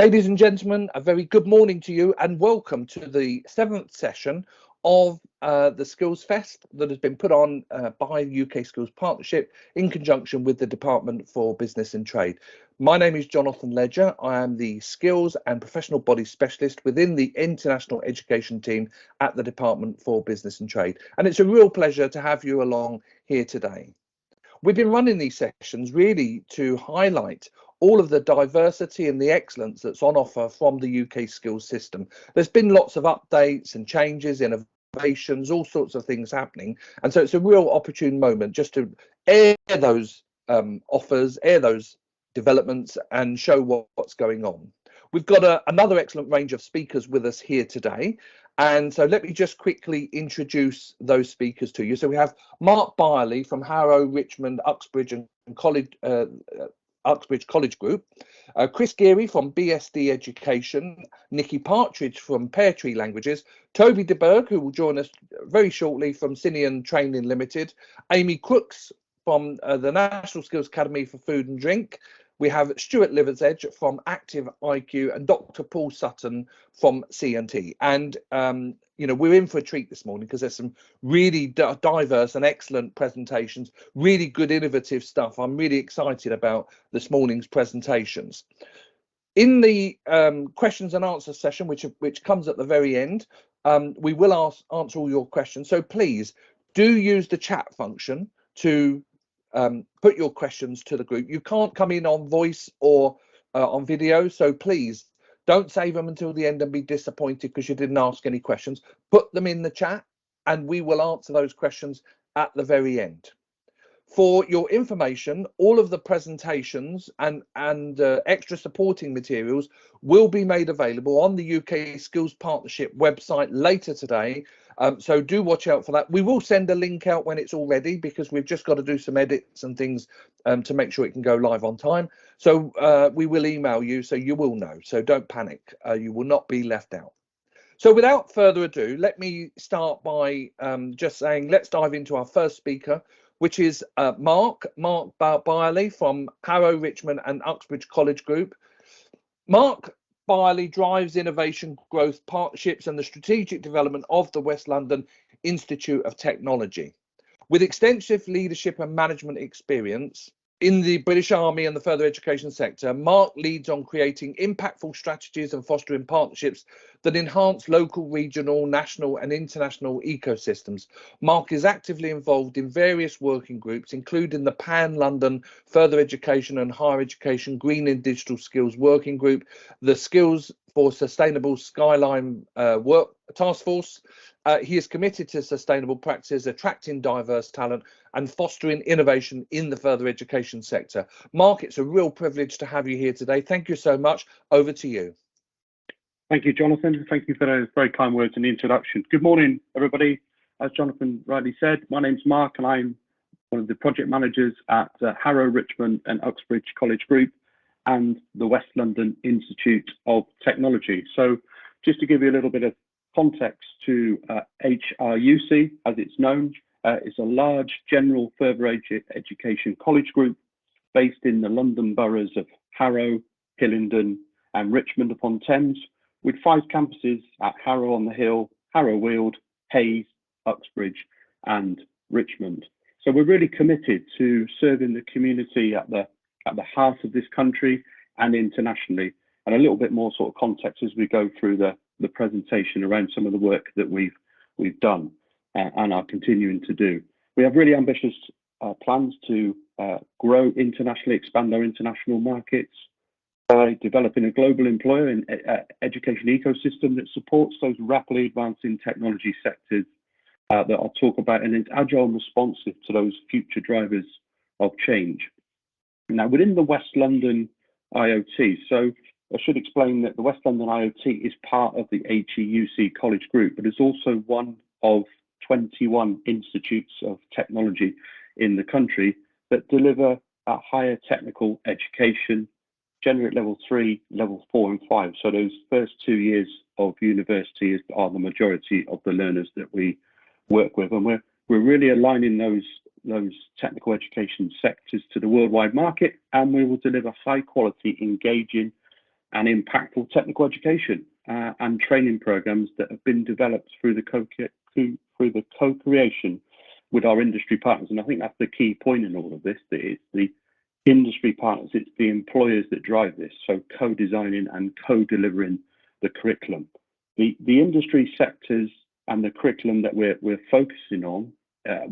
Ladies and gentlemen, a very good morning to you and welcome to the 7th session of the SkillsFest that has been put on by UK Skills Partnership in conjunction with the Department for Business and Trade. My name is Jonathan Ledger. I am the Skills and Professional Bodies Specialist within the International Education team at the Department for Business and Trade. And it's a real pleasure to have you along here today. We've been running these sessions really to highlight all of the diversity and the excellence that's on offer from the UK skills system. There's been lots of updates and changes, innovations, all sorts of things happening. And so it's a real opportune moment just to air those offers, air those developments and show what's going on. We've got another excellent range of speakers with us here today. And so let me just quickly introduce those speakers to you. So we have Mark Byerley from Harrow, Richmond, Uxbridge and Uxbridge College Group, Chris Geary from BSD Education, Nikki Partridge from Peartree Languages, Toby DeBerg, who will join us very shortly from Cineon Training Limited, Amy Crooks from the National Skills Academy for Food and Drink. We have Stuart Liversedge from ActiveIQ and Dr. Paul Sutton from CNT. And, you know, we're in for a treat this morning because there's some really diverse and excellent presentations, really good innovative stuff. I'm really excited about this morning's presentations. In the questions and answers session, which comes at the very end, we will answer all your questions. So please do use the chat function to put your questions to the group. You can't come in on voice or on video, so please don't save them until the end and be disappointed because you didn't ask any questions. Put them in the chat and we will answer those questions at the very end. For your information, all of the presentations and extra supporting materials will be made available on the UK Skills Partnership website later today. So do watch out for that. We will send a link out when it's all ready because we've just got to do some edits and things to make sure it can go live on time. So we will email you so you will know. So don't panic. You will not be left out. So without further ado, let me start by just saying let's dive into our first speaker, which is Mark Byerley from Harrow, Richmond and Uxbridge College Group. Mark Byerley drives innovation, growth, partnerships and the strategic development of the West London Institute of Technology. With extensive leadership and management experience in the British Army and the further education sector, Mark leads on creating impactful strategies and fostering partnerships that enhance local, regional, national and international ecosystems. Mark is actively involved in various working groups, including the Pan-London Further Education and Higher Education Green and Digital Skills Working Group, the Skills for Sustainable Skyline Work Task Force. He is committed to sustainable practices, attracting diverse talent and fostering innovation in the further education sector. Mark, it's a real privilege to have you here today. Thank you so much. Over to you. Thank you, Jonathan. Thank you for those very kind words in the introduction. Good morning, everybody. As Jonathan rightly said, my name's Mark and I'm one of the project managers at Harrow, Richmond and Uxbridge College Group and the West London Institute of Technology. So just to give you a little bit of context to HRUC, as it's known, it's a large general further education college group based in the London boroughs of Harrow, Hillingdon and Richmond upon Thames, with 5 campuses at Harrow on the Hill, Harrow Weald, Hayes, Uxbridge and Richmond. So we're really committed to serving the community at the heart of this country and internationally, and a little bit more sort of context as we go through the presentation around some of the work that we've done and are continuing to do. We have really ambitious plans to grow internationally, expand our international markets by developing a global employer and education ecosystem that supports those rapidly advancing technology sectors that I'll talk about, and is agile and responsive to those future drivers of change. Now, within the West London IoT, so I should explain that the West London IoT is part of the HEUC College Group, but is also one of 21 institutes of technology in the country that deliver a higher technical education, generally at level 3, level 4 and 5. So those first 2 years of university are the majority of the learners that we work with. And we're really aligning those technical education sectors to the worldwide market, and we will deliver high quality, engaging and impactful technical education and training programs that have been developed through the co-creation with our industry partners. And I think that's the key point in all of this, that it's the industry partners, it's the employers that drive this, so co-designing and co-delivering the curriculum. The industry sectors and the curriculum that we're focusing on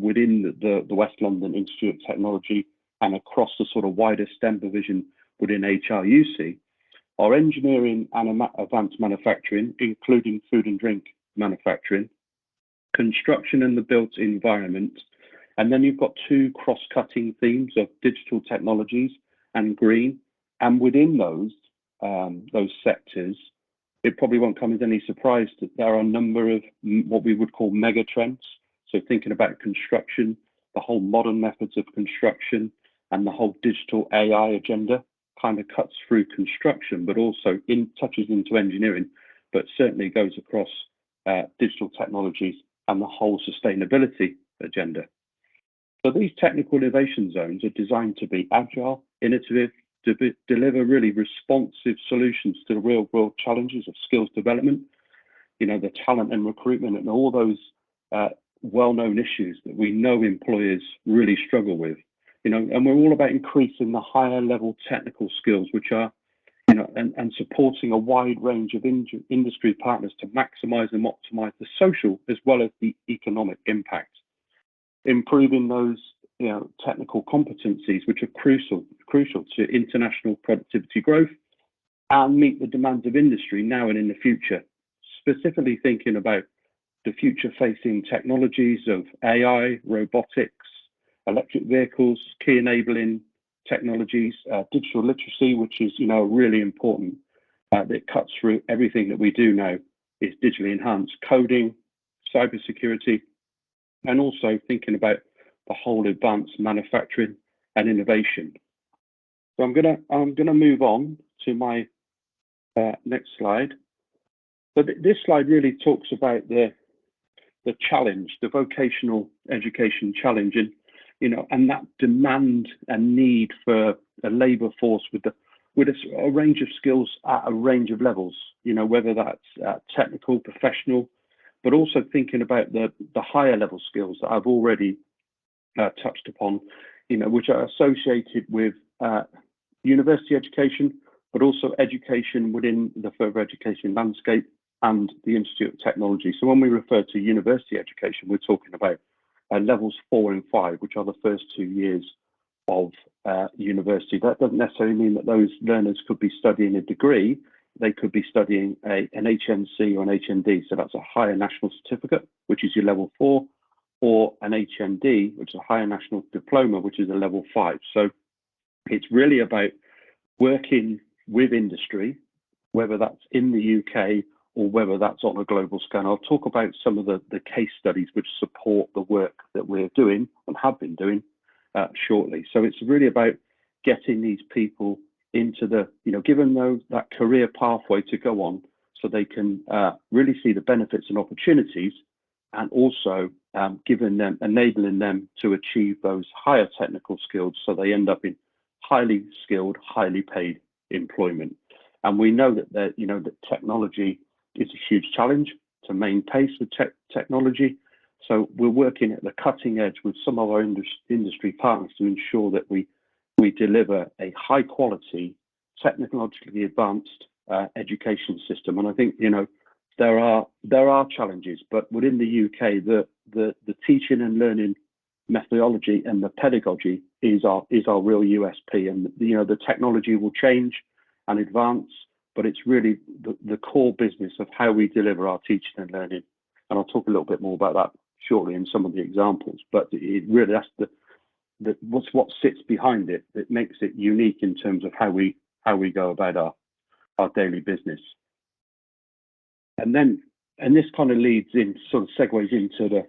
within the West London Institute of Technology and across the sort of wider STEM division within HRUC are engineering and advanced manufacturing, including food and drink manufacturing, construction and the built environment, and then you've got two cross-cutting themes of digital technologies and green. And within those sectors, it probably won't come as any surprise that there are a number of what we would call mega trends. So thinking about construction, the whole modern methods of construction, and the whole digital AI agenda kind of cuts through construction, but also touches into engineering, but certainly goes across digital technologies and the whole sustainability agenda. So these technical innovation zones are designed to be agile, innovative, to deliver really responsive solutions to the real world challenges of skills development, the talent and recruitment and all those well-known issues that we know employers really struggle with, and we're all about increasing the higher level technical skills, which are, and supporting a wide range of industry partners to maximize and optimize the social as well as the economic impact. Improving those technical competencies, which are crucial to international productivity growth and meet the demands of industry now and in the future, specifically thinking about the future facing technologies of AI, robotics, electric vehicles, key enabling technologies, digital literacy, which is really important, that cuts through everything that we do now, is digitally enhanced coding, cybersecurity, and also thinking about the whole advanced manufacturing and innovation. So I'm gonna move on to my next slide. So this slide really talks about the challenge, the vocational education challenge, and that demand and need for a labour force with a range of skills at a range of levels. Whether that's technical, professional, but also thinking about the higher level skills that I've already touched upon, which are associated with university education, but also education within the further education landscape and the Institute of Technology. So when we refer to university education, we're talking about levels 4 and 5, which are the first 2 years of university. That doesn't necessarily mean that those learners could be studying a degree. They could be studying an HNC or an HND, so that's a higher national certificate, which is your level 4, or an HND, which is a higher national diploma, which is a level 5. So it's really about working with industry, whether that's in the UK or whether that's on a global scale. I'll talk about some of the case studies which support the work that we're doing and have been doing shortly. So it's really about getting these people into giving them that career pathway to go on, so they can really see the benefits and opportunities, and also enabling them to achieve those higher technical skills, so they end up in highly skilled, highly paid employment. And we know that that technology is a huge challenge to maintain pace with technology. So we're working at the cutting edge with some of our industry partners to ensure that we deliver a high quality, technologically advanced education system. And I think there are challenges, but within the UK, the teaching and learning methodology and the pedagogy is our real USP. And the technology will change and advance, but it's really the core business of how we deliver our teaching and learning. And I'll talk a little bit more about that shortly in some of the examples. But it really, that's what sits behind it that makes it unique in terms of how we go about our daily business. And this kind of leads in, sort of segues into the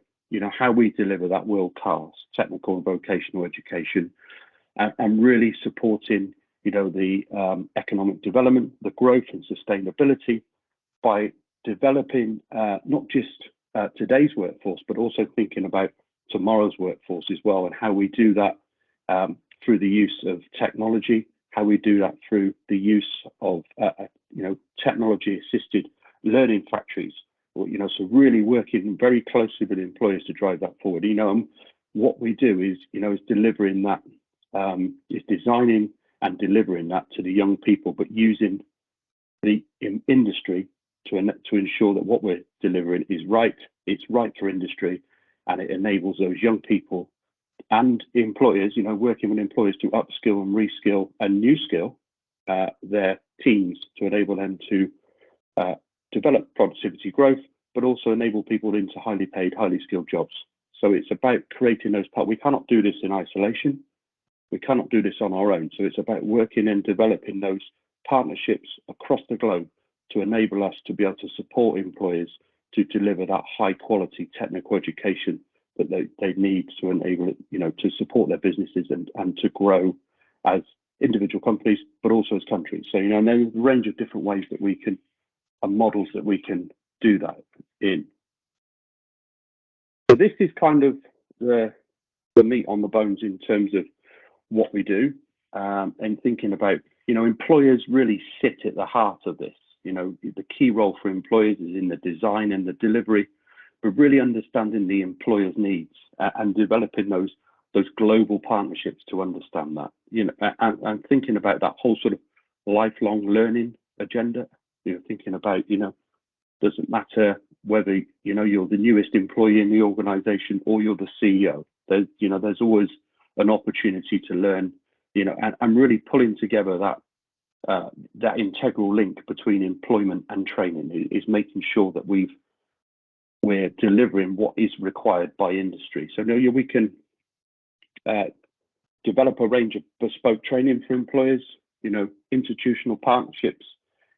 how we deliver that world-class technical and vocational education, and really supporting the economic development, the growth and sustainability by developing not just today's workforce, but also thinking about tomorrow's workforce as well, and how we do that through the use of technology, how we do that through the use of technology-assisted learning factories. So really working very closely with employers to drive that forward. What we do is delivering that, is designing and delivering that to the young people, but using the industry to ensure that what we're delivering is right. It's right for industry, and it enables those young people and employers, working with employers to upskill and reskill and new skill their teams to enable them to develop productivity growth, but also enable people into highly paid, highly skilled jobs. So it's about creating those parts. We cannot do this in isolation. We cannot do this on our own. So it's about working and developing those partnerships across the globe to enable us to be able to support employers to deliver that high quality technical education that they need to enable it, to support their businesses and to grow as individual companies, but also as countries. So, there's a range of different ways that we can, and models that we can do that in. So this is kind of the meat on the bones in terms of what we do, and thinking about, employers really sit at the heart of this. The key role for employers is in the design and the delivery, but really understanding the employer's needs and developing those global partnerships to understand that, and thinking about that whole sort of lifelong learning agenda, thinking about, doesn't matter whether, you're the newest employee in the organization or you're the CEO, there's always an opportunity to learn, and really pulling together that integral link between employment and training is making sure that we're delivering what is required by industry. So we can develop a range of bespoke training for employers, institutional partnerships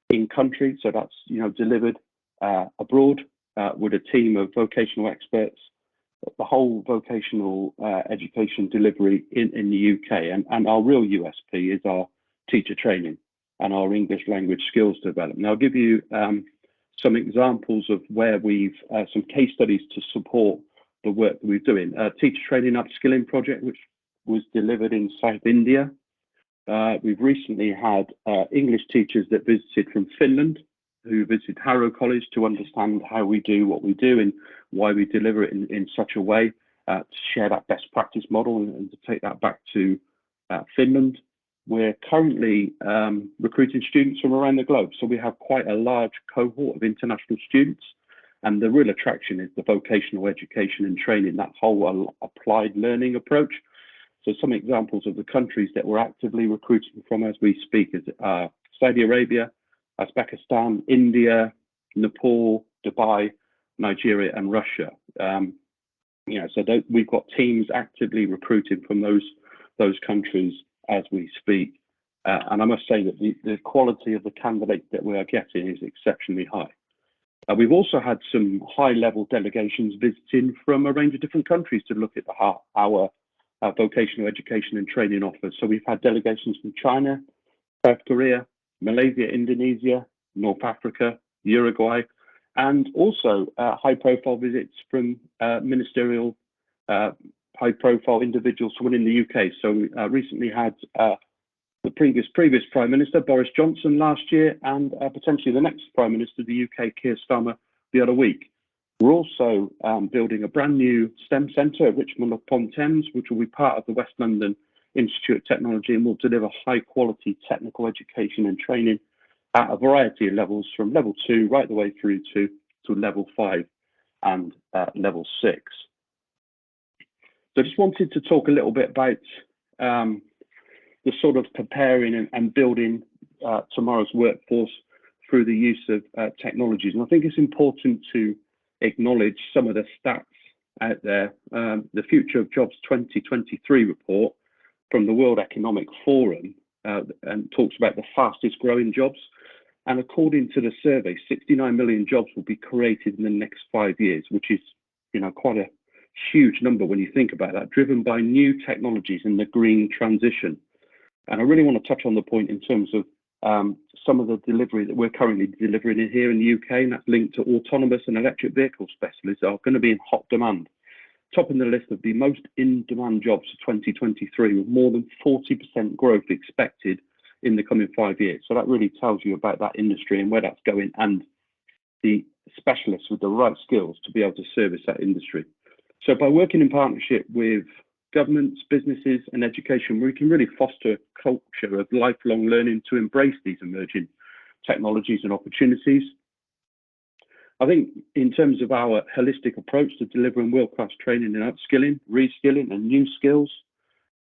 in country. So that's, delivered abroad with a team of vocational experts, the whole vocational education delivery in the UK. And our real USP is our teacher training and our English language skills development. Now, I'll give you some examples of where we've, some case studies to support the work that we're doing. Teacher training upskilling project, which was delivered in South India. We've recently had English teachers that visited from Finland, who visited Harrow College to understand how we do what we do and why we deliver it in such a way, to share that best practice model and to take that back to Finland. We're currently recruiting students from around the globe. So we have quite a large cohort of international students. And the real attraction is the vocational education and training, that whole applied learning approach. So some examples of the countries that we're actively recruiting from as we speak is Saudi Arabia, Uzbekistan, India, Nepal, Dubai, Nigeria, and Russia. So we've got teams actively recruiting from those countries as we speak. And I must say that the quality of the candidates that we are getting is exceptionally high. We've also had some high-level delegations visiting from a range of different countries to look at our vocational education and training offers. So we've had delegations from China, South Korea, Malaysia, Indonesia, North Africa, Uruguay, and also high-profile visits from ministerial, high-profile individuals from within the UK. So we recently had the previous Prime Minister, Boris Johnson, last year, and potentially the next Prime Minister of the UK, Keir Starmer, the other week. We're also building a brand new STEM centre at Richmond upon Thames, which will be part of the West London Institute of Technology and will deliver high quality technical education and training at a variety of levels, from level 2 right the way through to level 5 and level 6. So I just wanted to talk a little bit about the sort of preparing and building tomorrow's workforce through the use of technologies. And I think it's important to acknowledge some of the stats out there. The Future of Jobs 2023 report from the World Economic Forum and talks about the fastest growing jobs. And according to the survey, 69 million jobs will be created in the next 5 years, which is, quite a huge number when you think about that, driven by new technologies in the green transition. And I really want to touch on the point in terms of some of the delivery that we're currently delivering in here in the UK, and that's linked to autonomous and electric vehicle specialists are going to be in hot demand. Topping the list of the most in-demand jobs for 2023, with more than 40% growth expected in the coming 5 years. So that really tells you about that industry and where that's going, and the specialists with the right skills to be able to service that industry. So by working in partnership with governments, businesses and education, we can really foster a culture of lifelong learning to embrace these emerging technologies and opportunities. I think in terms of our holistic approach to delivering world-class training and upskilling, reskilling and new skills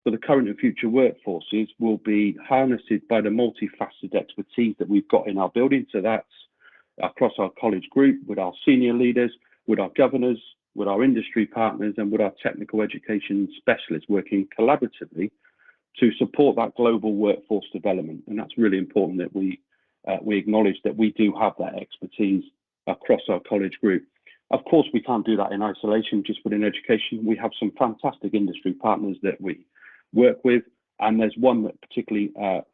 for the current and future workforces will be harnessed by the multifaceted expertise that we've got in our building. So that's across our college group, with our senior leaders, with our governors, with our industry partners and with our technical education specialists working collaboratively to support that global workforce development. And that's really important that we acknowledge that we do have that expertise across our college group. Of course, we can't do that in isolation just within education. We have some fantastic industry partners that we work with, and there's one that particularly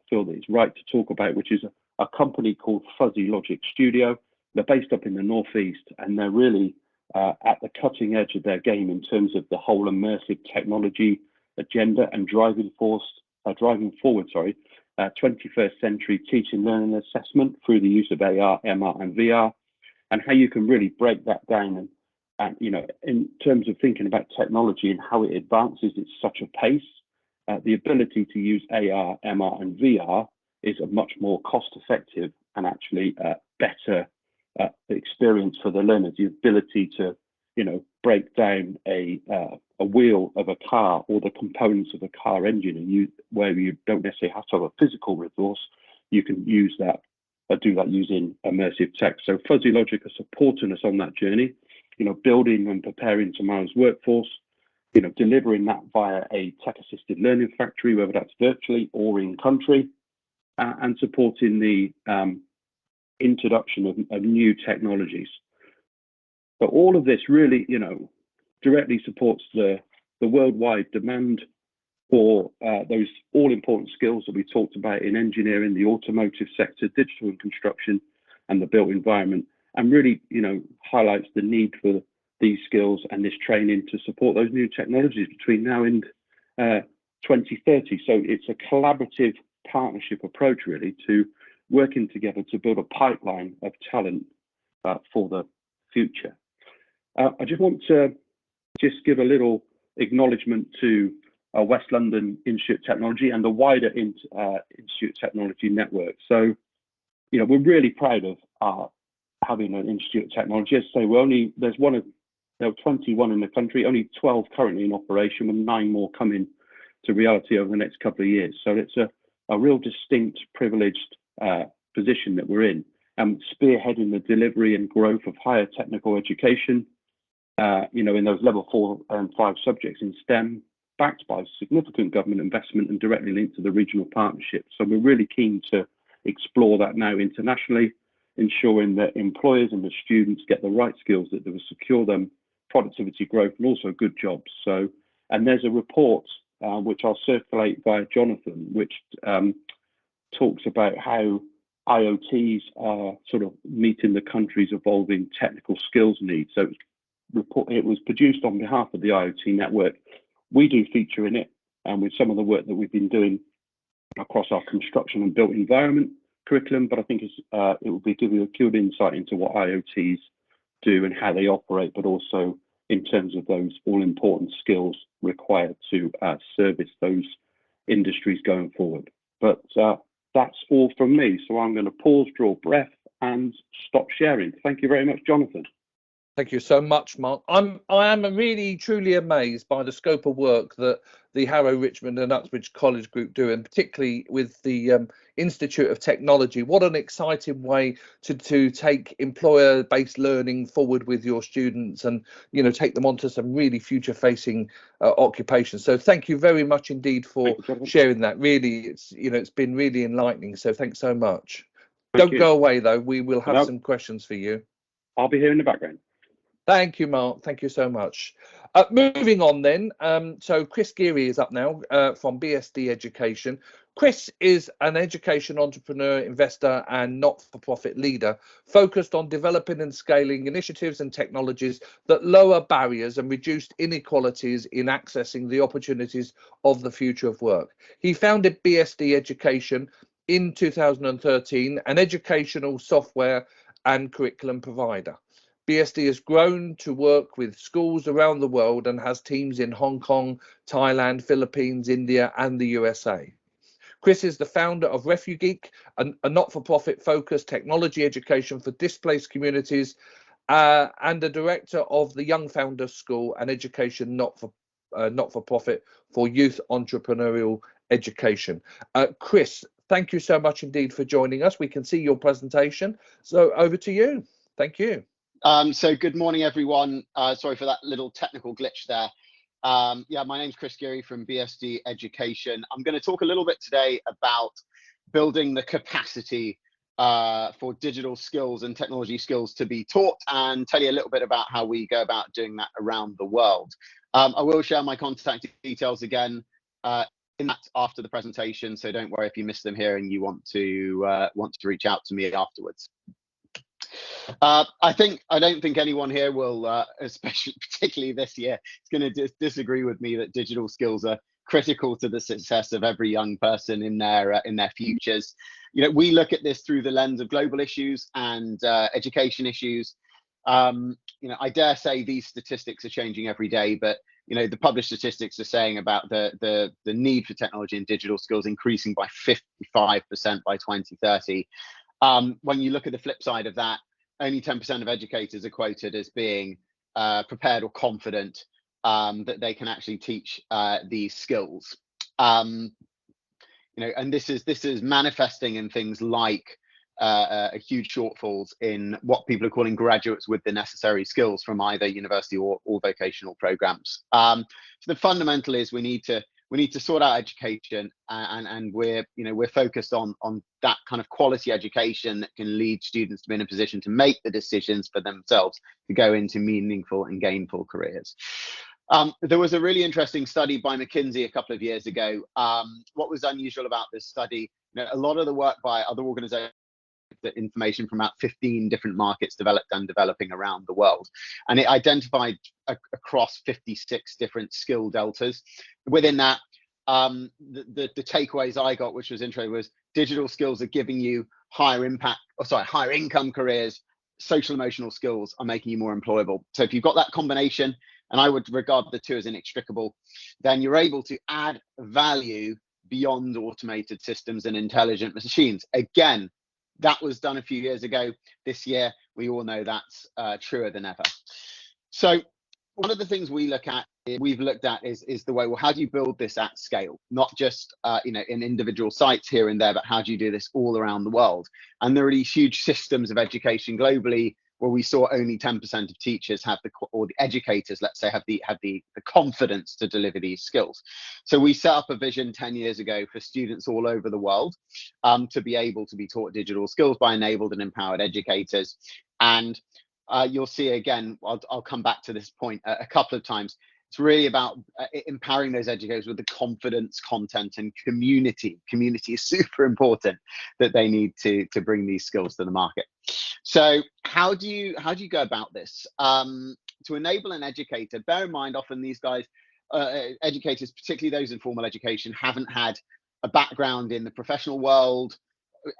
feel that it's right to talk about, which is a company called Fuzzy Logic Studio. They're based up in the Northeast, and they're really at the cutting edge of their game in terms of the whole immersive technology agenda and driving forward, 21st century teaching, learning, and assessment through the use of AR, MR, and VR, and how you can really break that down. And you know, in terms of thinking about technology and how it advances at such a pace, the ability to use AR, MR, and VR is a much more cost-effective and actually better experience for the learners. The ability to, you know, break down a wheel of a car or the components of a car engine, and where you don't necessarily have to have a physical resource, you can use that, do that using immersive tech. So Fuzzy Logic are supporting us on that journey, you know, building and preparing tomorrow's workforce, you know, delivering that via a tech-assisted learning factory, whether that's virtually or in country, and supporting the introduction of new technologies. But all of this really, you know, directly supports the worldwide demand for those all-important skills that we talked about in engineering, the automotive sector, digital and construction, and the built environment, and really, you know, highlights the need for these skills and this training to support those new technologies between now and 2030. So it's a collaborative partnership approach really to working together to build a pipeline of talent for the future. I just want to give a little acknowledgement to West London Institute of Technology and the wider Institute of Technology network. So, you know, we're really proud of having an Institute of Technology. As I say, there are 21 in the country, only 12 currently in operation, with 9 more coming to reality over the next couple of years. So it's a real distinct, privileged position that we're in, and spearheading the delivery and growth of higher technical education, you know, in those level 4 and 5 subjects in STEM, backed by significant government investment and directly linked to the regional partnership. So we're really keen to explore that now internationally, ensuring that employers and the students get the right skills that will secure them productivity growth and also good jobs. So, and there's a report which I'll circulate via Jonathan, which talks about how IoTs are sort of meeting the country's evolving technical skills needs. So it was produced on behalf of the IoT network. We do feature in it, and with some of the work that we've been doing across our construction and built environment curriculum, but I think it will be giving you a good insight into what IoTs do and how they operate, but also in terms of those all-important skills required to service those industries going forward. But that's all from me. So I'm going to pause, draw breath, and stop sharing. Thank you very much, Jonathan. Thank you so much, Mark. I am really truly amazed by the scope of work that the Harrow, Richmond and Uxbridge College Group do, and particularly with the Institute of Technology. What an exciting way to take employer-based learning forward with your students, and, you know, take them onto some really future-facing occupations. So thank you very much indeed for sharing that. Really, it's been really enlightening. So thanks so much. Don't go away though. We will have some questions for you. I'll be here in the background. Thank you, Mark. Thank you so much. Moving on then, so Chris Geary is up now from BSD Education. Chris is an education entrepreneur, investor and not-for-profit leader focused on developing and scaling initiatives and technologies that lower barriers and reduce inequalities in accessing the opportunities of the future of work. He founded BSD Education in 2013 an educational software and curriculum provider. BSD has grown to work with schools around the world and has teams in Hong Kong, Thailand, Philippines, India, and the USA. Chris is the founder of RefuGeek, a not-for-profit focused technology education for displaced communities, and the director of the Young Founders School, an education not-for-profit for youth entrepreneurial education. Chris, thank you so much indeed for joining us. We can see your presentation, so over to you. Thank you. So good morning, everyone. Sorry for that little technical glitch there. Yeah, my name's Chris Geary from BSD Education. I'm going to talk a little bit today about building the capacity for digital skills and technology skills to be taught, and tell you a little bit about how we go about doing that around the world. I will share my contact details again in that after the presentation, so don't worry if you miss them here and you want to reach out to me afterwards. I don't think anyone here will, especially particularly this year, is going to disagree with me that digital skills are critical to the success of every young person in their futures. You know, we look at this through the lens of global issues and education issues. You know, I dare say these statistics are changing every day, but you know, the published statistics are saying about the need for technology and digital skills increasing by 55% by 2030. When you look at the flip side of that, only 10% of educators are quoted as being prepared or confident that they can actually teach these skills. You know, and this is manifesting in things like huge shortfalls in what people are calling graduates with the necessary skills from either university or vocational programs. So the fundamental is we need to sort out education, and we're focused on that kind of quality education that can lead students to be in a position to make the decisions for themselves to go into meaningful and gainful careers. There was a really interesting study by McKinsey a couple of years ago. What was unusual about this study, you know, a lot of the work by other organizations, the information from about 15 different markets developed and developing around the world, and it identified across 56 different skill deltas. Within that, the takeaways I got, which was interesting, was digital skills are giving you higher income careers. Social emotional skills are making you more employable. So if you've got that combination, and I would regard the two as inextricable, then you're able to add value beyond automated systems and intelligent machines. Again, that was done a few years ago. This year, we all know that's truer than ever. So one of the things we've looked at is the way, well, how do you build this at scale? Not just you know, in individual sites here and there, but how do you do this all around the world? And there are these huge systems of education globally where we saw only 10% of teachers have or the educators, let's say, have the confidence to deliver these skills. So we set up a vision 10 years ago for students all over the world to be able to be taught digital skills by enabled and empowered educators. And you'll see again, I'll come back to this point a couple of times. It's really about empowering those educators with the confidence, content, and community. Community is super important that they need to bring these skills to the market. So how do you go about this? To enable an educator, bear in mind, often these guys, educators, particularly those in formal education, haven't had a background in the professional world,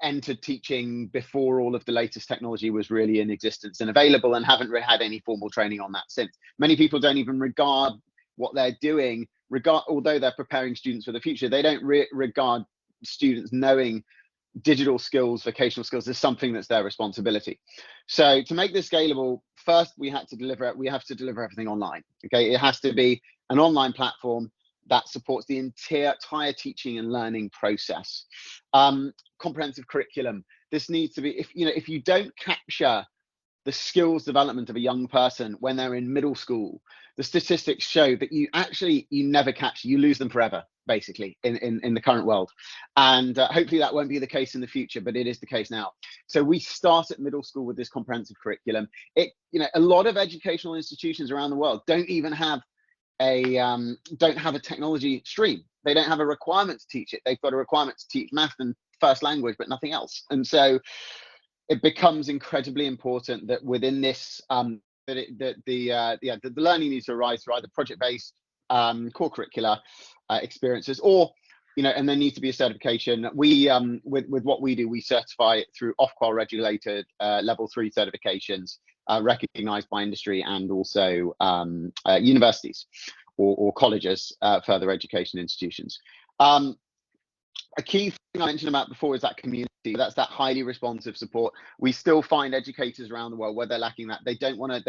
entered teaching before all of the latest technology was really in existence and available, and haven't really had any formal training on that since. Many people don't even regard what they're doing, although they're preparing students for the future, they don't regard students knowing digital skills, vocational skills, as something that's their responsibility. So to make this scalable, first we have to deliver everything online. Okay, it has to be an online platform that supports the entire teaching and learning process. Comprehensive curriculum. This needs to be, if you don't capture the skills development of a young person when they're in middle school, the statistics show that you never capture, you lose them forever, basically, in the current world. And hopefully that won't be the case in the future, but it is the case now. So we start at middle school with this comprehensive curriculum. A lot of educational institutions around the world don't even have a technology stream. They don't have a requirement to teach it. They've got a requirement to teach math and first language, but nothing else. And so it becomes incredibly important that within this, the learning needs to arise through either project-based core curricular experiences, or and there needs to be a certification. We with what we do, we certify through Ofqual regulated level 3 certifications, recognized by industry and also universities or colleges, further education institutions. A key thing I mentioned about before is that community. That's that highly responsive support. We still find educators around the world where they're lacking that. They don't want to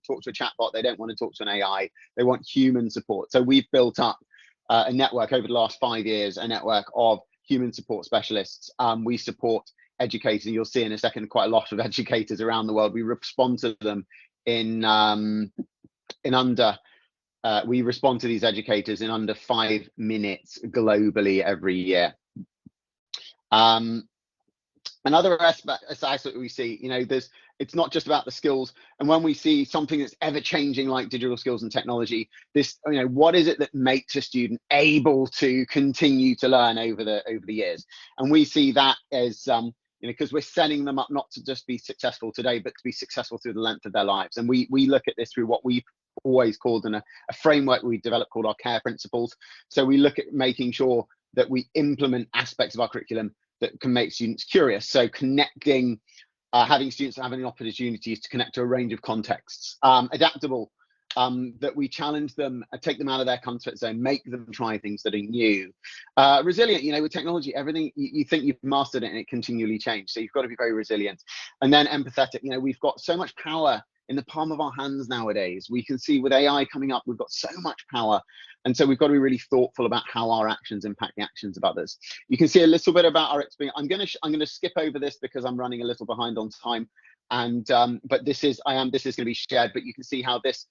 talk to a chatbot. They don't want to talk to an AI. They want human support. So we've built up a network over the last 5 years, a network of human support specialists. We support educators. You'll see in a second quite a lot of educators around the world. We respond to them we respond to these educators in under 5 minutes globally every year. Another aspect that we see, it's not just about the skills. And when we see something that's ever changing like digital skills and technology, what is it that makes a student able to continue to learn over the years? And we see that as because we're setting them up not to just be successful today, but to be successful through the length of their lives. And we look at this through what we've always called a framework we developed called our care principles. So we look at making sure that we implement aspects of our curriculum that can make students curious. So connecting, having students having opportunities to connect to a range of contexts, adaptable, that we challenge them, take them out of their comfort zone, make them try things that are new. Resilient, with technology, everything you think you've mastered it and it continually changes. So you've got to be very resilient. And then empathetic, we've got so much power in the palm of our hands nowadays. We can see with AI coming up, we've got so much power. And so we've got to be really thoughtful about how our actions impact the actions of others. You can see a little bit about our experience. I'm going to skip over this because I'm running a little behind on time. And but this is going to be shared, but you can see how this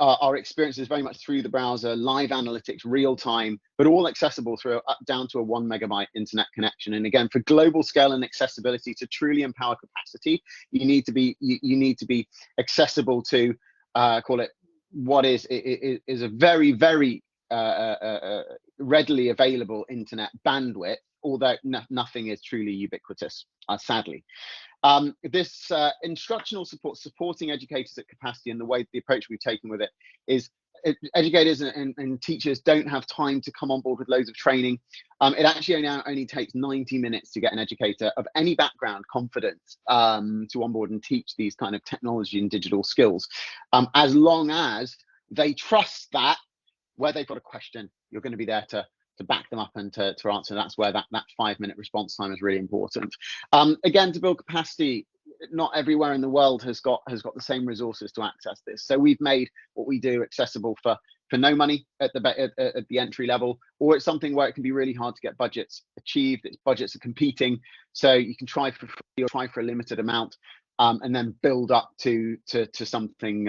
our experience is very much through the browser, live analytics, real time, but all accessible through down to a 1 megabyte internet connection. And again, for global scale and accessibility, to truly empower capacity, you need to be accessible to call it what is a very, very readily available internet bandwidth, although nothing is truly ubiquitous, sadly. This instructional support, supporting educators at capacity, and the approach we've taken with it is educators and teachers don't have time to come on board with loads of training. It actually only takes 90 minutes to get an educator of any background confident to onboard and teach these kind of technology and digital skills, as long as they trust that where they've got a question, you're going to be there to back them up and to answer. That's where that 5-minute response time is really important. Again, to build capacity, not everywhere in the world has got the same resources to access this. So we've made what we do accessible for no money at the entry level, or it's something where it can be really hard to get budgets achieved. Its budgets are competing, so you can try for free or try for a limited amount. And then build up to something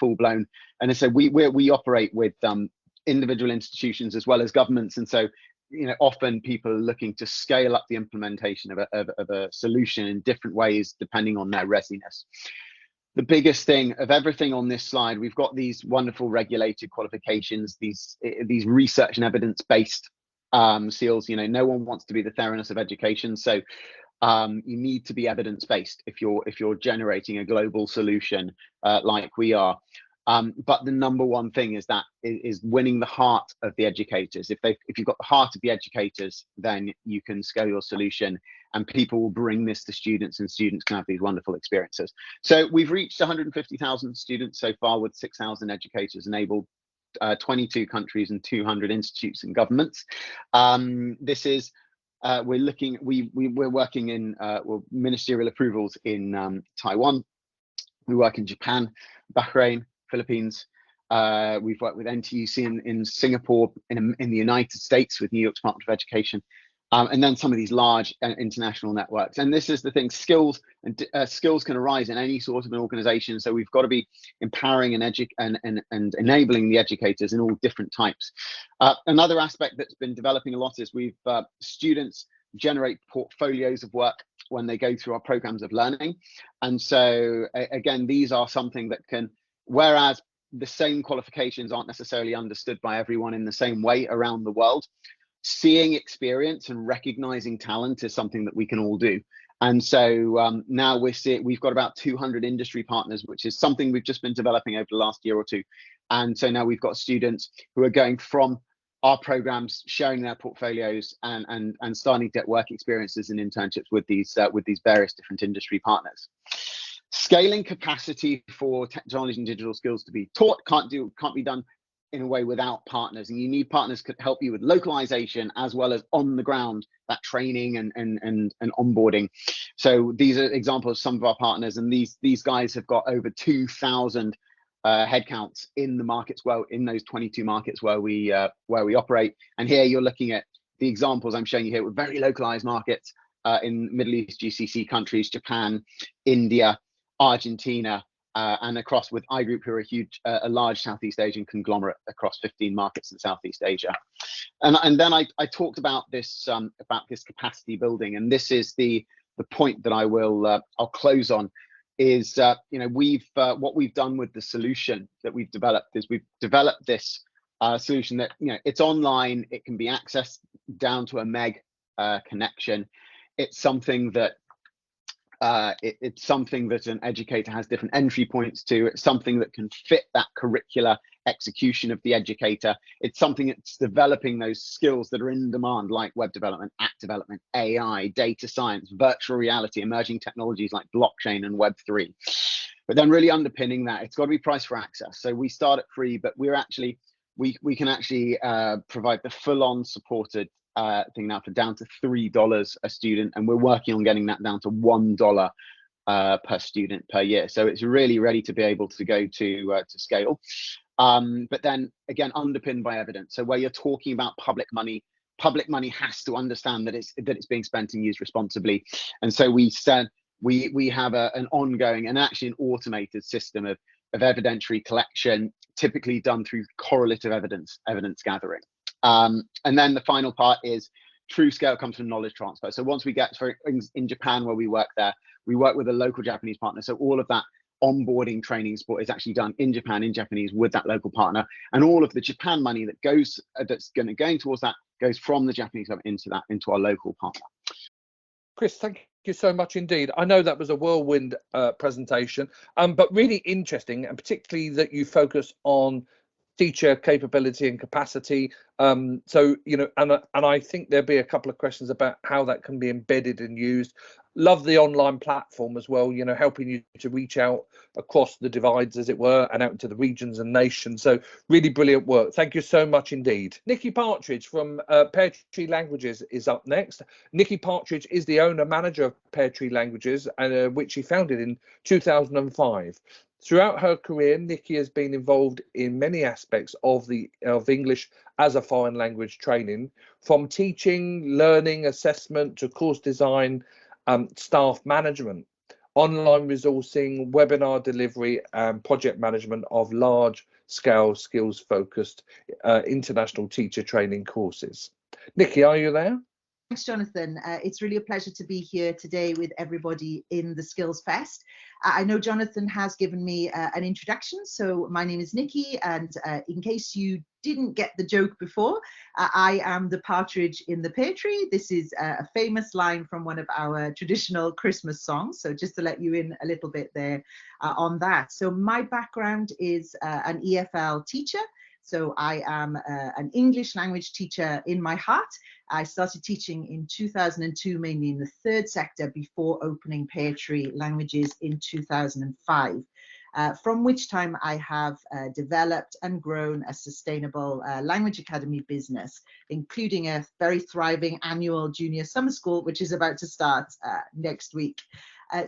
full blown. And so we operate with individual institutions as well as governments, and so often people are looking to scale up the implementation of a solution in different ways depending on their readiness. The biggest thing of everything on this slide, we've got these wonderful regulated qualifications, these research and evidence-based seals. No one wants to be the theranos of education, so you need to be evidence-based if you're generating a global solution like we are. But the number one thing is winning the heart of the educators. If you've got the heart of the educators, then you can scale your solution, and people will bring this to students, and students can have these wonderful experiences. So we've reached 150,000 students so far, with 6,000 educators enabled, 22 countries and 200 institutes and governments. This is we're working in ministerial approvals in Taiwan. We work in Japan, Bahrain, Philippines. We've worked with NTUC in Singapore, in the United States with New York Department of Education, and then some of these large international networks. And this is the thing: skills can arise in any sort of an organization. So we've got to be empowering and enabling the educators in all different types. Another aspect that's been developing a lot is students generate portfolios of work when they go through our programs of learning. And so again, these are something that can, whereas the same qualifications aren't necessarily understood by everyone in the same way around the world, seeing experience and recognizing talent is something that we can all do. And so now we've got about 200 industry partners, which is something we've just been developing over the last year or two. And so now we've got students who are going from our programs, sharing their portfolios, and starting to get work experiences and internships with these various different industry partners. Scaling capacity for technology and digital skills to be taught can't be done in a way without partners, and you need partners to help you with localization as well as on the ground, that training and onboarding. So these are examples of some of our partners, and these guys have got over 2,000 headcounts in the markets, well, in those 22 markets where we operate. And here you're looking at the examples I'm showing you here with very localized markets in Middle East GCC countries, Japan, India, Argentina, and across with iGroup, who are a large Southeast Asian conglomerate across 15 markets in Southeast Asia. And then I talked about this capacity building, and this is the point that I'll close on. Is what we've done with the solution that we've developed is we've developed this solution that it's online, it can be accessed down to a meg connection. It's something that an educator has different entry points to. It's something that can fit that curricular execution of the educator. It's something that's developing those skills that are in demand, like web development, app development, AI, data science, virtual reality, emerging technologies like blockchain and Web3. But then really underpinning that, it's got to be priced for access. So we start at free, but we can actually provide the full-on supported thing now for down to $3 a student, and we're working on getting that down to $1 per student per year. So it's really ready to be able to go to scale. But then again, underpinned by evidence. So where you're talking about public money has to understand that it's being spent and used responsibly. And so we have an ongoing and actually an automated system of evidentiary collection, typically done through correlative evidence gathering. And then the final part is true scale comes from knowledge transfer. So once we get in Japan, where we work with a local Japanese partner. So all of that onboarding training support is actually done in Japan, in Japanese, with that local partner, and all of the Japan money that's going towards that goes from the Japanese government into our local partner. Chris, thank you so much indeed. I know that was a whirlwind presentation, but really interesting, and particularly that you focus on teacher capability and capacity. So and I think there'll be a couple of questions about how that can be embedded and used. Love the online platform as well, helping you to reach out across the divides, as it were, and out into the regions and nations. So really brilliant work. Thank you so much indeed. Nikki Partridge from Peartree Languages is up next. Nikki Partridge is the owner manager of Peartree Languages, which she founded in 2005. Throughout her career, Nikki has been involved in many aspects of English as a foreign language training, from teaching, learning, assessment to course design, staff management, online resourcing, webinar delivery, and project management of large-scale skills-focused international teacher training courses. Nikki, are you there? Thanks, Jonathan. It's really a pleasure to be here today with everybody in the SkillsFest. I know Jonathan has given me an introduction, so my name is Nikki, and in case you didn't get the joke before, I am the partridge in the pear tree. This is a famous line from one of our traditional Christmas songs, so just to let you in a little bit there on that. So my background is an EFL teacher. So I am an English language teacher in my heart. I started teaching in 2002, mainly in the third sector, before opening Peartree Languages in 2005. From which time I have developed and grown a sustainable language academy business, including a very thriving annual junior summer school, which is about to start next week.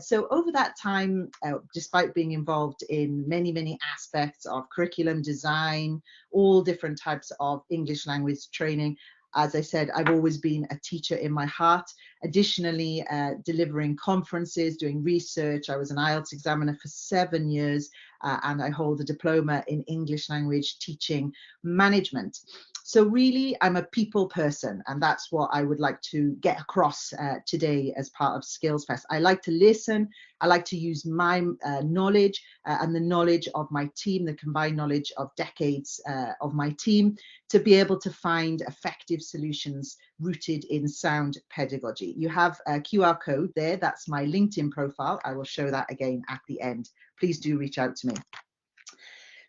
So over that time, despite being involved in many aspects of curriculum design, all different types of English language training, as I said, I've always been a teacher in my heart. Additionally, delivering conferences, doing research. I was an IELTS examiner for 7 years, and I hold a diploma in English language teaching management. So really, I'm a people person, and that's what I would like to get across today as part of SkillsFest. I like to listen. I like to use my knowledge and the knowledge of my team, the combined knowledge of decades of my team, to be able to find effective solutions rooted in sound pedagogy. You have a QR code there. That's my LinkedIn profile. I will show that again at the end. Please do reach out to me.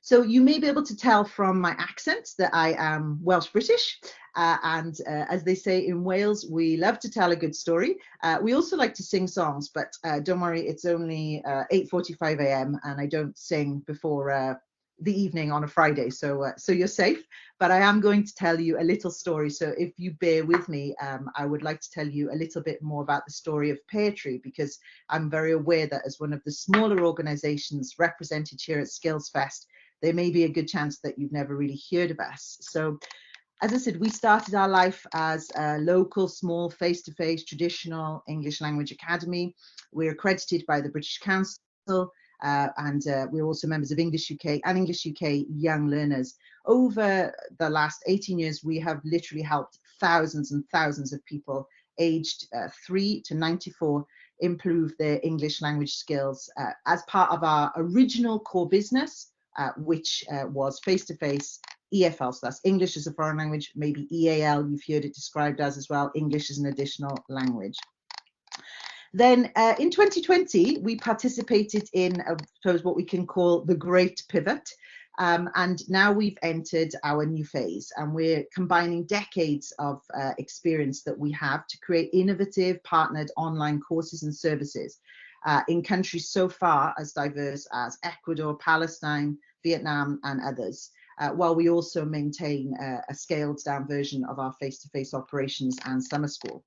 So you may be able to tell from my accent that I am Welsh British, and as they say in Wales, we love to tell a good story. We also like to sing songs, but don't worry, it's only 8:45 a.m. and I don't sing before the evening on a Friday, so you're safe. But I am going to tell you a little story. So if you bear with me, I would like to tell you a little bit more about the story of Peartree, because I'm very aware that as one of the smaller organisations represented here at SkillsFest, there may be a good chance that you've never really heard of us. So as I said, we started our life as a local, small, face-to-face, traditional English language academy. We're accredited by the British Council, and we're also members of English UK and English UK Young Learners. Over the last 18 years, we have literally helped thousands and thousands of people aged 3 to 94 improve their English language skills as part of our original core business, which was face-to-face EFL, so that's English as a foreign language, maybe EAL, you've heard it described as well, English as an additional language. Then in 2020, we participated in, I suppose, what we can call the Great Pivot. And now we've entered our new phase, and we're combining decades of experience that we have to create innovative partnered online courses and services in countries so far as diverse as Ecuador, Palestine, Vietnam, and others, while we also maintain a scaled down version of our face-to-face operations and summer school.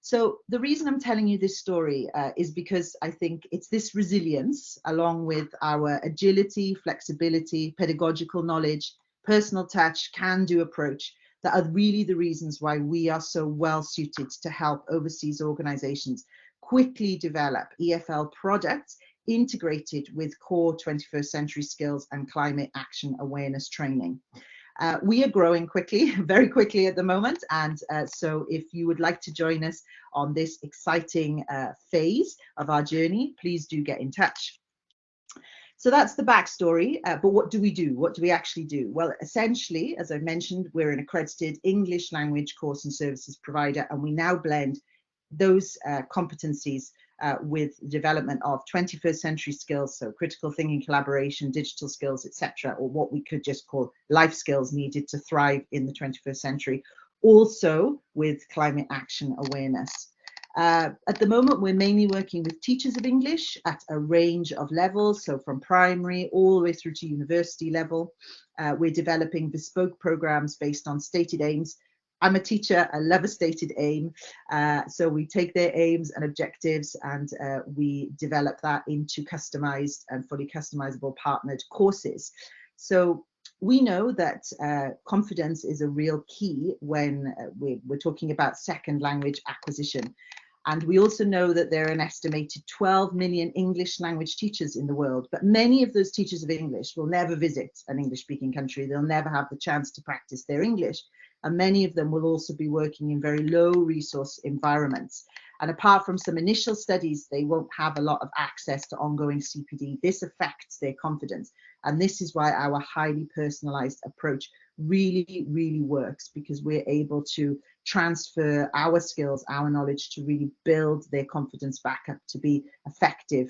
So the reason I'm telling you this story is because I think it's this resilience, along with our agility, flexibility, pedagogical knowledge, personal touch, can-do approach, that are really the reasons why we are so well suited to help overseas organizations quickly develop EFL products integrated with core 21st century skills and climate action awareness training. We are growing quickly, very quickly at the moment, and so if you would like to join us on this exciting phase of our journey, please do get in touch. So that's the backstory, but what do we do? What do we actually do? Well, essentially, as I mentioned, we're an accredited English language course and services provider, and we now blend those competencies with development of 21st century skills, so critical thinking, collaboration, digital skills, etc., or what we could just call life skills needed to thrive in the 21st century, also with climate action awareness. At the moment, we're mainly working with teachers of English at a range of levels, so from primary all the way through to university level. We're developing bespoke programs based on stated aims. I'm a teacher, I love a stated aim. So we take their aims and objectives and we develop that into customized and fully customizable partnered courses. So we know that confidence is a real key when we're talking about second language acquisition. And we also know that there are an estimated 12 million English language teachers in the world, but many of those teachers of English will never visit an English speaking country. They'll never have the chance to practice their English. And many of them will also be working in very low resource environments. And apart from some initial studies, they won't have a lot of access to ongoing CPD. This affects their confidence. And this is why our highly personalized approach really, really works, because we're able to transfer our skills, our knowledge to really build their confidence back up to be effective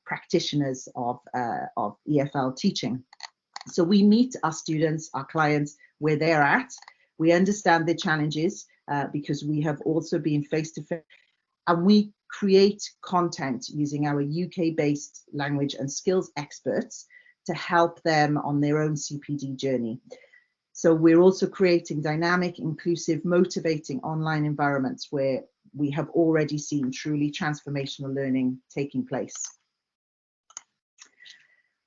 practitioners of EFL teaching. So we meet our students, our clients, where they're at. We understand their challenges because we have also been face-to-face, and we create content using our UK-based language and skills experts to help them on their own CPD journey. So we're also creating dynamic, inclusive, motivating online environments where we have already seen truly transformational learning taking place.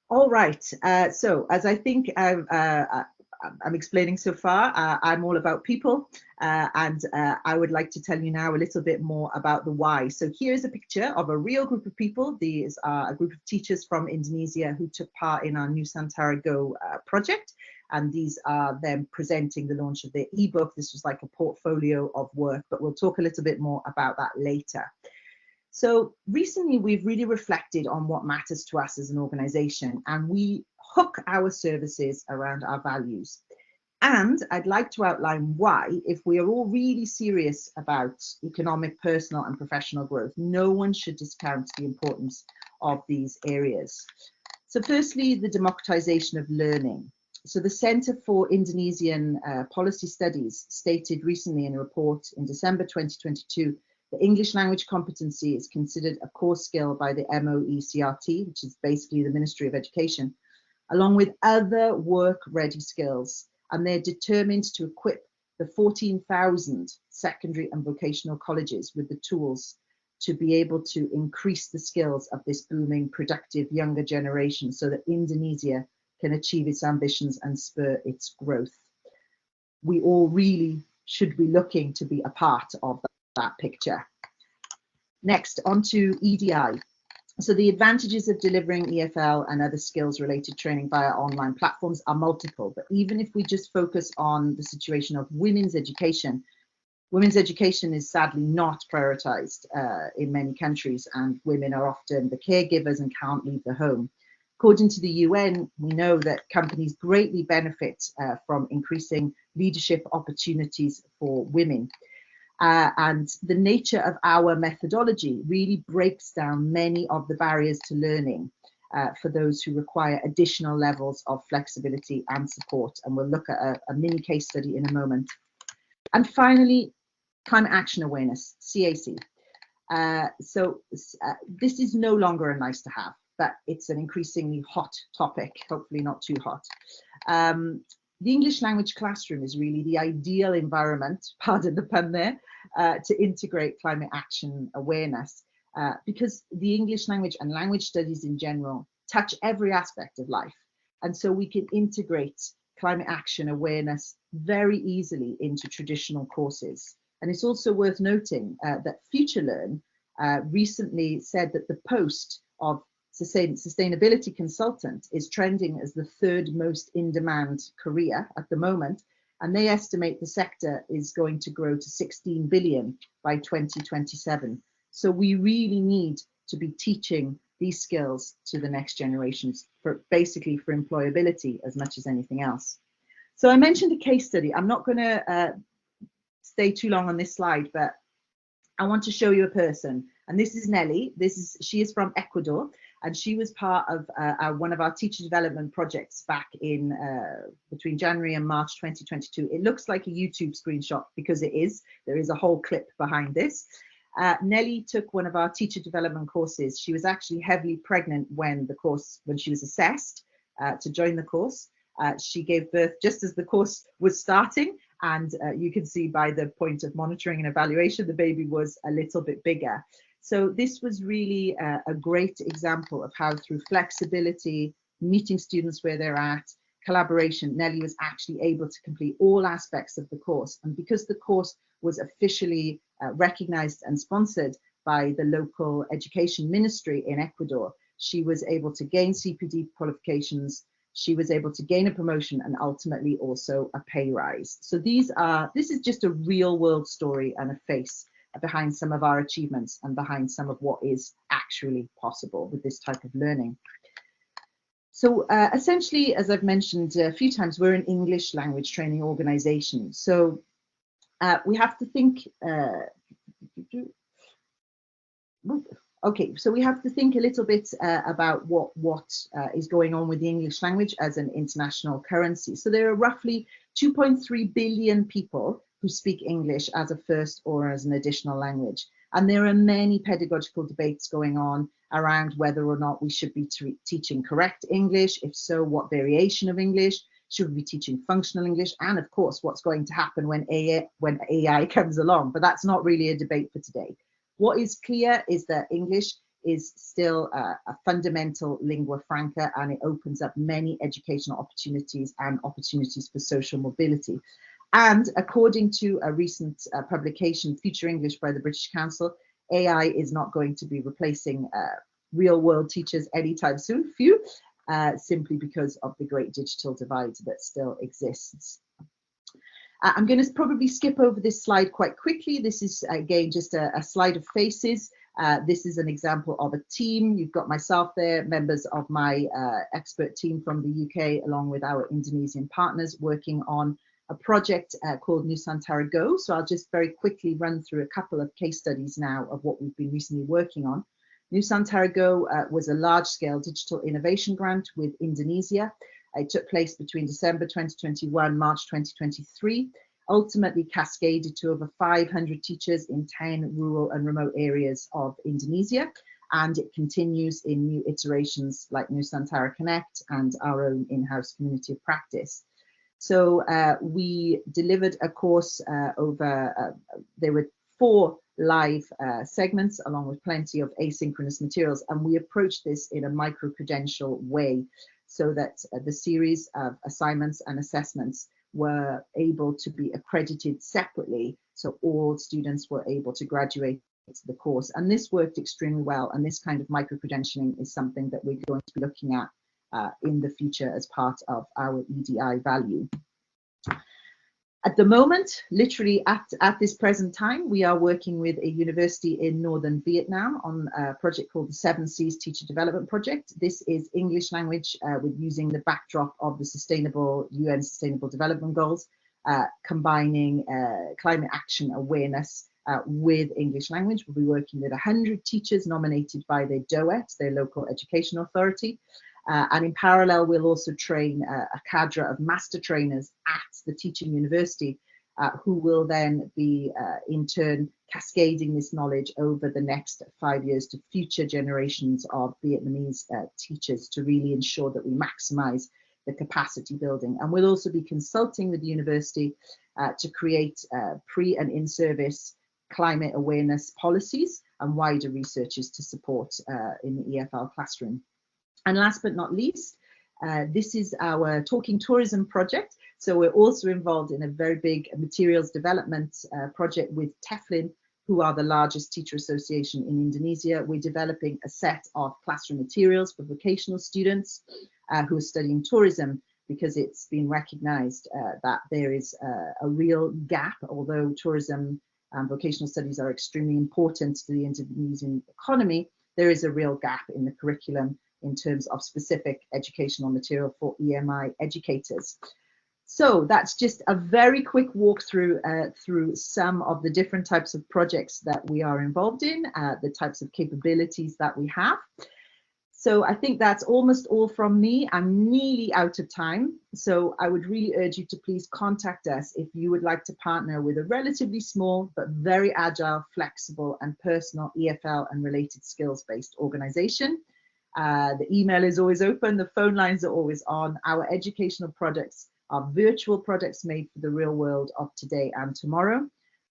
All right, so as I think I'm explaining so far, I'm all about people, and I would like to tell you now a little bit more about the why. So here's a picture of a real group of people. These are a group of teachers from Indonesia who took part in our Nusantara Go project, and these are them presenting the launch of their ebook. This was like a portfolio of work, but we'll talk a little bit more about that later. So recently we've really reflected on what matters to us as an organization, and we hook our services around our values. And I'd like to outline why, if we are all really serious about economic, personal and professional growth, no one should discount the importance of these areas. So firstly, the democratization of learning. So the Center for Indonesian Policy Studies stated recently in a report in December 2022 that English language competency is considered a core skill by the MOECRT, which is basically the Ministry of Education, along with other work-ready skills, and they're determined to equip the 14,000 secondary and vocational colleges with the tools to be able to increase the skills of this booming, productive younger generation so that Indonesia can achieve its ambitions and spur its growth. We all really should be looking to be a part of that picture. Next, on to EDI. So the advantages of delivering EFL and other skills-related training via online platforms are multiple, but even if we just focus on the situation of women's education is sadly not prioritized in many countries, and women are often the caregivers and can't leave the home. According to the UN, we know that companies greatly benefit from increasing leadership opportunities for women. And the nature of our methodology really breaks down many of the barriers to learning for those who require additional levels of flexibility and support. And we'll look at a mini case study in a moment. And finally, climate action awareness, CAC. This is no longer a nice to have, but it's an increasingly hot topic, hopefully not too hot. The English language classroom is really the ideal environment, pardon the pun there, to integrate climate action awareness, because the English language and language studies in general touch every aspect of life. And so we can integrate climate action awareness very easily into traditional courses. And it's also worth noting that FutureLearn recently said that the post of sustainability consultant is trending as the third most in-demand career at the moment, and they estimate the sector is going to grow to 16 billion by 2027. So we really need to be teaching these skills to the next generations, basically for employability as much as anything else. So I mentioned a case study. I'm not going to stay too long on this slide, but I want to show you a person, and this is Nelly. She is from Ecuador, and she was part of one of our teacher development projects back in between January and March 2022. It looks like a YouTube screenshot because it is. There is a whole clip behind this. Nelly took one of our teacher development courses. She was actually heavily pregnant when she was assessed to join the course. She gave birth just as the course was starting, and you can see by the point of monitoring and evaluation, the baby was a little bit bigger. So this was really a great example of how through flexibility, meeting students where they're at, collaboration, Nelly was actually able to complete all aspects of the course. And because the course was officially recognized and sponsored by the local education ministry in Ecuador, she was able to gain CPD qualifications, she was able to gain a promotion, and ultimately also a pay rise. So this is just a real world story and a face behind some of our achievements and behind some of what is actually possible with this type of learning. So essentially, as I've mentioned a few times, we're an English language training organization. So we have to think, so we have to think a little bit about what is going on with the English language as an international currency. So there are roughly 2.3 billion people who speak English as a first or as an additional language. And there are many pedagogical debates going on around whether or not we should be teaching correct English. If so, what variation of English? Should we be teaching functional English? And of course, what's going to happen when AI comes along? But that's not really a debate for today. What is clear is that English is still a fundamental lingua franca, and it opens up many educational opportunities and opportunities for social mobility. And according to a recent publication, Future English by the British Council, AI is not going to be replacing real world teachers anytime soon, simply because of the great digital divide that still exists. I'm going to probably skip over this slide quite quickly. This is, again, just a slide of faces. This is an example of a team. You've got myself there, members of my expert team from the UK, along with our Indonesian partners, working on a project called Nusantara Go. So I'll just very quickly run through a couple of case studies now of what we've been recently working on. Nusantara Go was a large-scale digital innovation grant with Indonesia. It took place between December 2021, March 2023, ultimately cascaded to over 500 teachers in 10 rural and remote areas of Indonesia. And it continues in new iterations like Nusantara Connect and our own in-house community of practice. So we delivered a course there were 4 live segments along with plenty of asynchronous materials, and we approached this in a micro-credential way so that the series of assignments and assessments were able to be accredited separately, so all students were able to graduate the course. And this worked extremely well, and this kind of micro-credentialing is something that we're going to be looking at in the future as part of our EDI value. At the moment, literally at this present time, we are working with a university in northern Vietnam on a project called the 7 Seas Teacher Development Project. This is English language with using the backdrop of the UN Sustainable Development Goals, combining climate action awareness with English language. We'll be working with 100 teachers nominated by the DOET, their local education authority. And in parallel, we'll also train a cadre of master trainers at the teaching university who will then be in turn cascading this knowledge over the next 5 years to future generations of Vietnamese teachers to really ensure that we maximize the capacity building. And we'll also be consulting with the university to create pre and in-service climate awareness policies and wider researches to support in the EFL classroom. And last but not least, this is our Talking Tourism project. So we're also involved in a very big materials development project with Teflin, who are the largest teacher association in Indonesia. We're developing a set of classroom materials for vocational students who are studying tourism, because it's been recognized that there is a real gap. Although tourism and vocational studies are extremely important to the Indonesian economy, there is a real gap in the curriculum in terms of specific educational material for EMI educators. So that's just a very quick walkthrough through some of the different types of projects that we are involved in, the types of capabilities that we have. So I think that's almost all from me. I'm nearly out of time. So I would really urge you to please contact us if you would like to partner with a relatively small but very agile, flexible and personal EFL and related skills-based organization. The email is always open, the phone lines are always on. Our educational products are virtual products made for the real world of today and tomorrow.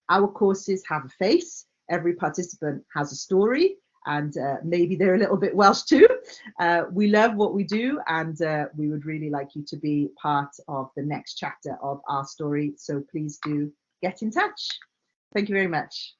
Our courses have a face, every participant has a story, and maybe they're a little bit Welsh too. We love what we do, and we would really like you to be part of the next chapter of our story. So please do get in touch. Thank you very much.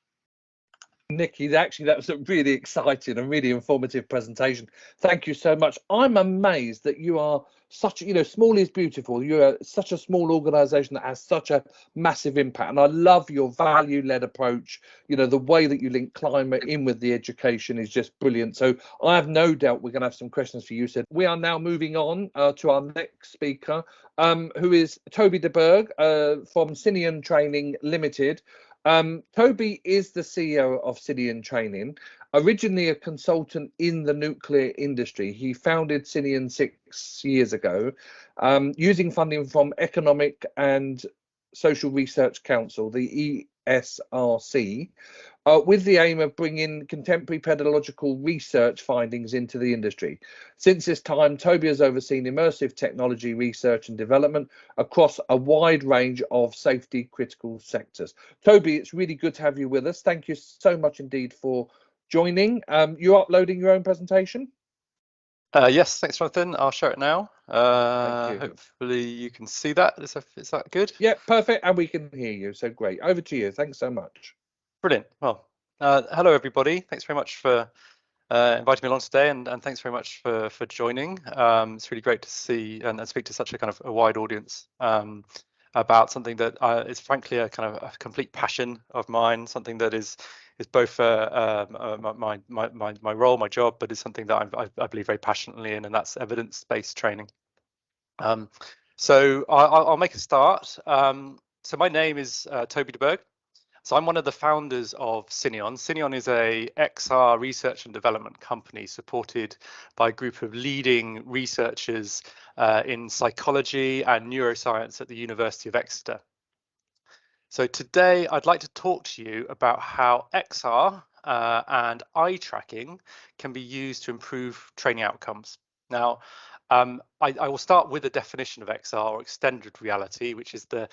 Nikki, actually, that was a really exciting and really informative presentation. Thank you so much. I'm amazed that you are such, small is beautiful. You're such a small organization that has such a massive impact. And I love your value-led approach. The way that you link climate in with the education is just brilliant. So I have no doubt we're going to have some questions for you. So we are now moving on to our next speaker, who is Toby de Berg from Cineon Training Limited. Toby is the CEO of Cineon Training, originally a consultant in the nuclear industry. He founded Cineon 6 years ago, using funding from Economic and Social Research Council, the ESRC, with the aim of bringing contemporary pedagogical research findings into the industry. Since this time, Toby has overseen immersive technology research and development across a wide range of safety critical sectors. Toby, it's really good to have you with us. Thank you so much indeed for joining. You're uploading your own presentation? Yes, thanks, Jonathan. I'll share it now. Hopefully you can see that. Is that good? Yeah, perfect. And we can hear you. So great. Over to you. Thanks so much. Brilliant. Well, hello, everybody. Thanks very much for inviting me along today, and thanks very much for joining. It's really great to see and speak to such a kind of a wide audience about something that is frankly a kind of a complete passion of mine, something that is both my role, my job, but is something that I believe very passionately in, and that's evidence-based training. So I'll make a start. So my name is Toby de Berg. So I'm one of the founders of Cineon. Cineon is a XR research and development company supported by a group of leading researchers in psychology and neuroscience at the University of Exeter. So today I'd like to talk to you about how XR and eye tracking can be used to improve training outcomes. Now, I will start with a definition of XR, or extended reality, which is the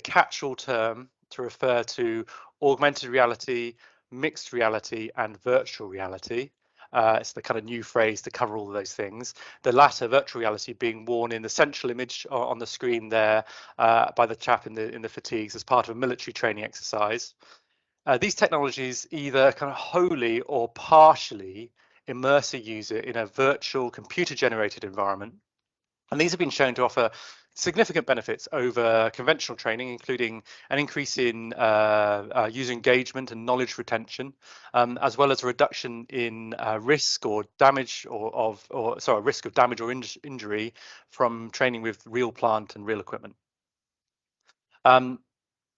catch-all term to refer to augmented reality, mixed reality, and virtual reality. It's the kind of new phrase to cover all of those things. The latter, virtual reality, being worn in the central image on the screen there by the chap in the fatigues as part of a military training exercise. These technologies either kind of wholly or partially immerse a user in a virtual computer-generated environment, and these have been shown to offer significant benefits over conventional training, including an increase in user engagement and knowledge retention, as well as a reduction in risk or damage risk of damage or injury from training with real plant and real equipment.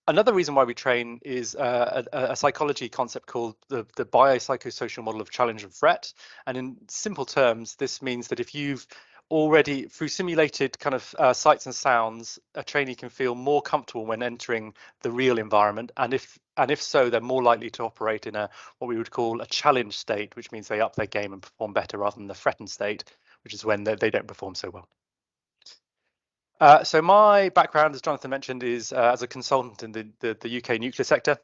Another reason why we train is a psychology concept called the biopsychosocial model of challenge and threat. And in simple terms, this means that if you've already, through simulated kind of sights and sounds, a trainee can feel more comfortable when entering the real environment. And if so, they're more likely to operate in what we would call a challenge state, which means they up their game and perform better, rather than the threatened state, which is when they don't perform so well. So my background, as Jonathan mentioned, is as a consultant in the UK nuclear sector.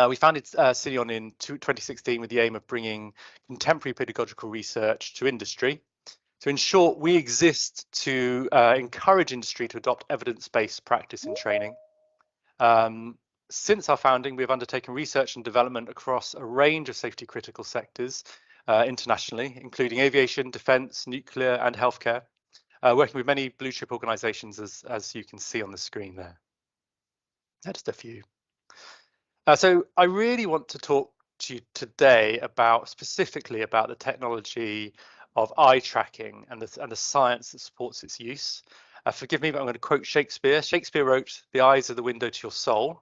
We founded Cineon in 2016 with the aim of bringing contemporary pedagogical research to industry. So in short, we exist to encourage industry to adopt evidence-based practice in training. Since our founding, we've undertaken research and development across a range of safety critical sectors internationally, including aviation, defence, nuclear and healthcare. Working with many blue chip organizations, as you can see on the screen there. Just a few. So I really want to talk to you today specifically about the technology of eye tracking and the science that supports its use. Forgive me, but I'm going to quote Shakespeare. Shakespeare wrote, "The eyes are the window to your soul."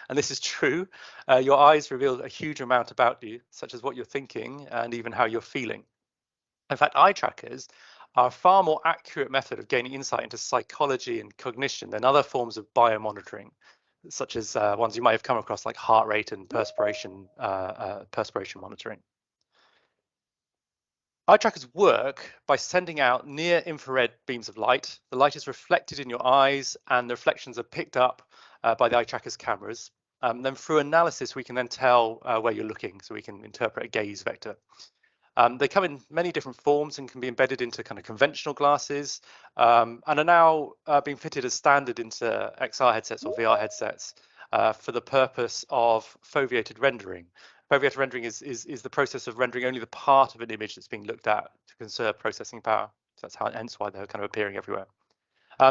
And this is true. Your eyes reveal a huge amount about you, such as what you're thinking and even how you're feeling. In fact, eye trackers are a far more accurate method of gaining insight into psychology and cognition than other forms of biomonitoring, such as ones you might have come across, like heart rate and perspiration monitoring. Eye trackers work by sending out near infrared beams of light. The light is reflected in your eyes, and the reflections are picked up by the eye tracker's cameras. Then through analysis, we can then tell where you're looking, so we can interpret a gaze vector. They come in many different forms and can be embedded into kind of conventional glasses, and are now being fitted as standard into XR headsets or VR headsets for the purpose of foveated rendering. Foveated rendering is the process of rendering only the part of an image that's being looked at to conserve processing power. So that's hence why they're kind of appearing everywhere.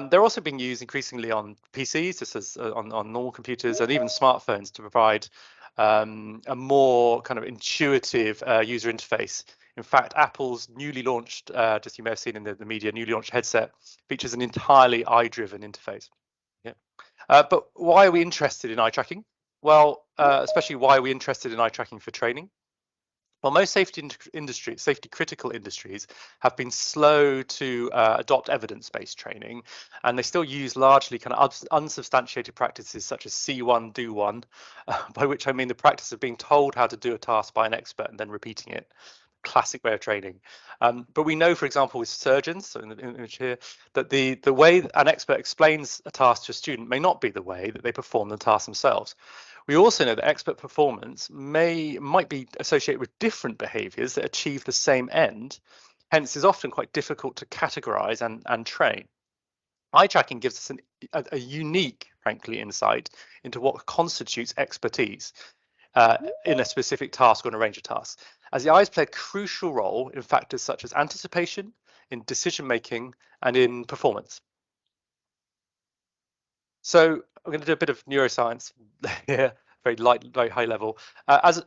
They're also being used increasingly on PCs, just as on normal computers, and even smartphones, to provide a more kind of intuitive user interface. In fact, Apple's newly launched, just you may have seen in the media, newly launched headset features an entirely eye-driven interface. Yeah. But why are we interested in eye tracking? Well, especially why are we interested in eye tracking for training? Well, most safety critical industries have been slow to adopt evidence-based training, and they still use largely kind of unsubstantiated practices such as see one, do one, by which I mean the practice of being told how to do a task by an expert and then repeating it. Classic way of training. But we know, for example, with surgeons, so in the image here, that the way an expert explains a task to a student may not be the way that they perform the task themselves. We also know that expert performance might be associated with different behaviors that achieve the same end, hence is often quite difficult to categorize and train. Eye tracking gives us a unique, frankly, insight into what constitutes expertise in a specific task or in a range of tasks, as the eyes play a crucial role in factors such as anticipation, in decision making, and in performance. So I'm going to do a bit of neuroscience here, very high level. As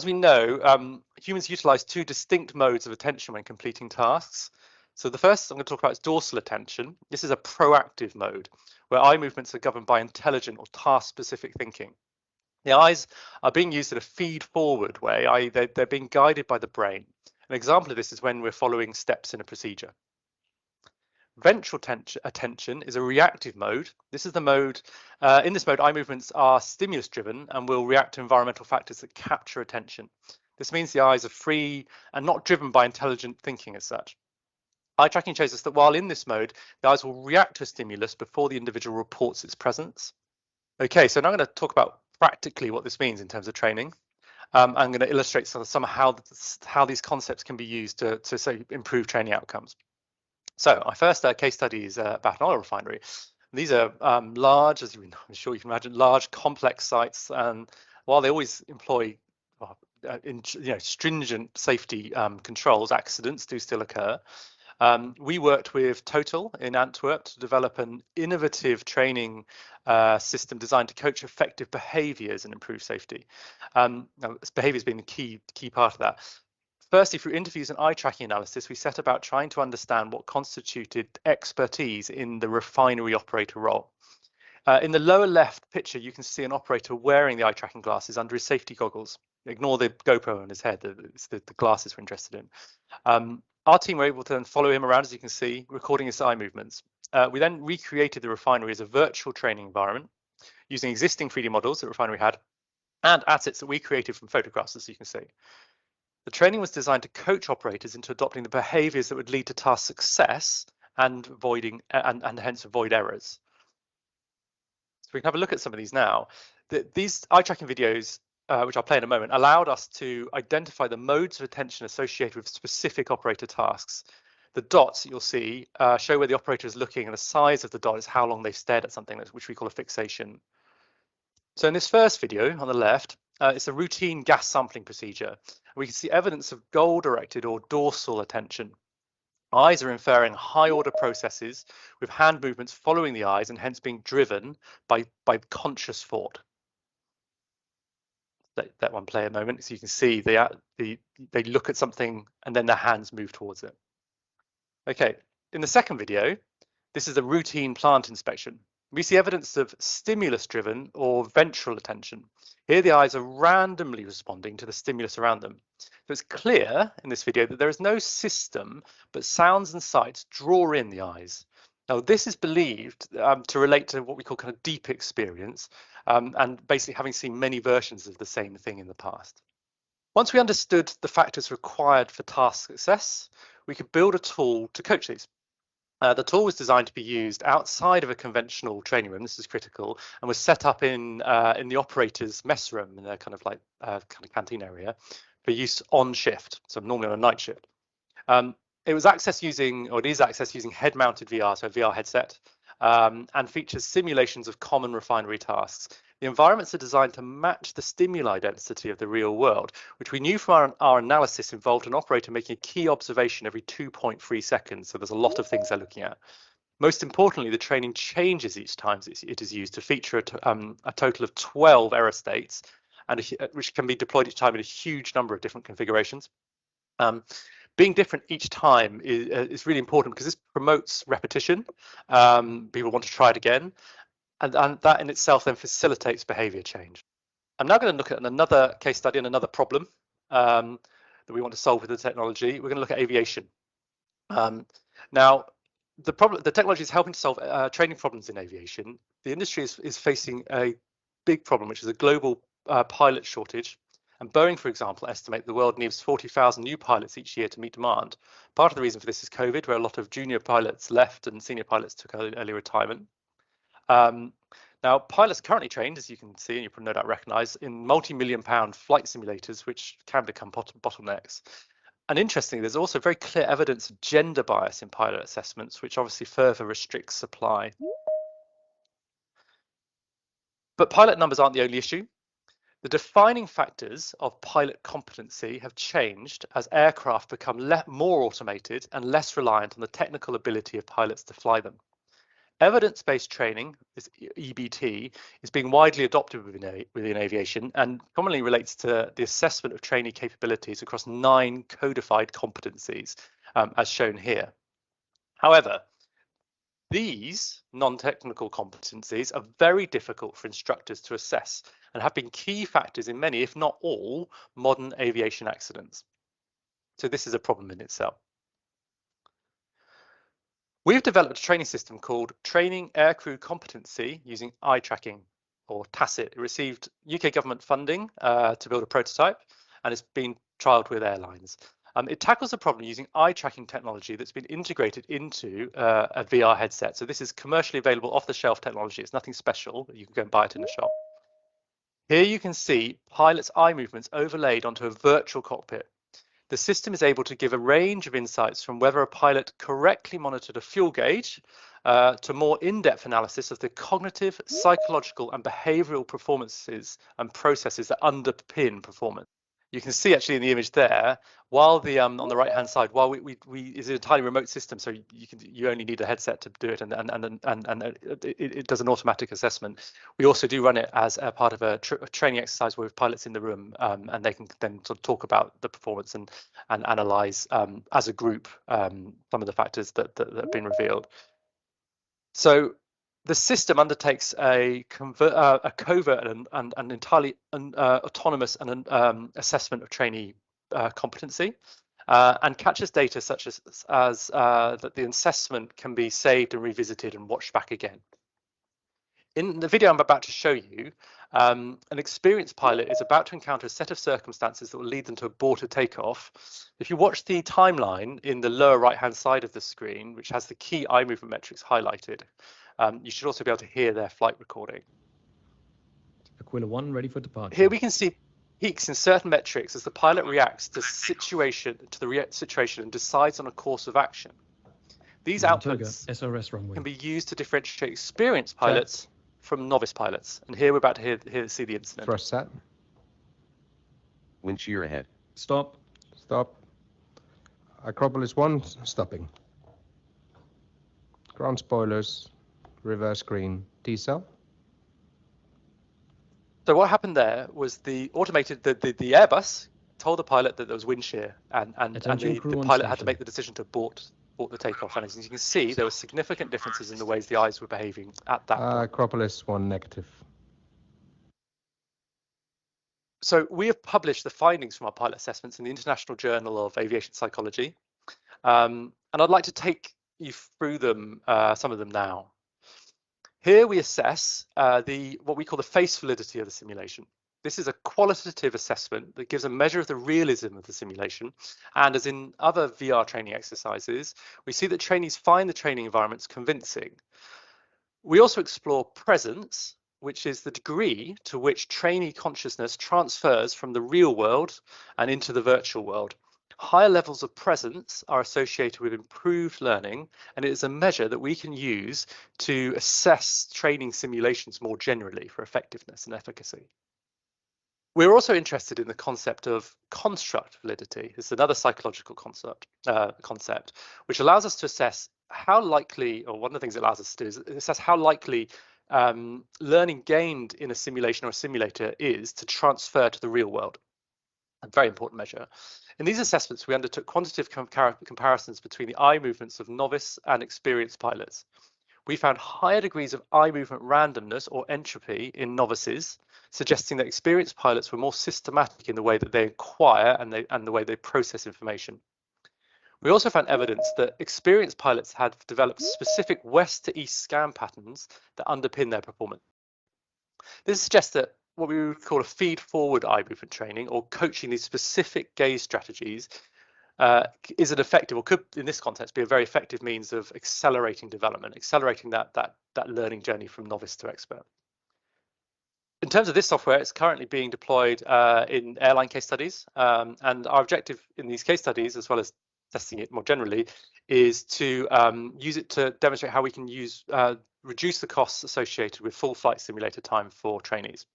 we know, humans utilize two distinct modes of attention when completing tasks. So the first I'm going to talk about is dorsal attention. This is a proactive mode where eye movements are governed by intelligent or task-specific thinking. The eyes are being used in a feed-forward way, i.e. they're being guided by the brain. An example of this is when we're following steps in a procedure. Ventral attention is a reactive mode. This is the mode, in this mode, eye movements are stimulus driven and will react to environmental factors that capture attention. This means the eyes are free and not driven by intelligent thinking as such. Eye tracking shows us that while in this mode, the eyes will react to a stimulus before the individual reports its presence. Okay, so now I'm going to talk about practically what this means in terms of training. I'm going to illustrate some how these concepts can be used to say improve training outcomes. So our first case study is about an oil refinery. These are large, as I'm sure you can imagine, large, complex sites, and while they always employ stringent safety controls, accidents do still occur. We worked with Total in Antwerp to develop an innovative training system designed to coach effective behaviours and improve safety. Now, behaviour has been the key part of that. Firstly, through interviews and eye tracking analysis, we set about trying to understand what constituted expertise in the refinery operator role. In the lower left picture, you can see an operator wearing the eye tracking glasses under his safety goggles. Ignore the GoPro on his head, it's the glasses we're interested in. Our team were able to then follow him around, as you can see, recording his eye movements. We then recreated the refinery as a virtual training environment using existing 3D models that the refinery had and assets that we created from photographs, as you can see. The training was designed to coach operators into adopting the behaviours that would lead to task success and hence avoid errors. So we can have a look at some of these now. These eye tracking videos, which I'll play in a moment, allowed us to identify the modes of attention associated with specific operator tasks. The dots you'll see show where the operator is looking, and the size of the dot is how long they've stared at something, which we call a fixation. So in this first video on the left, it's a routine gas sampling procedure. We can see evidence of goal-directed or dorsal attention. Eyes are inferring high-order processes with hand movements following the eyes and hence being driven by conscious thought. Let one play a moment, so you can see they look at something and then their hands move towards it. Okay, in the second video, this is a routine plant inspection. We see evidence of stimulus-driven or ventral attention. Here, the eyes are randomly responding to the stimulus around them. So it's clear in this video that there is no system, but sounds and sights draw in the eyes. Now, this is believed to relate to what we call kind of deep experience, and basically having seen many versions of the same thing in the past. Once we understood the factors required for task success, we could build a tool to coach these. The tool was designed to be used outside of a conventional training room. This is critical, and was set up in the operator's mess room in their kind of canteen area for use on shift, so normally on a night shift. It was accessed using, or it is accessed using head-mounted VR, so a VR headset, and features simulations of common refinery tasks. The environments are designed to match the stimuli density of the real world, which we knew from our analysis involved an operator making a key observation every 2.3 seconds. So there's a lot of things they're looking at. Most importantly, the training changes each time it is used to feature a total of 12 error states, and which can be deployed each time in a huge number of different configurations. Being different each time is really important because this promotes repetition. People want to try it again. And that in itself then facilitates behavior change. I'm now going to look at another case study and another problem that we want to solve with the technology. We're going to look at aviation. Now, the technology is helping to solve training problems in aviation. The industry is facing a big problem, which is a global pilot shortage. And Boeing, for example, estimate the world needs 40,000 new pilots each year to meet demand. Part of the reason for this is COVID, where a lot of junior pilots left and senior pilots took early retirement. Now, pilots are currently trained, as you can see, and you no doubt recognise, in multi-million-pound flight simulators, which can become bottlenecks. And interestingly, there's also very clear evidence of gender bias in pilot assessments, which obviously further restricts supply. But pilot numbers aren't the only issue. The defining factors of pilot competency have changed as aircraft become more automated and less reliant on the technical ability of pilots to fly them. Evidence-based training, this EBT, is being widely adopted within aviation and commonly relates to the assessment of trainee capabilities across 9 codified competencies, as shown here. However, These non-technical competencies are very difficult for instructors to assess and have been key factors in many, if not all, modern aviation accidents. So this is a problem in itself. We've developed a training system called Training Aircrew Competency using eye tracking, or TACIT. It received UK government funding to build a prototype, and it's been trialled with airlines. It tackles the problem using eye tracking technology that's been integrated into a VR headset. So this is commercially available off-the-shelf technology. It's nothing special. You can go and buy it in a shop. Here you can see pilots' eye movements overlaid onto a virtual cockpit. The system is able to give a range of insights from whether a pilot correctly monitored a fuel gauge to more in-depth analysis of the cognitive, psychological and behavioral performances and processes that underpin performance. You can see actually in the image there, while the on the right hand side, while we is an entirely remote system, so you only need a headset to do it, and it does an automatic assessment. We also do run it as a part of a training exercise with pilots in the room, and they can then sort of talk about the performance and analyze as a group some of the factors that have been revealed. So the system undertakes a covert and entirely autonomous assessment of trainee competency, and captures data such as that the assessment can be saved and revisited and watched back again. In the video I'm about to show you, an experienced pilot is about to encounter a set of circumstances that will lead them to abort a takeoff. If you watch the timeline in the lower right-hand side of the screen, which has the key eye movement metrics highlighted, you should also be able to hear their flight recording. Aquila 1 ready for departure. Here we can see peaks in certain metrics as the pilot reacts to the situation and decides on a course of action. These outputs SRS runway. can be used to differentiate experienced pilots from novice pilots. And here we're about to see the incident. Thrust set. Wind shear ahead. Stop. Stop. Acropolis 1 stopping. Ground spoilers. Reverse screen. T-cell. So what happened there was the Airbus told the pilot that there was wind shear, and the pilot had to make the decision to abort the takeoff. And as you can see, there were significant differences in the ways the eyes were behaving at that point. Acropolis 1 negative. So we have published the findings from our pilot assessments in the International Journal of Aviation Psychology, and I'd like to take you through them, some of them now. Here we assess what we call the face validity of the simulation. This is a qualitative assessment that gives a measure of the realism of the simulation. And as in other VR training exercises, we see that trainees find the training environments convincing. We also explore presence, which is the degree to which trainee consciousness transfers from the real world and into the virtual world. Higher levels of presence are associated with improved learning, and it is a measure that we can use to assess training simulations more generally for effectiveness and efficacy. We're also interested in the concept of construct validity. It's another psychological concept, which allows us to assess how likely, or one of the things it allows us to do is assess how likely learning gained in a simulation or a simulator is to transfer to the real world. A very important measure. In these assessments, we undertook quantitative comparisons between the eye movements of novice and experienced pilots. We found higher degrees of eye movement randomness or entropy in novices, suggesting that experienced pilots were more systematic in the way that they acquire and the way they process information. We also found evidence that experienced pilots had developed specific west to east scan patterns that underpin their performance. This suggests that what we would call a feed-forward eye movement training, or coaching these specific gaze strategies, is an effective, or could in this context be a very effective means of accelerating development, accelerating that learning journey from novice to expert. In terms of this software, it's currently being deployed in airline case studies, and our objective in these case studies, as well as testing it more generally, is to use it to demonstrate how we can reduce the costs associated with full flight simulator time for trainees.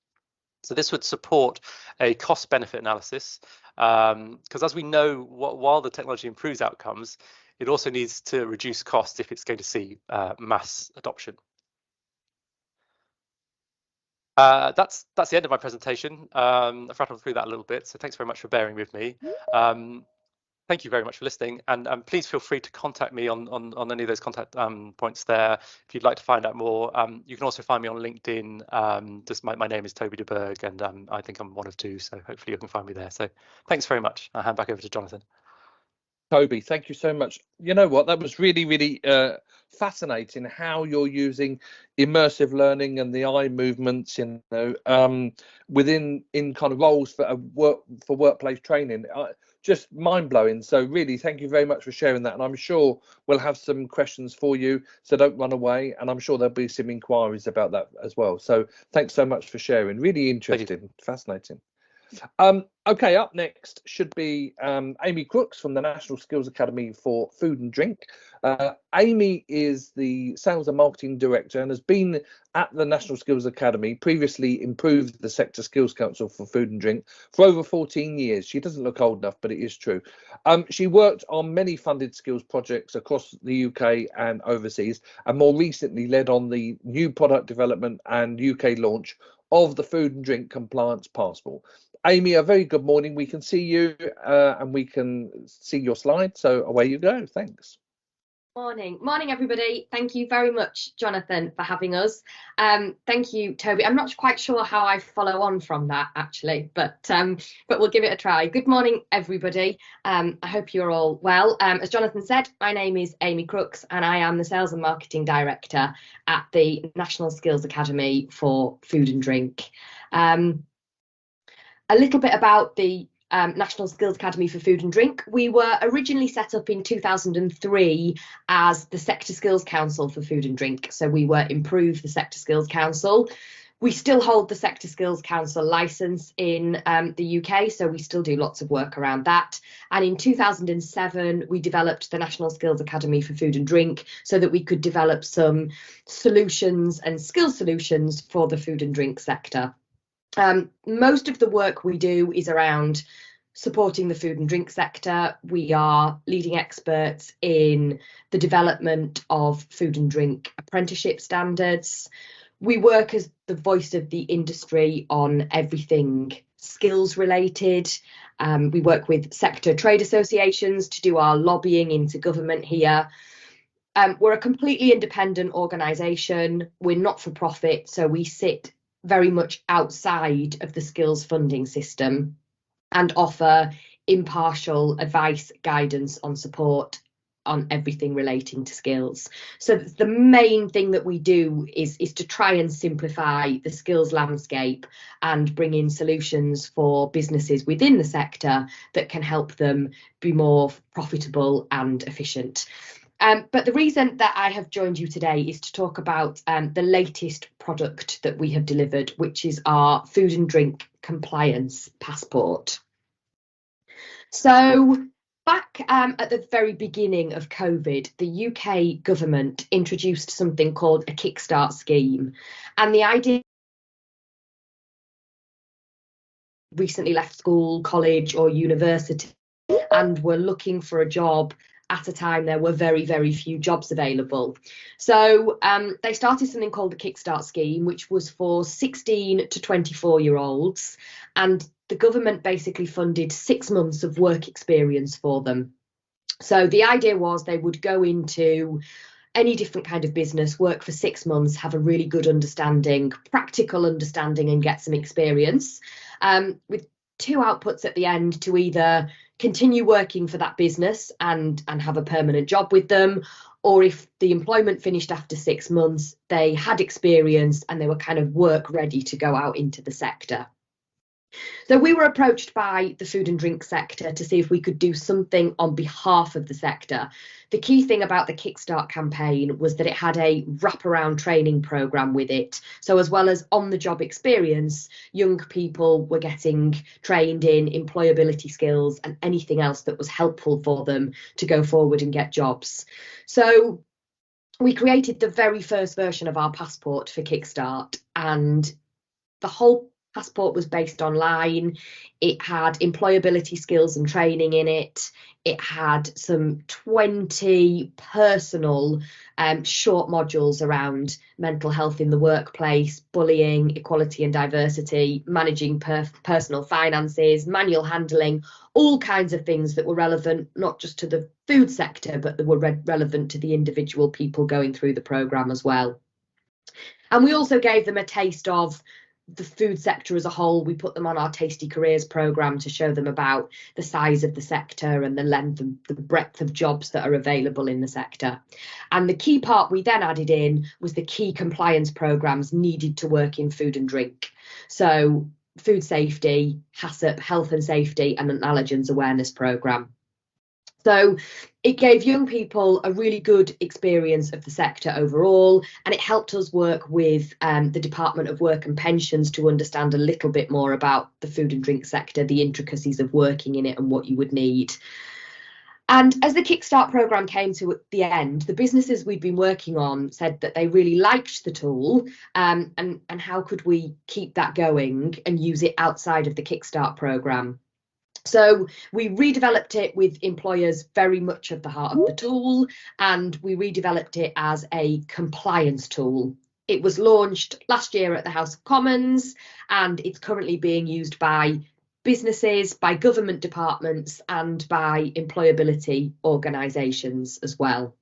So this would support a cost-benefit analysis, because as we know, while the technology improves outcomes, it also needs to reduce costs if it's going to see mass adoption. That's the end of my presentation. I've rattled through that a little bit, so thanks very much for bearing with me. thank you very much for listening, and please feel free to contact me on any of those contact points there if you'd like to find out more. You can also find me on LinkedIn. Just my name is Toby de Berg, and I think I'm one of two, so hopefully you can find me there. So thanks very much. I'll hand back over to Jonathan. Toby, thank you so much. You know what, that was really fascinating how you're using immersive learning and the eye movements, within kind of roles for workplace training. Just mind-blowing. So really, thank you very much for sharing that, and I'm sure we'll have some questions for you, so don't run away, and I'm sure there'll be some inquiries about that as well. So thanks so much for sharing. Really interesting, fascinating. Okay, up next should be Amy Crooks from the National Skills Academy for Food and Drink. Amy is the Sales and Marketing Director and has been at the National Skills Academy, previously improved the Sector Skills Council for Food and Drink for over 14 years. She doesn't look old enough, but it is true. She worked on many funded skills projects across the UK and overseas, and more recently led on the new product development and UK launch of the Food and Drink Compliance Passport. Amy, a very good morning. We can see you and we can see your slide. So away you go. Thanks. Morning, everybody. Thank you very much, Jonathan, for having us. Thank you, Toby. I'm not quite sure how I follow on from that, actually, but we'll give it a try. Good morning, everybody. I hope you're all well. As Jonathan said, my name is Amy Crooks, and I am the Sales and Marketing Director at the National Skills Academy for Food and Drink. A little bit about the National Skills Academy for Food and Drink. We were originally set up in 2003 as the Sector Skills Council for Food and Drink. So we were improved the Sector Skills Council. We still hold the Sector Skills Council licence in the UK, so we still do lots of work around that. And in 2007, we developed the National Skills Academy for Food and Drink so that we could develop some solutions and skill solutions for the food and drink sector. Most of the work we do is around supporting the food and drink sector. We are leading experts in the development of food and drink apprenticeship standards. We work as the voice of the industry on everything skills related. We work with sector trade associations to do our lobbying into government here. We're a completely independent organisation. We're not for profit, so we sit very much outside of the skills funding system and offer impartial advice, guidance on support on everything relating to skills. So the main thing that we do is to try and simplify the skills landscape and bring in solutions for businesses within the sector that can help them be more profitable and efficient. But the reason that I have joined you today is to talk about the latest product that we have delivered, which is our Food and Drink Compliance Passport. So back at the very beginning of COVID, the UK government introduced something called a Kickstart scheme. And the idea recently left school, college or university and were looking for a job at a time there were very, very few jobs available. So they started something called the Kickstart scheme, which was for 16 to 24-year-olds. And the government basically funded 6 months of work experience for them. So the idea was they would go into any different kind of business, work for 6 months, have a really good understanding, practical understanding, and get some experience, with 2 outputs at the end: to either continue working for that business and have a permanent job with them, or if the employment finished after 6 months, they had experience and they were kind of work ready to go out into the sector. So we were approached by the food and drink sector to see if we could do something on behalf of the sector. The key thing about the Kickstart campaign was that it had a wraparound training programme with it. So as well as on-the-job experience, young people were getting trained in employability skills and anything else that was helpful for them to go forward and get jobs. So we created the very first version of our passport for Kickstart, and the whole Passport was based online. It had employability skills and training in it. It had some 20 personal short modules around mental health in the workplace, bullying, equality and diversity, managing personal finances, manual handling, all kinds of things that were relevant not just to the food sector, but that were relevant to the individual people going through the programme as well. And we also gave them a taste of the food sector as a whole. We put them on our Tasty Careers programme to show them about the size of the sector and the length and the breadth of jobs that are available in the sector. And the key part we then added in was the key compliance programmes needed to work in food and drink. So food safety, HACCP, health and safety, and an allergens awareness programme. So it gave young people a really good experience of the sector overall, and it helped us work with the Department of Work and Pensions to understand a little bit more about the food and drink sector, the intricacies of working in it and what you would need. And as the Kickstart programme came to the end, the businesses we'd been working on said that they really liked the tool, and how could we keep that going and use it outside of the Kickstart programme. So we redeveloped it with employers very much at the heart of the tool, and we redeveloped it as a compliance tool. It was launched last year at the House of Commons, and it's currently being used by businesses, by government departments, and by employability organisations as well.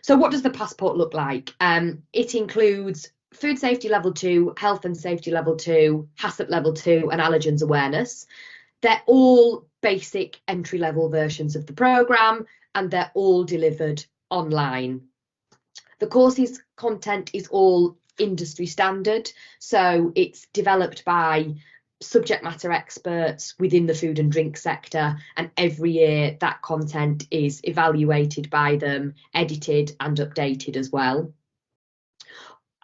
So what does the passport look like? It includes food safety level 2, health and safety level 2, HACCP level 2, and allergens awareness. They're all basic entry-level versions of the programme, and they're all delivered online. The course's content is all industry standard, so it's developed by subject matter experts within the food and drink sector, and every year that content is evaluated by them, edited and updated as well.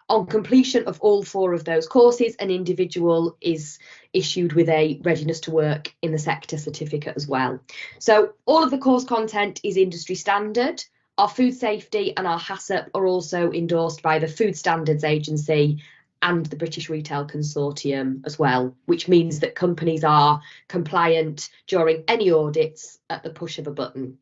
On completion of all 4 of those courses, an individual is issued with a readiness to work in the sector certificate as well. So all of the course content is industry standard. Our food safety and our HACCP are also endorsed by the Food Standards Agency and the British Retail Consortium as well, which means that companies are compliant during any audits at the push of a button.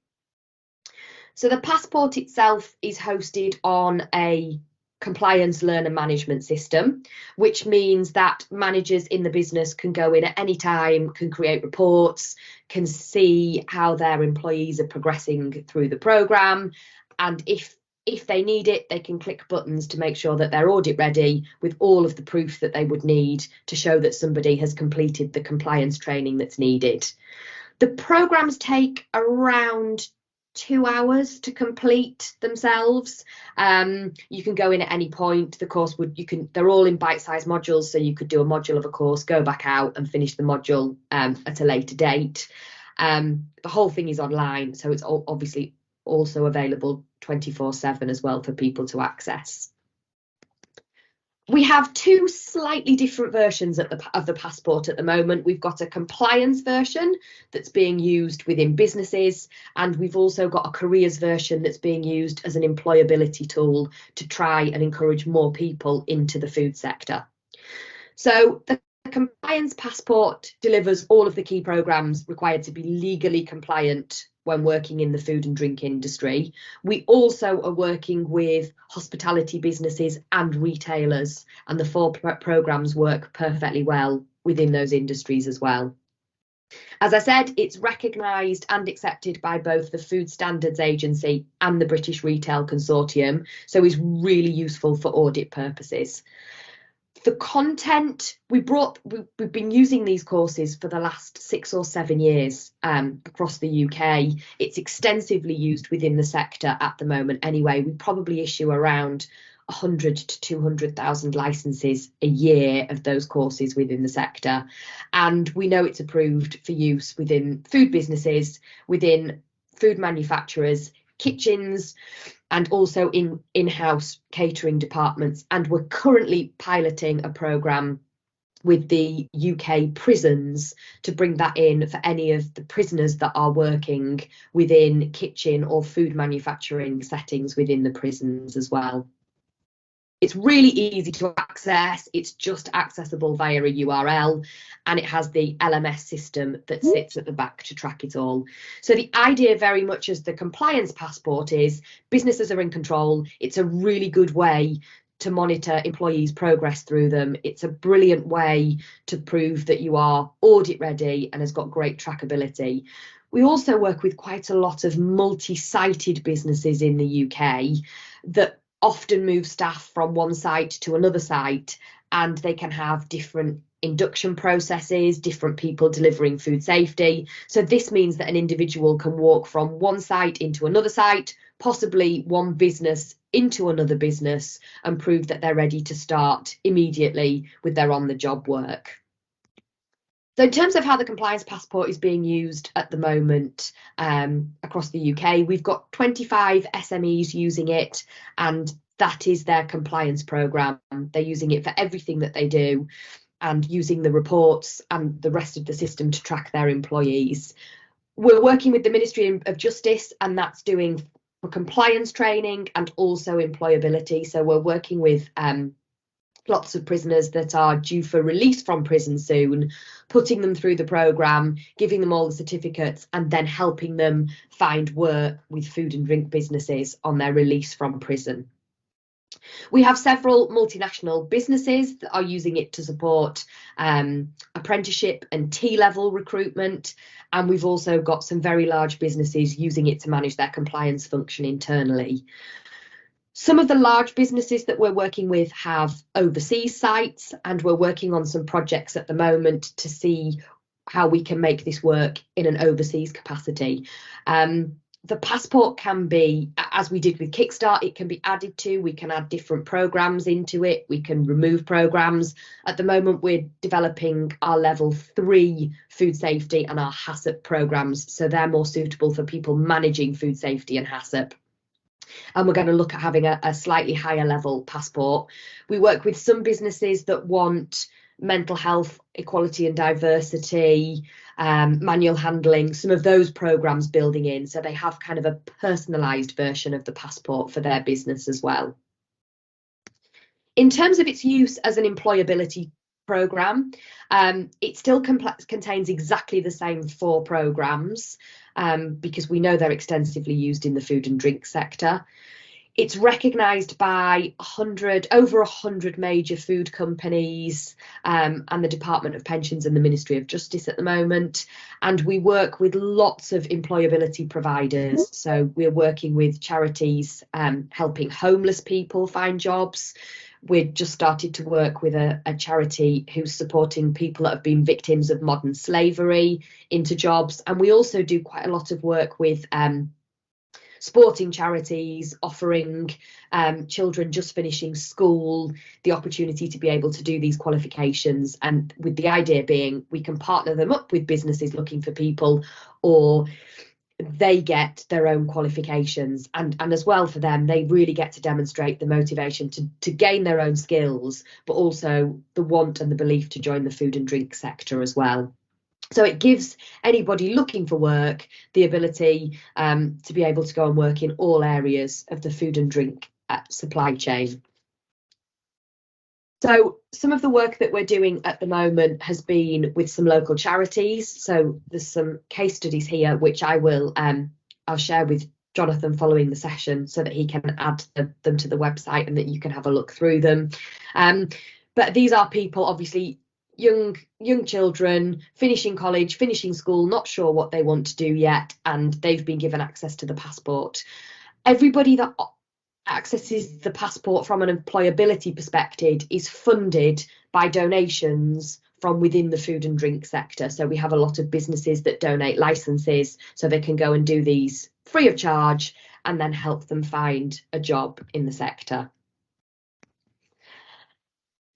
So the passport itself is hosted on a compliance learner management system, which means that managers in the business can go in at any time, can create reports, can see how their employees are progressing through the programme, and if they need it, they can click buttons to make sure that they're audit ready with all of the proof that they would need to show that somebody has completed the compliance training that's needed. The programmes take around 2 hours to complete themselves. You can go in at any point. The course they're all in bite-sized modules, so you could do a module of a course, go back out and finish the module at a later date. The whole thing is online, so it's obviously also available 24/7 as well for people to access. We have 2 slightly different versions of the passport at the moment. We've got a compliance version that's being used within businesses, and we've also got a careers version that's being used as an employability tool to try and encourage more people into the food sector. So the compliance passport delivers all of the key programmes required to be legally compliant when working in the food and drink industry. We also are working with hospitality businesses and retailers, and the 4 programmes work perfectly well within those industries as well. As I said, it's recognised and accepted by both the Food Standards Agency and the British Retail Consortium, so is really useful for audit purposes. The content we've been using these courses for the last 6 or 7 years across the UK. It's extensively used within the sector at the moment anyway. We probably issue around 100 to 200,000 licenses a year of those courses within the sector, and we know it's approved for use within food businesses, within food manufacturers, kitchens, and also in-house catering departments. And we're currently piloting a programme with the UK prisons to bring that in for any of the prisoners that are working within kitchen or food manufacturing settings within the prisons as well. It's really easy to access. It's just accessible via a URL, and it has the LMS system that sits at the back to track it all. So the idea, very much as the compliance passport, is businesses are in control. It's a really good way to monitor employees' progress through them. It's a brilliant way to prove that you are audit ready and has got great trackability. We also work with quite a lot of multi-sited businesses in the UK that often move staff from one site to another site, and they can have different induction processes, different people delivering food safety. So this means that an individual can walk from one site into another site, possibly one business into another business, and prove that they're ready to start immediately with their on-the-job work. So in terms of how the compliance passport is being used at the moment across the UK, we've got 25 SMEs using it, and that is their compliance programme. They're using it for everything that they do and using the reports and the rest of the system to track their employees. We're working with the Ministry of Justice, and that's doing for compliance training and also employability. So we're working with lots of prisoners that are due for release from prison soon, putting them through the programme, giving them all the certificates, and then helping them find work with food and drink businesses on their release from prison. We have several multinational businesses that are using it to support apprenticeship and T-level recruitment, and we've also got some very large businesses using it to manage their compliance function internally. Some of the large businesses that we're working with have overseas sites, and we're working on some projects at the moment to see how we can make this work in an overseas capacity. The passport can be, as we did with Kickstart, it can be added to. We can add different programs into it. We can remove programs. At the moment, we're developing our level 3 food safety and our HACCP programs, so they're more suitable for people managing food safety and HACCP. And we're going to look at having a slightly higher level passport. We work with some businesses that want mental health, equality and diversity, manual handling, some of those programs building in, so they have kind of a personalised version of the passport for their business as well. In terms of its use as an employability programme, it still contains exactly the same 4 programmes because we know they're extensively used in the food and drink sector. It's recognised by over 100 major food companies and the Department of Pensions and the Ministry of Justice at the moment. And we work with lots of employability providers. So we're working with charities helping homeless people find jobs. We've just started to work with a charity who's supporting people that have been victims of modern slavery into jobs. And we also do quite a lot of work with sporting charities, offering children just finishing school the opportunity to be able to do these qualifications, and with the idea being we can partner them up with businesses looking for people, or they get their own qualifications, and as well for them they really get to demonstrate the motivation to gain their own skills, but also the want and the belief to join the food and drink sector as well. So it gives anybody looking for work the ability to be able to go and work in all areas of the food and drink supply chain. So some of the work that we're doing at the moment has been with some local charities. So there's some case studies here, which I'll share with Jonathan following the session so that he can add them to the website and that you can have a look through them. But these are people, obviously, young children finishing college, finishing school, not sure what they want to do yet, and they've been given access to the passport. Everybody that accesses the passport from an employability perspective is funded by donations from within the food and drink sector. So we have a lot of businesses that donate licenses so they can go and do these free of charge and then help them find a job in the sector.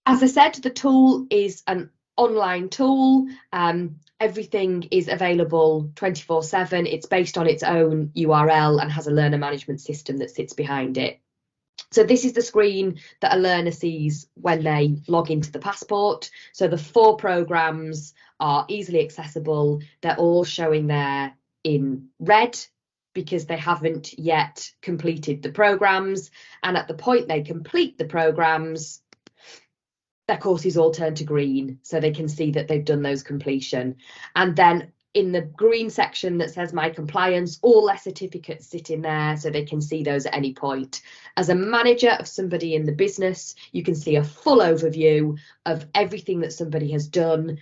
As I said, the tool is an online tool. Everything is available 24/7. It's based on its own URL and has a learner management system that sits behind it. So this is the screen that a learner sees when they log into the passport. So the 4 programs are easily accessible. They're all showing there in red because they haven't yet completed the programmes. And at the point they complete the programmes, their courses all turn to green, so they can see that they've done those completion. And then in the green section that says My Compliance, all their certificates sit in there, so they can see those at any point. As a manager of somebody in the business, you can see a full overview of everything that somebody has done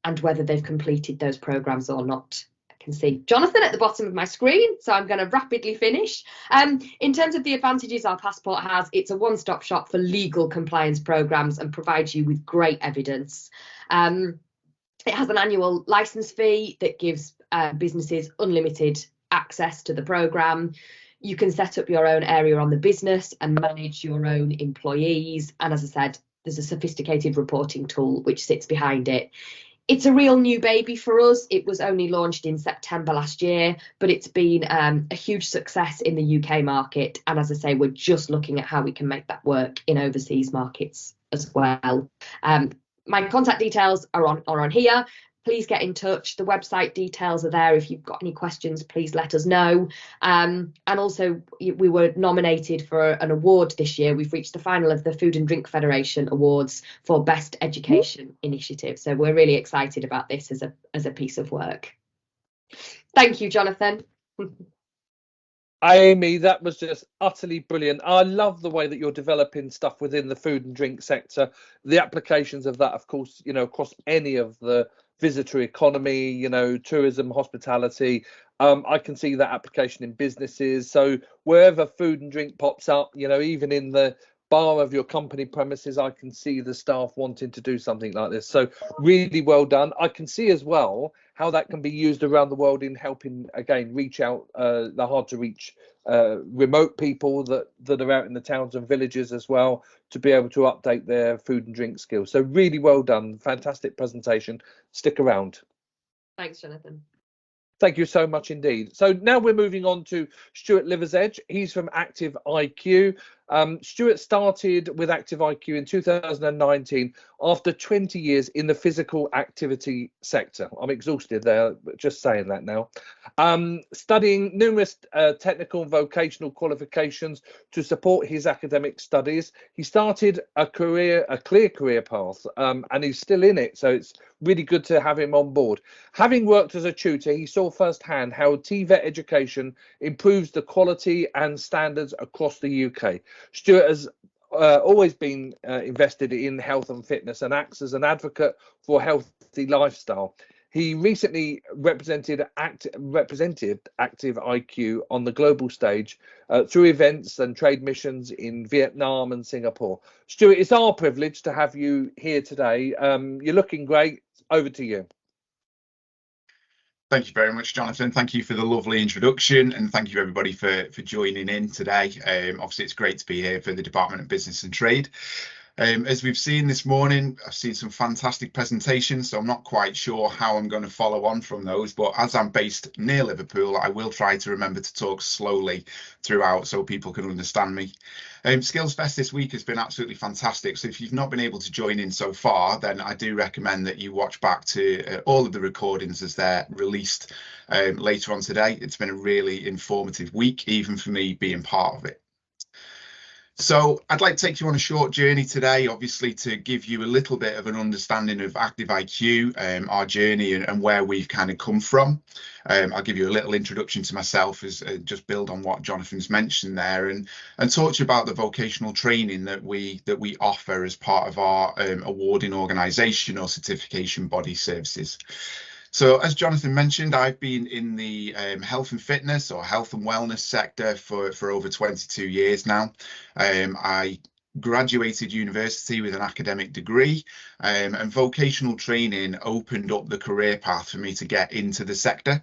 and whether they've completed those programmes or not. I can see Jonathan at the bottom of my screen, so I'm going to rapidly finish. In terms of the advantages our passport has, it's a one-stop shop for legal compliance programmes and provides you with great evidence. It has an annual licence fee that gives businesses unlimited access to the programme. You can set up your own area on the business and manage your own employees. And as I said, there's a sophisticated reporting tool which sits behind it. It's a real new baby for us. It was only launched in September last year, but it's been a huge success in the UK market. And as I say, we're just looking at how we can make that work in overseas markets as well. My contact details are on here. Please get in touch. The website details are there. If you've got any questions, please let us know. And also, we were nominated for an award this year. We've reached the final of the Food and Drink Federation Awards for Best Education Initiative. So we're really excited about this as a piece of work. Thank you, Jonathan. Amy, that was just utterly brilliant. I love the way that you're developing stuff within the food and drink sector. The applications of that, of course, across any of the visitor economy, tourism, hospitality. I can see that application in businesses. So wherever food and drink pops up, even in the bar of your company premises, I can see the staff wanting to do something like this. So really well done. I can see as well how that can be used around the world in helping, again, reach out the hard to reach remote people that are out in the towns and villages as well, to be able to update their food and drink skills. So really well done. Fantastic presentation. Stick around. Thanks, Jonathan. Thank you so much indeed. So now we're moving on to Stuart Liversedge. He's from ActiveIQ. Stuart started with ActiveIQ in 2019 after 20 years in the physical activity sector. I'm exhausted there, just saying that now. Studying numerous technical and vocational qualifications to support his academic studies. He started a clear career path, and he's still in it. So it's really good to have him on board. Having worked as a tutor, he saw firsthand how TVET education improves the quality and standards across the UK. Stuart has always been invested in health and fitness and acts as an advocate for a healthy lifestyle. He recently represented ActiveIQ on the global stage through events and trade missions in Vietnam and Singapore. Stuart, it's our privilege to have you here today. You're looking great. Over to you. Thank you very much, Jonathan. Thank you for the lovely introduction, and thank you everybody for joining in today. Obviously, it's great to be here for the Department of Business and Trade. As we've seen this morning, I've seen some fantastic presentations, so I'm not quite sure how I'm going to follow on from those, but as I'm based near Liverpool, I will try to remember to talk slowly throughout so people can understand me. SkillsFest this week has been absolutely fantastic, so if you've not been able to join in so far, then I do recommend that you watch back to all of the recordings as they're released later on today. It's been a really informative week, even for me being part of it. So I'd like to take you on a short journey today, obviously, to give you a little bit of an understanding of ActiveIQ, our journey and where we've kind of come from. I'll give you a little introduction to myself, as just build on what Jonathan's mentioned there, and talk to you about the vocational training that we offer as part of our awarding organisation or certification body services. So as Jonathan mentioned, I've been in the health and fitness or health and wellness sector for over 22 years now. I graduated university with an academic degree, and vocational training opened up the career path for me to get into the sector.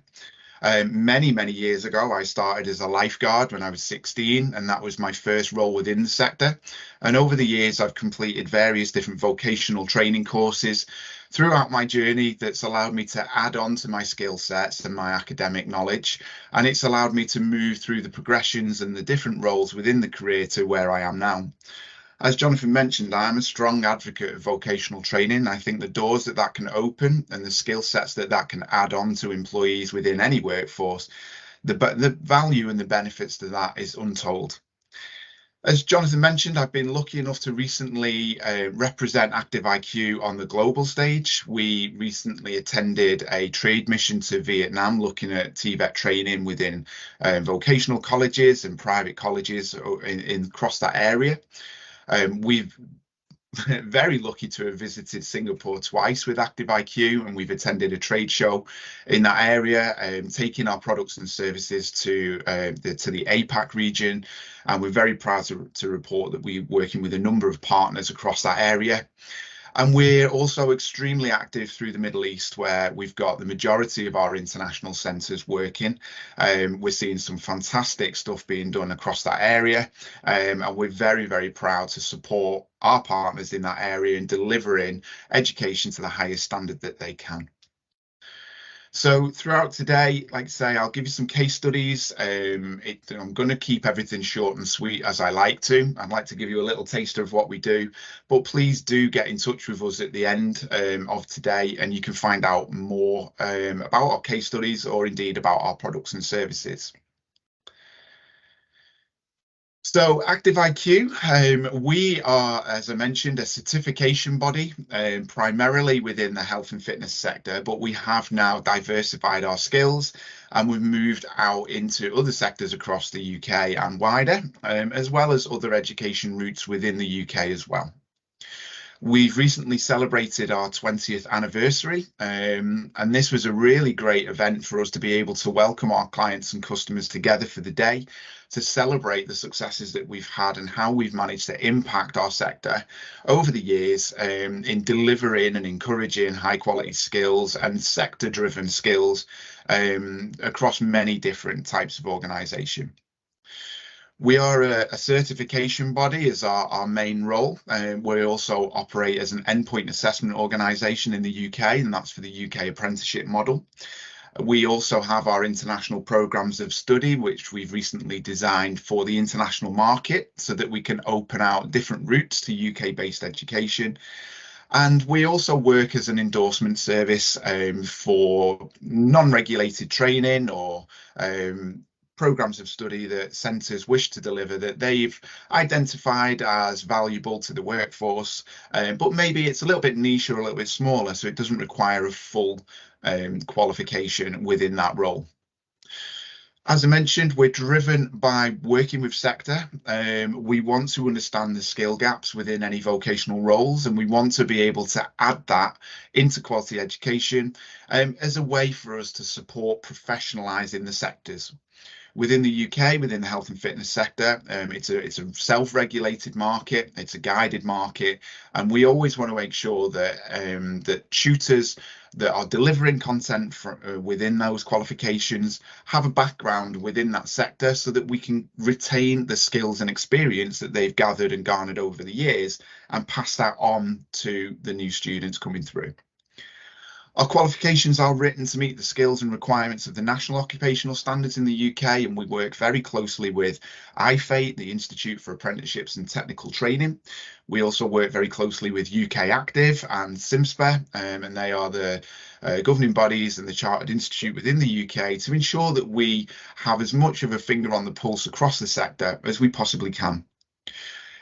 Many years ago, I started as a lifeguard when I was 16, and that was my first role within the sector. And over the years, I've completed various different vocational training courses throughout my journey that's allowed me to add on to my skill sets and my academic knowledge. And it's allowed me to move through the progressions and the different roles within the career to where I am now. As Jonathan mentioned, I am a strong advocate of vocational training. I think the doors that can open and the skill sets that can add on to employees within any workforce the value and the benefits to that is untold. As Jonathan mentioned, I've been lucky enough to recently represent ActiveIQ on the global stage. We recently attended a trade mission to Vietnam looking at TVET training within vocational colleges and private colleges across that area. We've very lucky to have visited Singapore twice with ActiveIQ, and we've attended a trade show in that area, taking our products and services to the APAC region, and we're very proud to report that we're working with a number of partners across that area. And we're also extremely active through the Middle East, where we've got the majority of our international centres working. We're seeing some fantastic stuff being done across that area, and we're very, very proud to support our partners in that area in delivering education to the highest standard that they can. So throughout today, like I say, I'll give you some case studies. I'm going to keep everything short and sweet as I like to. I'd like to give you a little taster of what we do, but please do get in touch with us at the end of today, and you can find out more about our case studies or indeed about our products and services. So ActiveIQ, we are, as I mentioned, a certification body, primarily within the health and fitness sector, but we have now diversified our skills and we've moved out into other sectors across the UK and wider, as well as other education routes within the UK as well. We've recently celebrated our 20th anniversary, and this was a really great event for us to be able to welcome our clients and customers together for the day to celebrate the successes that we've had and how we've managed to impact our sector over the years in delivering and encouraging high quality skills and sector driven skills across many different types of organisation. We are a certification body as our main role. We also operate as an endpoint assessment organisation in the UK, and that's for the UK apprenticeship model. We also have our international programmes of study, which we've recently designed for the international market so that we can open out different routes to UK-based education. And we also work as an endorsement service for non-regulated training or programmes of study that centres wish to deliver that they've identified as valuable to the workforce, but maybe it's a little bit niche or a little bit smaller, so it doesn't require a full qualification within that role. As I mentioned, we're driven by working with sector. We want to understand the skill gaps within any vocational roles, and we want to be able to add that into quality education as a way for us to support professionalising the sectors. Within the UK, within the health and fitness sector, it's a self-regulated market, it's a guided market, and we always want to make sure that that tutors that are delivering content within those qualifications have a background within that sector so that we can retain the skills and experience that they've gathered and garnered over the years and pass that on to the new students coming through. Our qualifications are written to meet the skills and requirements of the National Occupational Standards in the UK, and we work very closely with IFATE, the Institute for Apprenticeships and Technical Training. We also work very closely with UK Active and CIMSPA, and they are the governing bodies and the Chartered Institute within the UK to ensure that we have as much of a finger on the pulse across the sector as we possibly can.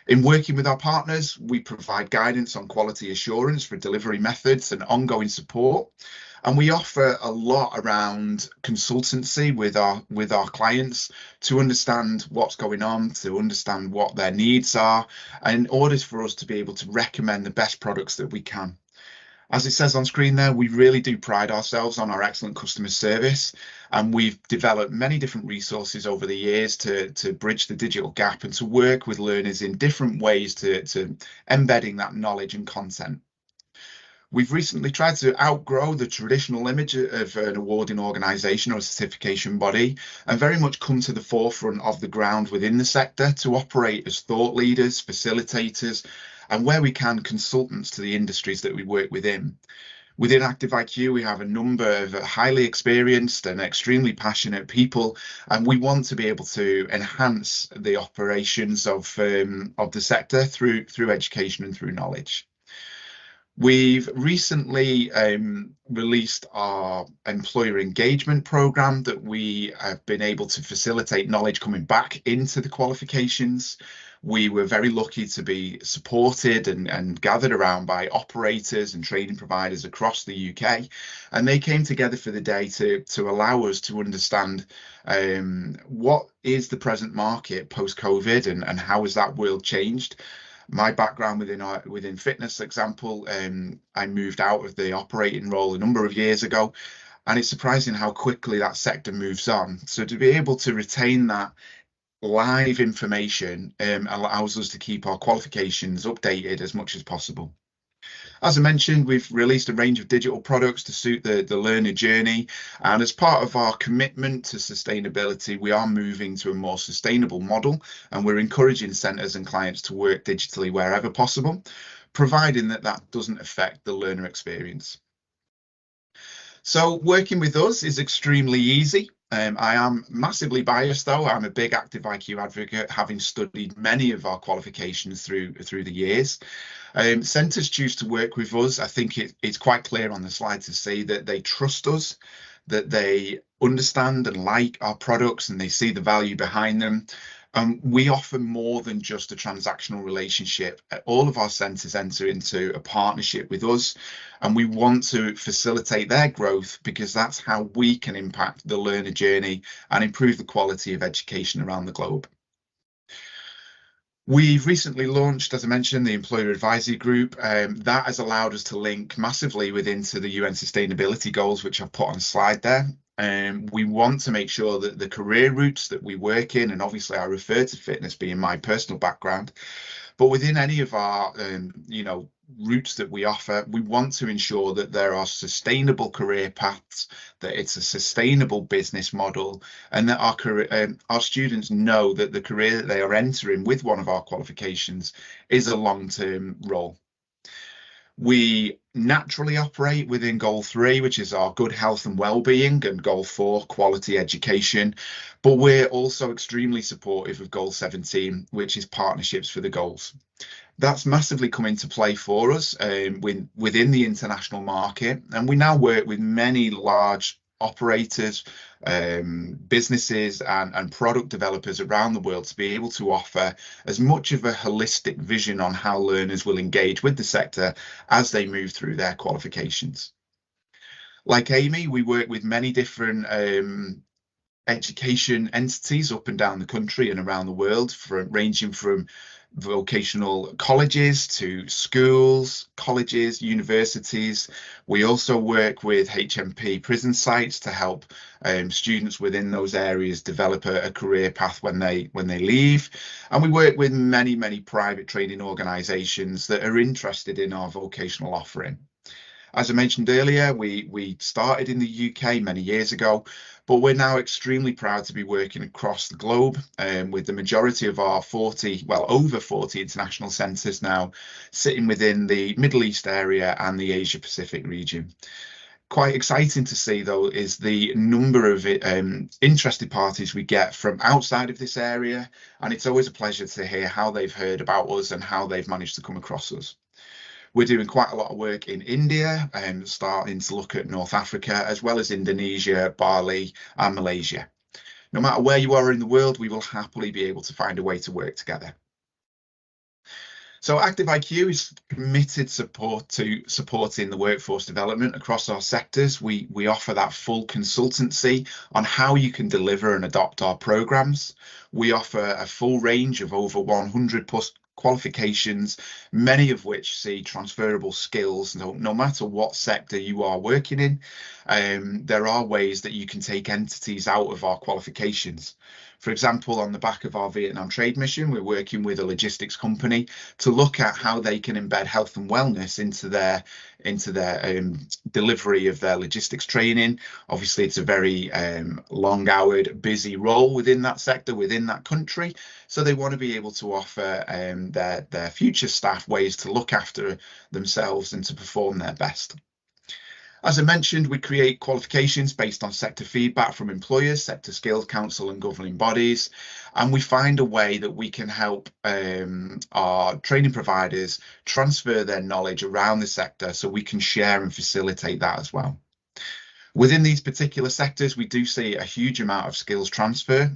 In working with our partners, we provide guidance on quality assurance for delivery methods and ongoing support. And we offer a lot around consultancy with our clients to understand what's going on, to understand what their needs are, and in order for us to be able to recommend the best products that we can. As it says on screen there, we really do pride ourselves on our excellent customer service, and we've developed many different resources over the years to bridge the digital gap and to work with learners in different ways to embedding that knowledge and content. We've recently tried to outgrow the traditional image of an awarding organisation or a certification body and very much come to the forefront of the ground within the sector to operate as thought leaders, facilitators, and where we can, consultants to the industries that we work within. Within ActiveIQ, we have a number of highly experienced and extremely passionate people, and we want to be able to enhance the operations of the sector through education and through knowledge. We've recently released our employer engagement program that we have been able to facilitate knowledge coming back into the qualifications. We were very lucky to be supported and gathered around by operators and training providers across the UK, and they came together for the day to allow us to understand what is the present market post-COVID and how has that world changed. My background within fitness, example, I moved out of the operating role a number of years ago, and it's surprising how quickly that sector moves on. So to be able to retain that live information allows us to keep our qualifications updated as much as possible. As I mentioned, we've released a range of digital products to suit the learner journey, and as part of our commitment to sustainability, we are moving to a more sustainable model, and we're encouraging centres and clients to work digitally wherever possible, providing that that doesn't affect the learner experience. So working with us is extremely easy. I am massively biased though. I'm a big ActiveIQ advocate, having studied many of our qualifications through the years. Centres choose to work with us. I think it's quite clear on the slide to see that they trust us, that they understand and like our products and they see the value behind them. We offer more than just a transactional relationship. All of our centres enter into a partnership with us, and we want to facilitate their growth because that's how we can impact the learner journey and improve the quality of education around the globe. We've recently launched, as I mentioned, the Employer Advisory Group. That has allowed us to link massively into the UN Sustainability Goals, which I've put on slide there. We want to make sure that the career routes that we work in, and obviously I refer to fitness being my personal background, but within any of our routes that we offer, we want to ensure that there are sustainable career paths, that it's a sustainable business model, and that our students know that the career that they are entering with one of our qualifications is a long-term role. We naturally operate within Goal 3, which is our good health and well-being, and Goal 4, quality education. But we're also extremely supportive of Goal 17, which is partnerships for the goals. That's massively come into play for us within the international market. And we now work with many large operators, businesses and product developers around the world to be able to offer as much of a holistic vision on how learners will engage with the sector as they move through their qualifications. Like Amy, we work with many different education entities up and down the country and around the world, ranging from vocational colleges to schools, colleges, universities. We also work with HMP prison sites to help students within those areas develop a career path when they leave. And we work with many private training organisations that are interested in our vocational offering. As I mentioned earlier, we started in the UK many years ago, but we're now extremely proud to be working across the globe with the majority of our over 40 international centres now sitting within the Middle East area and the Asia Pacific region. Quite exciting to see, though, is the number of interested parties we get from outside of this area, and it's always a pleasure to hear how they've heard about us and how they've managed to come across us. We're doing quite a lot of work in India and starting to look at North Africa, as well as Indonesia, Bali and Malaysia. No matter where you are in the world, we will happily be able to find a way to work together. So ActiveIQ is committed to supporting the workforce development across our sectors. We offer that full consultancy on how you can deliver and adopt our programs. We offer a full range of over 100 plus qualifications, many of which see transferable skills no matter what sector you are working in. There are ways that you can take entities out of our qualifications. For example, on the back of our Vietnam trade mission, we're working with a logistics company to look at how they can embed health and wellness into their delivery of their logistics training. Obviously, it's a very long-houred, busy role within that sector, within that country. So they want to be able to offer their future staff ways to look after themselves and to perform their best. As I mentioned, we create qualifications based on sector feedback from employers, sector skills council and governing bodies, and we find a way that we can help our training providers transfer their knowledge around the sector so we can share and facilitate that as well. Within these particular sectors, we do see a huge amount of skills transfer,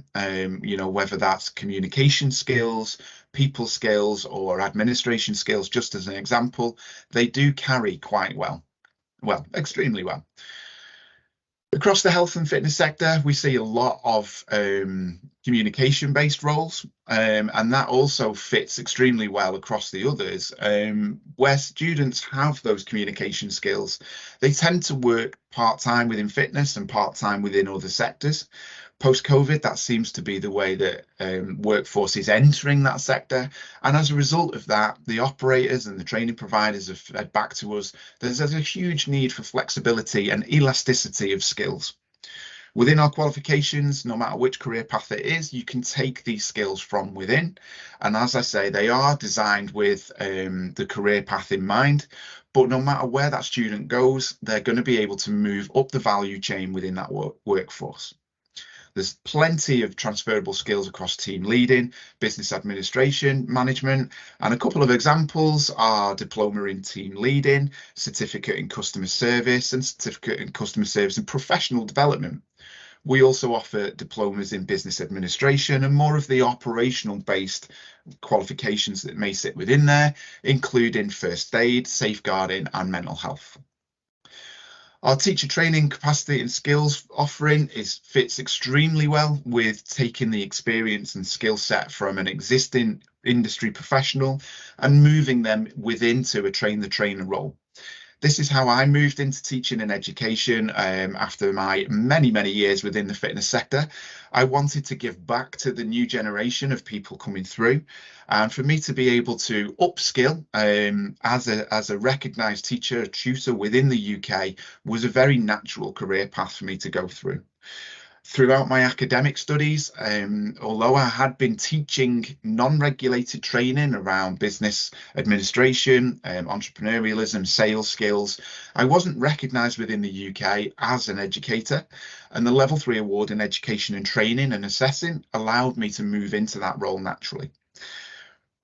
you know, whether that's communication skills, people skills, or administration skills, just as an example, they do carry quite well, extremely well. Across the health and fitness sector, we see a lot of communication-based roles, and that also fits extremely well across the others. Where students have those communication skills, they tend to work part-time within fitness and part-time within other sectors. Post-COVID, that seems to be the way that workforce is entering that sector. And as a result of that, the operators and the training providers have fed back to us that there's a huge need for flexibility and elasticity of skills. Within our qualifications, no matter which career path it is, you can take these skills from within. And as I say, they are designed with the career path in mind. But no matter where that student goes, they're going to be able to move up the value chain within that workforce. There's plenty of transferable skills across team leading, business administration, management, and a couple of examples are diploma in team leading, certificate in customer service, and certificate in customer service and professional development. We also offer diplomas in business administration and more of the operational based qualifications that may sit within there, including first aid, safeguarding, and mental health. Our teacher training capacity and skills offering fits extremely well with taking the experience and skill set from an existing industry professional and moving them within to a train the trainer role. This is how I moved into teaching and education after my many years within the fitness sector. I wanted to give back to the new generation of people coming through, and for me to be able to upskill as a recognised teacher, a tutor within the UK was a very natural career path for me to go through. Throughout my academic studies, although I had been teaching non-regulated training around business administration, entrepreneurialism, sales skills, I wasn't recognised within the UK as an educator, and the Level 3 award in education and training and assessing allowed me to move into that role naturally.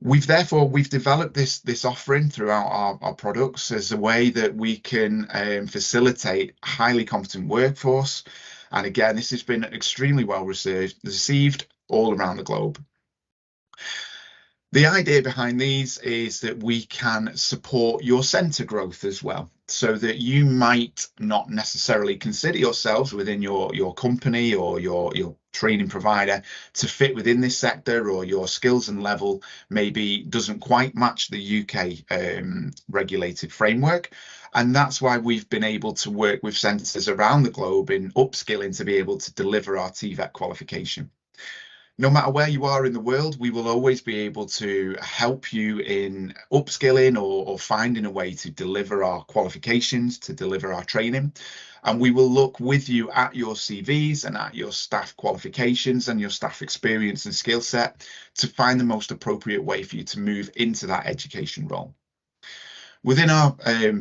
We've developed this offering throughout our products as a way that we can facilitate a highly competent workforce. And again, this has been extremely well received all around the globe. The idea behind these is that we can support your centre growth as well, so that you might not necessarily consider yourselves within your company or your training provider to fit within this sector, or your skills and level maybe doesn't quite match the UK regulated framework. And that's why we've been able to work with centres around the globe in upskilling to be able to deliver our TVET qualification. No matter where you are in the world, we will always be able to help you in upskilling or finding a way to deliver our qualifications, to deliver our training. And we will look with you at your CVs and at your staff qualifications and your staff experience and skill set to find the most appropriate way for you to move into that education role. Within our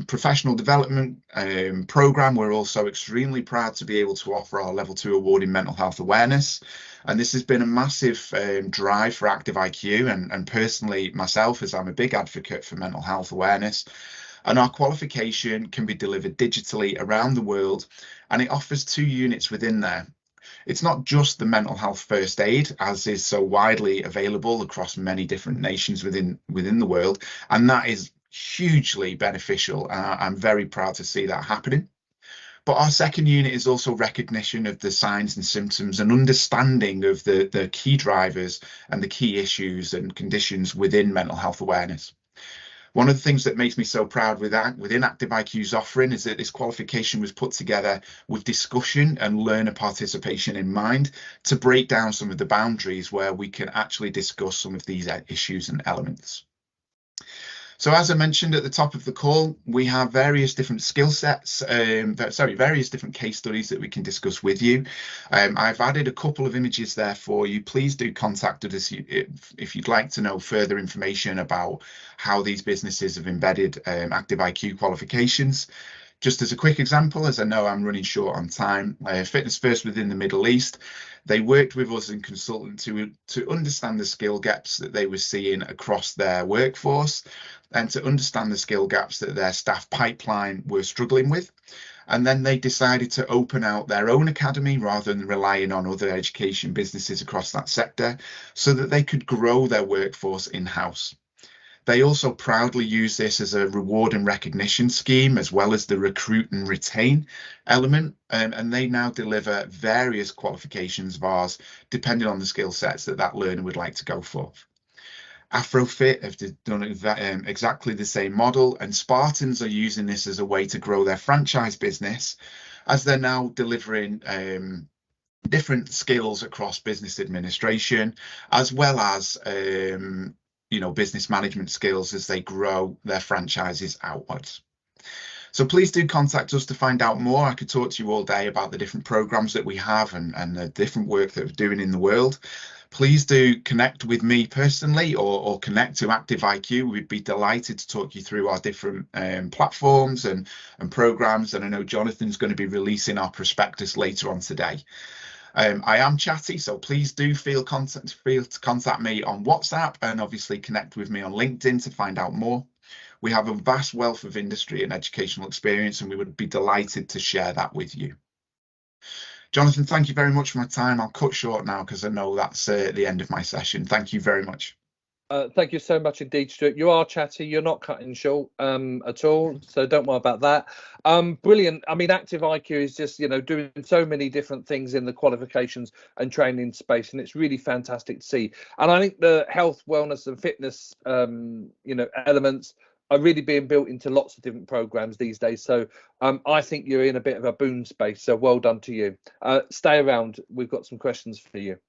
professional development programme, we're also extremely proud to be able to offer our Level 2 award in mental health awareness. And this has been a massive drive for ActiveIQ and personally myself, as I'm a big advocate for mental health awareness. And our qualification can be delivered digitally around the world, and it offers 2 units within there. It's not just the mental health first aid, as is so widely available across many different nations within the world, and that is hugely beneficial. I'm very proud to see that happening. But our second unit is also recognition of the signs and symptoms and understanding of the key drivers and the key issues and conditions within mental health awareness. One of the things that makes me so proud within ActiveIQ's offering is that this qualification was put together with discussion and learner participation in mind to break down some of the boundaries where we can actually discuss some of these issues and elements. So as I mentioned at the top of the call, we have various different skill sets, various different case studies that we can discuss with you. I've added a couple of images there for you. Please do contact us if you'd like to know further information about how these businesses have embedded ActiveIQ qualifications. Just as a quick example, as I know I'm running short on time, Fitness First within the Middle East, they worked with us and consultant to understand the skill gaps that they were seeing across their workforce and to understand the skill gaps that their staff pipeline were struggling with. And then they decided to open out their own academy rather than relying on other education businesses across that sector so that they could grow their workforce in-house. They also proudly use this as a reward and recognition scheme, as well as the recruit and retain element. And they now deliver various qualifications of ours, depending on the skill sets that that learner would like to go for. Afrofit have done exactly the same model, and Spartans are using this as a way to grow their franchise business, as they're now delivering different skills across business administration, as well as business management skills as they grow their franchises outwards. So please do contact us to find out more. I could talk to you all day about the different programs that we have and the different work that we're doing in the world. Please do connect with me personally or connect to ActiveIQ. We'd be delighted to talk you through our different platforms and programs. And I know Jonathan's going to be releasing our prospectus later on today. I am chatty, so please do feel to contact me on WhatsApp and obviously connect with me on LinkedIn to find out more. We have a vast wealth of industry and educational experience, and we would be delighted to share that with you. Jonathan, thank you very much for my time. I'll cut short now because I know that's the end of my session. Thank you very much. Thank you so much indeed, Stuart. You are chatty. You're not cutting short at all, so don't worry about that. Brilliant. I mean, ActiveIQ is just, doing so many different things in the qualifications and training space, and it's really fantastic to see. And I think the health, wellness, and fitness, elements are really being built into lots of different programs these days. So I think you're in a bit of a boom space. So well done to you. Stay around. We've got some questions for you.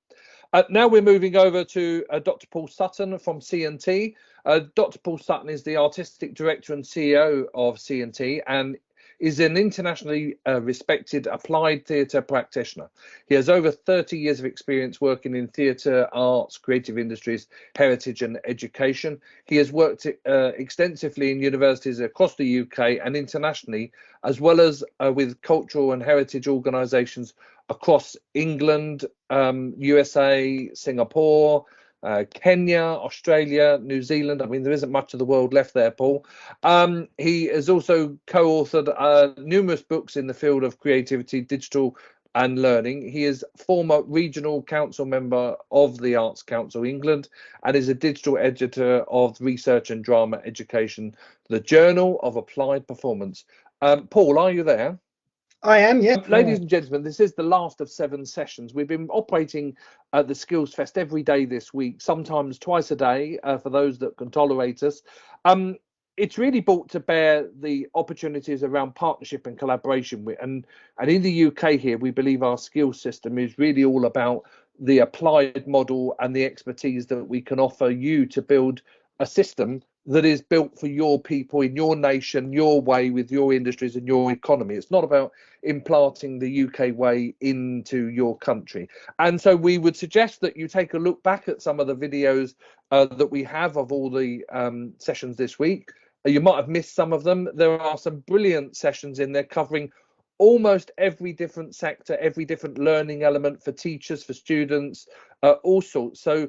Now we're moving over to Dr. Paul Sutton from CNT. Dr. Paul Sutton is the Artistic Director and CEO of CNT and is an internationally respected applied theatre practitioner. He has over 30 years of experience working in theatre, arts, creative industries, heritage and education. He has worked extensively in universities across the UK and internationally, as well as with cultural and heritage organisations across England, USA, Singapore, Kenya, Australia, New Zealand. I mean, there isn't much of the world left there, Paul. He has also co-authored numerous books in the field of creativity, digital and learning. He is former regional council member of the Arts Council England and is a digital editor of Research and Drama Education, the Journal of Applied Performance. Paul, are you there? I am, yeah. Ladies and gentlemen, this is the last of 7 sessions. We've been operating at the SkillsFest every day this week, sometimes twice a day for those that can tolerate us. It's really brought to bear the opportunities around partnership and collaboration. And in the UK here, we believe our skills system is really all about the applied model and the expertise that we can offer you to build a system that is built for your people in your nation, your way, with your industries and your economy. It's not about implanting the UK way into your country. And so we would suggest that you take a look back at some of the videos that we have of all the sessions this week. You might have missed some of them. There are some brilliant sessions in there covering almost every different sector, every different learning element for teachers, for students, all sorts. So,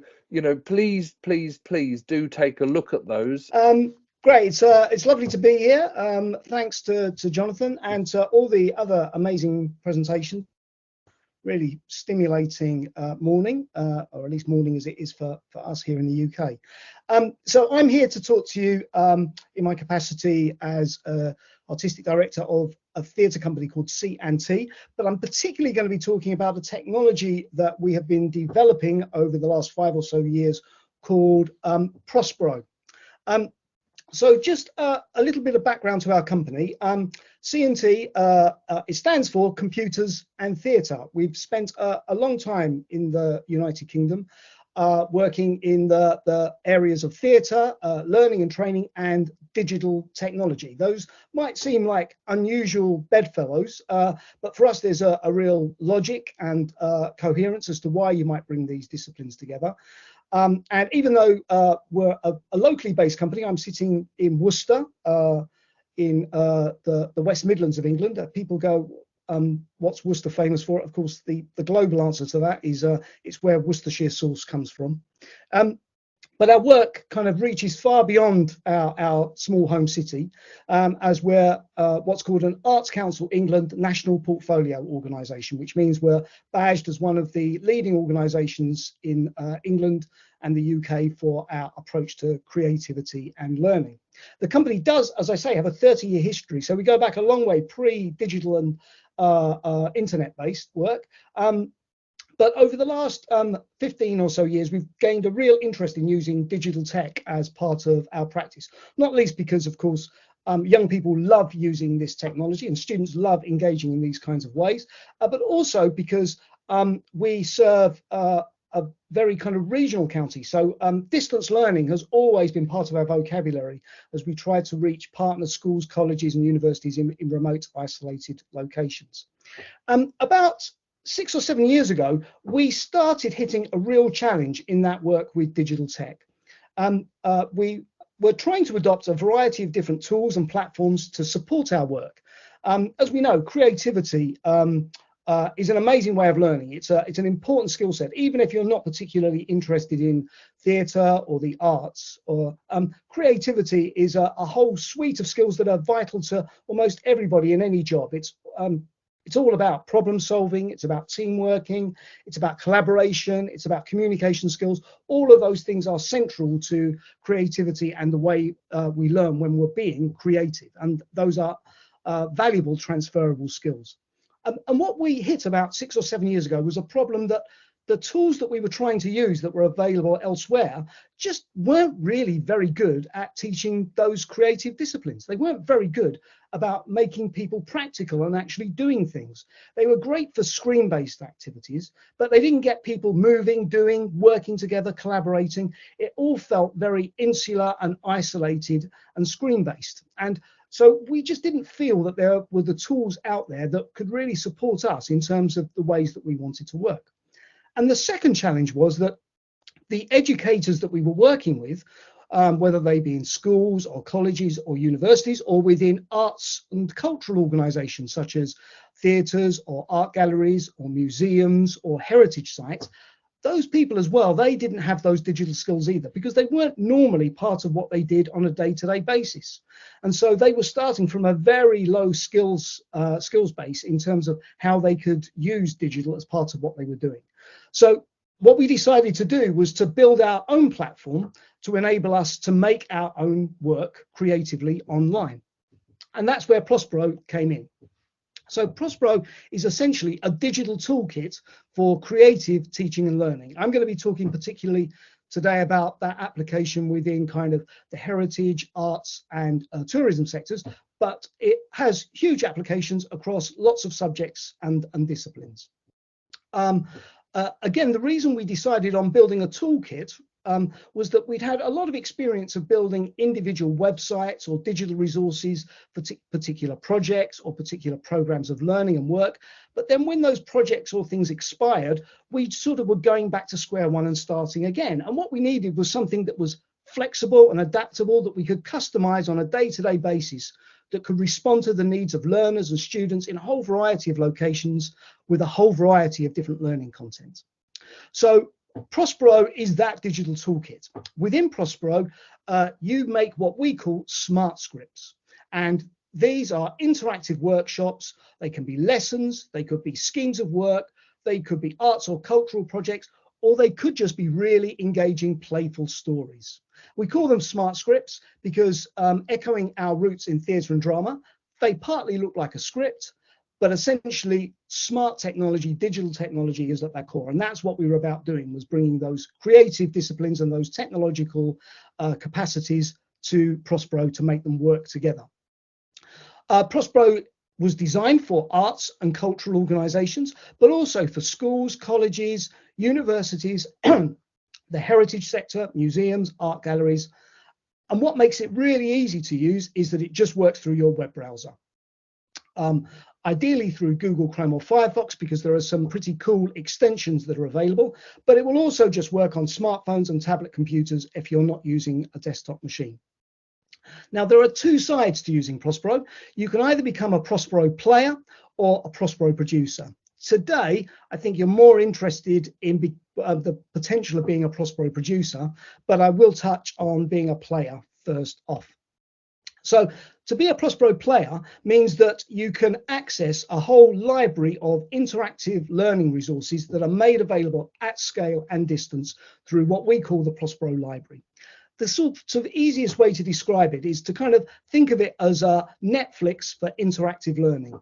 please do take a look at those. Great. It's lovely to be here. Thanks to Jonathan and to all the other amazing presentations. Really stimulating morning, or at least morning as it is for us here in the UK. So I'm here to talk to you in my capacity as Artistic Director of a theatre company called CNT, but I'm particularly going to be talking about the technology that we have been developing over the last 5 or so years called Prospero. So just a little bit of background to our company. CNT, it stands for Computers and Theatre. We've spent a long time in the United Kingdom working in the areas of theatre, learning and training, and digital technology. Those might seem like unusual bedfellows, but for us there's a real logic and coherence as to why you might bring these disciplines together. And even though we're a locally based company, I'm sitting in Worcester, in the West Midlands of England. People go, what's Worcester famous for? Of course, the global answer to that is it's where Worcestershire sauce comes from. But our work kind of reaches far beyond our small home city, as we're what's called an Arts Council England National Portfolio Organisation, which means we're badged as one of the leading organisations in England and the UK for our approach to creativity and learning. The company does, as I say, have a 30-year history, so we go back a long way, pre-digital and internet-based work. But over the last 15 or so years, we've gained a real interest in using digital tech as part of our practice, not least because, of course, young people love using this technology and students love engaging in these kinds of ways, but also because we serve a very kind of regional county. So distance learning has always been part of our vocabulary as we try to reach partner schools, colleges and universities in remote, isolated locations. About 6 or 7 years ago, we started hitting a real challenge in that work with digital tech. We were trying to adopt a variety of different tools and platforms to support our work. As we know, creativity is an amazing way of learning. It's an important skill set, even if you're not particularly interested in theatre or the arts. Or creativity is a whole suite of skills that are vital to almost everybody in any job. It's all about problem solving, it's about team working, it's about collaboration, it's about communication skills. All of those things are central to creativity and the way we learn when we're being creative. And those are valuable transferable skills. And what we hit about 6 or 7 years ago was a problem that the tools that we were trying to use that were available elsewhere just weren't really very good at teaching those creative disciplines. They weren't very good about making people practical and actually doing things. They were great for screen-based activities, but they didn't get people moving, doing, working together, collaborating. It all felt very insular and isolated and screen-based. And so we just didn't feel that there were the tools out there that could really support us in terms of the ways that we wanted to work. And the second challenge was that the educators that we were working with, whether they be in schools or colleges or universities or within arts and cultural organisations such as theatres or art galleries or museums or heritage sites, those people as well, they didn't have those digital skills either because they weren't normally part of what they did on a day-to-day basis. And so they were starting from a very low skills base in terms of how they could use digital as part of what they were doing. So what we decided to do was to build our own platform to enable us to make our own work creatively online. And that's where Prospero came in. So Prospero is essentially a digital toolkit for creative teaching and learning. I'm going to be talking particularly today about that application within kind of the heritage, arts and tourism sectors, but it has huge applications across lots of subjects and disciplines. Again, the reason we decided on building a toolkit was that we'd had a lot of experience of building individual websites or digital resources for particular projects or particular programs of learning and work. But then when those projects or things expired, we sort of were going back to square one and starting again. And what we needed was something that was flexible and adaptable, that we could customize on a day-to-day basis, that could respond to the needs of learners and students in a whole variety of locations with a whole variety of different learning content. So Prospero is that digital toolkit. Within Prospero, you make what we call smart scripts. And these are interactive workshops. They can be lessons, they could be schemes of work, they could be arts or cultural projects, or they could just be really engaging, playful stories. We call them smart scripts because echoing our roots in theatre and drama, they partly look like a script, but essentially smart technology, digital technology is at their core. And that's what we were about doing, was bringing those creative disciplines and those technological capacities to Prospero to make them work together. Prospero was designed for arts and cultural organisations, but also for schools, colleges, universities, the heritage sector, museums, art galleries. And what makes it really easy to use is that it just works through your web browser. Ideally through Google Chrome or Firefox, because there are some pretty cool extensions that are available, but it will also just work on smartphones and tablet computers if you're not using a desktop machine. Now, there are two sides to using Prospero. You can either become a Prospero player or a Prospero producer. Today, I think you're more interested in the potential of being a Prospero producer, but I will touch on being a player first off. So to be a Prospero player means that you can access a whole library of interactive learning resources that are made available at scale and distance through what we call the Prospero library. The sort of easiest way to describe it is to kind of think of it as a Netflix for interactive learning.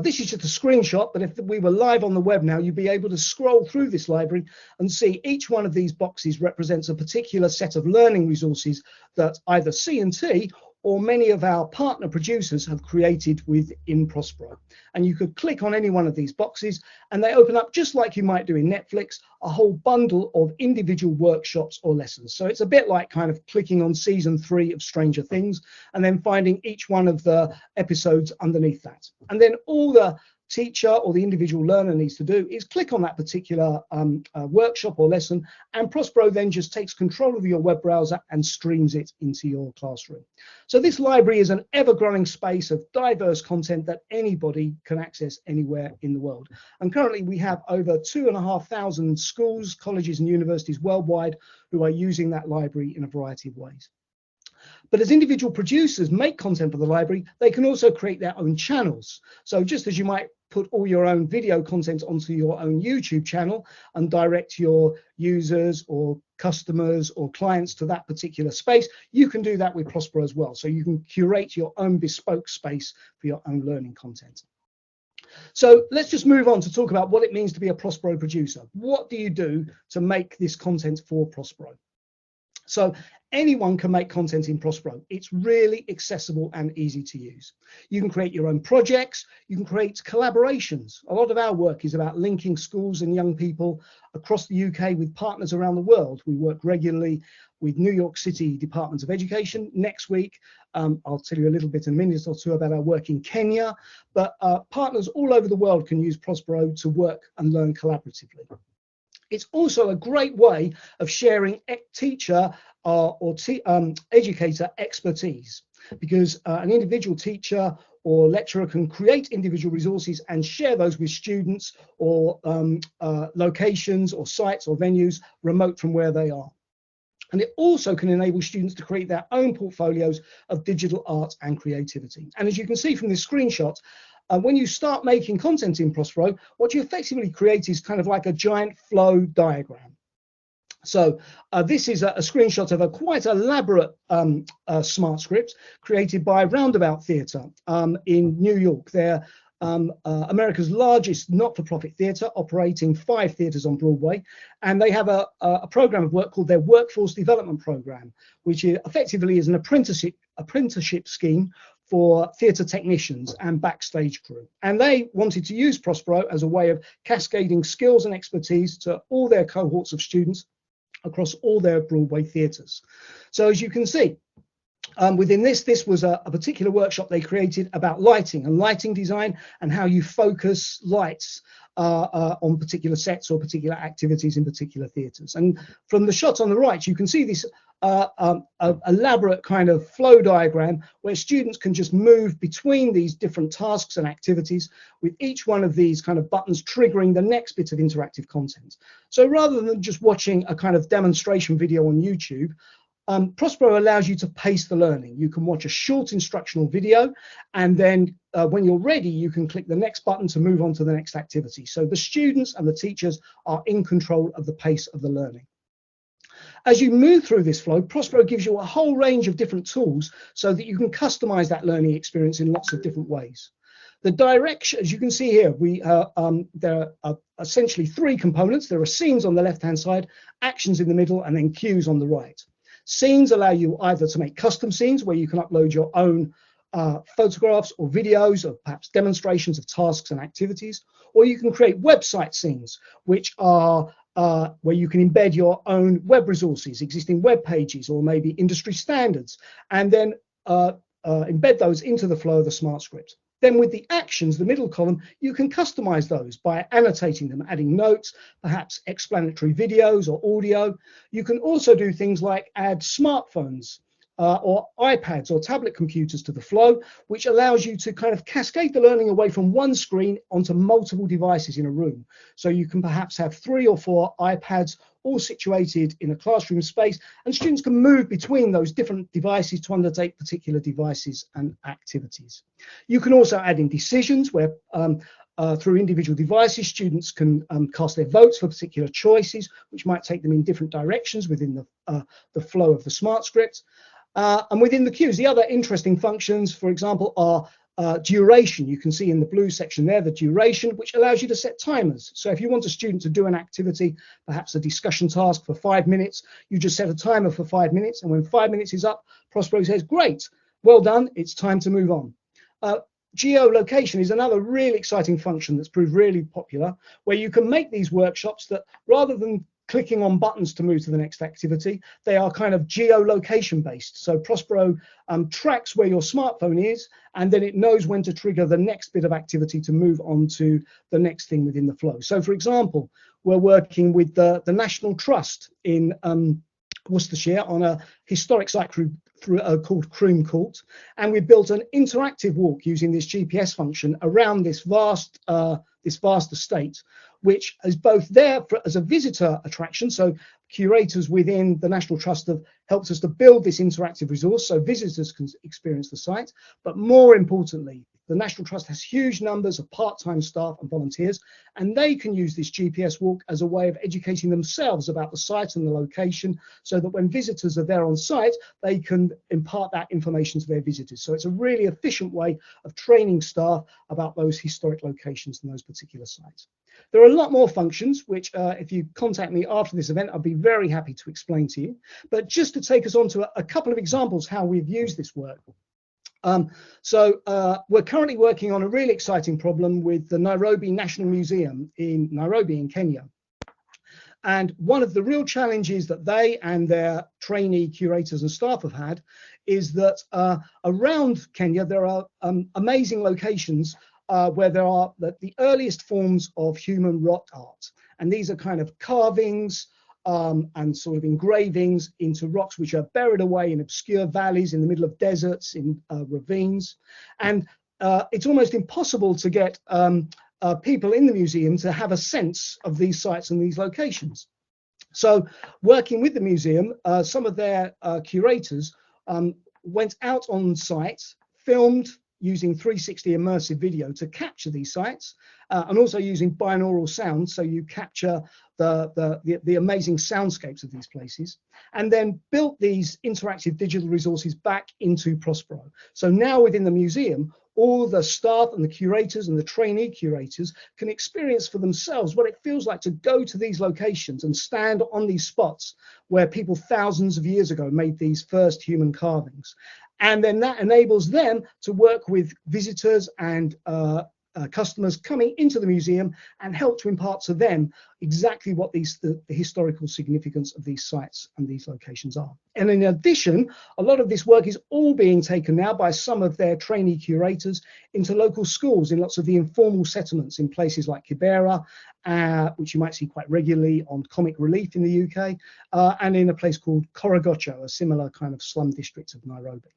This is just a screenshot, but if we were live on the web now, you'd be able to scroll through this library and see each one of these boxes represents a particular set of learning resources that either C&T or many of our partner producers have created within Prospero. And you could click on any one of these boxes and they open up, just like you might do in Netflix, a whole bundle of individual workshops or lessons. So it's a bit like kind of clicking on season 3 of Stranger Things and then finding each one of the episodes underneath that. And then all the teacher or the individual learner needs to do is click on that particular workshop or lesson, and Prospero then just takes control of your web browser and streams it into your classroom. So this library is an ever-growing space of diverse content that anybody can access anywhere in the world. And currently we have over 2,500 schools, colleges and universities worldwide who are using that library in a variety of ways. But as individual producers make content for the library, they can also create their own channels. So just as you might put all your own video content onto your own YouTube channel and direct your users or customers or clients to that particular space, you can do that with Prospero as well. So you can curate your own bespoke space for your own learning content. So let's just move on to talk about what it means to be a Prospero producer. What do you do to make this content for Prospero? So anyone can make content in Prospero. It's really accessible and easy to use. You can create your own projects. You can create collaborations. A lot of our work is about linking schools and young people across the UK with partners around the world. We work regularly with New York City Department of Education. Next week, I'll tell you a little bit in a minute or two about our work in Kenya. But partners all over the world can use Prospero to work and learn collaboratively. It's also a great way of sharing teacher or educator expertise, because an individual teacher or lecturer can create individual resources and share those with students or locations or sites or venues remote from where they are. And it also can enable students to create their own portfolios of digital art and creativity. And as you can see from this screenshot, when you start making content in Prospero, what you effectively create is kind of like a giant flow diagram. So this is a screenshot of a quite elaborate smart script created by Roundabout Theatre in New York. They're America's largest not-for-profit theatre, operating 5 theatres on Broadway, and they have a program of work called their Workforce Development Program, which effectively is an apprenticeship scheme for theatre technicians and backstage crew. And they wanted to use Prospero as a way of cascading skills and expertise to all their cohorts of students across all their Broadway theatres. So as you can see, within this was a particular workshop they created about lighting and lighting design and how you focus lights on particular sets or particular activities in particular theatres. And from the shot on the right, you can see this elaborate kind of flow diagram where students can just move between these different tasks and activities, with each one of these kind of buttons triggering the next bit of interactive content. So rather than just watching a kind of demonstration video on YouTube, Prospero allows you to pace the learning. You can watch a short instructional video, and then when you're ready, you can click the next button to move on to the next activity. So the students and the teachers are in control of the pace of the learning. As you move through this flow, Prospero gives you a whole range of different tools so that you can customize that learning experience in lots of different ways. The direction, as you can see here, there are essentially 3 components. There are scenes on the left-hand side, actions in the middle, and then cues on the right. Scenes allow you either to make custom scenes where you can upload your own photographs or videos or perhaps demonstrations of tasks and activities, or you can create website scenes, which are where you can embed your own web resources, existing web pages, or maybe industry standards, and then embed those into the flow of the smart script. Then with the actions, the middle column, you can customize those by annotating them, adding notes, perhaps explanatory videos or audio. You can also do things like add smartphones or iPads or tablet computers to the flow, which allows you to kind of cascade the learning away from one screen onto multiple devices in a room. So you can perhaps have 3 or 4 iPads all situated in a classroom space, and students can move between those different devices to undertake particular devices and activities. You can also add in decisions where through individual devices, students can cast their votes for particular choices, which might take them in different directions within the flow of the smart script. And within the cues, the other interesting functions, for example, are duration. You can see in the blue section there, the duration, which allows you to set timers. So if you want a student to do an activity, perhaps a discussion task for 5 minutes, you just set a timer for 5 minutes. And when 5 minutes is up, Prospero says, great, well done, it's time to move on. Geolocation is another really exciting function that's proved really popular, where you can make these workshops that rather than clicking on buttons to move to the next activity, they are kind of geolocation based. So Prospero tracks where your smartphone is, and then it knows when to trigger the next bit of activity to move on to the next thing within the flow. So for example, we're working with the National Trust in Worcestershire on a historic site called Croom Court, and we built an interactive walk using this GPS function around this vast estate, which is both there as a visitor attraction. So curators within the National Trust have helped us to build this interactive resource so visitors can experience the site. But more importantly, the National Trust has huge numbers of part-time staff and volunteers, and they can use this GPS walk as a way of educating themselves about the site and the location, so that when visitors are there on site, they can impart that information to their visitors. So it's a really efficient way of training staff about those historic locations and those particular sites. There are a lot more functions, which if you contact me after this event, I'll be very happy to explain to you. But just to take us on to a couple of examples how we've used this work. We're currently working on a really exciting problem with the Nairobi National Museum in Nairobi in Kenya. And one of the real challenges that they and their trainee curators and staff have had is that around Kenya, there are amazing locations where there are the earliest forms of human rock art. And these are kind of carvings and sort of engravings into rocks which are buried away in obscure valleys in the middle of deserts, in ravines. And it's almost impossible to get people in the museum to have a sense of these sites and these locations. So working with the museum, some of their curators went out on site, filmed using 360 immersive video to capture these sites, and also using binaural sound, so you capture the amazing soundscapes of these places, and then built these interactive digital resources back into Prospero. So now within the museum, all the staff and the curators and the trainee curators can experience for themselves what it feels like to go to these locations and stand on these spots where people thousands of years ago made these first human carvings. And then that enables them to work with visitors and customers coming into the museum and help to impart to them exactly what the historical significance of these sites and these locations are. And in addition, a lot of this work is all being taken now by some of their trainee curators into local schools in lots of the informal settlements in places like Kibera, which you might see quite regularly on Comic Relief in the UK, and in a place called Korogocho, a similar kind of slum district of Nairobi.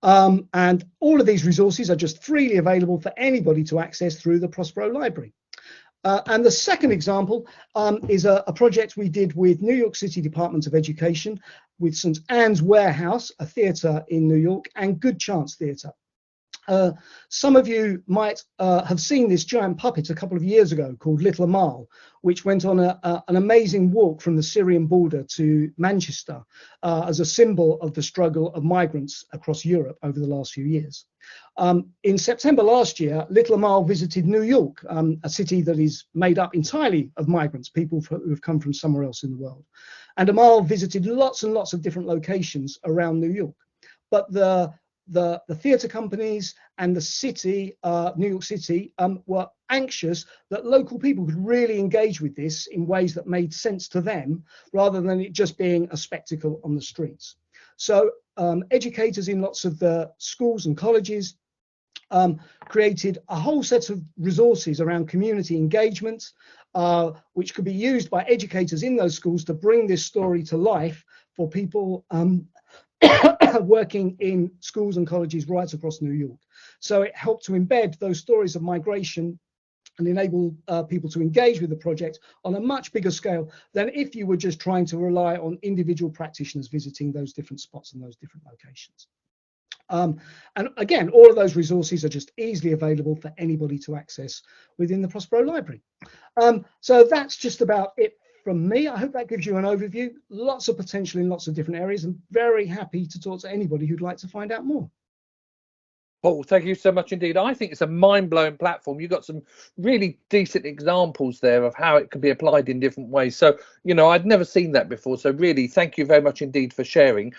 And all of these resources are just freely available for anybody to access through the Prospero Library. And the second example is a project we did with New York City Department of Education, with St. Anne's Warehouse, a theatre in New York, and Good Chance Theatre. Some of you might have seen this giant puppet a couple of years ago called Little Amal, which went on an amazing walk from the Syrian border to Manchester as a symbol of the struggle of migrants across Europe over the last few years. In September last year, Little Amal visited New York, a city that is made up entirely of migrants, people who have come from somewhere else in the world. And Amal visited lots and lots of different locations around New York. But the theatre companies and the city, New York City, were anxious that local people could really engage with this in ways that made sense to them, rather than it just being a spectacle on the streets. So educators in lots of the schools and colleges created a whole set of resources around community engagement, which could be used by educators in those schools to bring this story to life for people working in schools and colleges right across New York. So it helped to embed those stories of migration and enable people to engage with the project on a much bigger scale than if you were just trying to rely on individual practitioners visiting those different spots and those different locations. And again, all of those resources are just easily available for anybody to access within the Prospero Library. So that's just about it from me. I hope that gives you an overview. Lots of potential in lots of different areas, and very happy to talk to anybody who'd like to find out more. Paul, thank you so much indeed. I think it's a mind-blowing platform. You've got some really decent examples there of how it can be applied in different ways. So, you know, I'd never seen that before. So really, thank you very much indeed for sharing.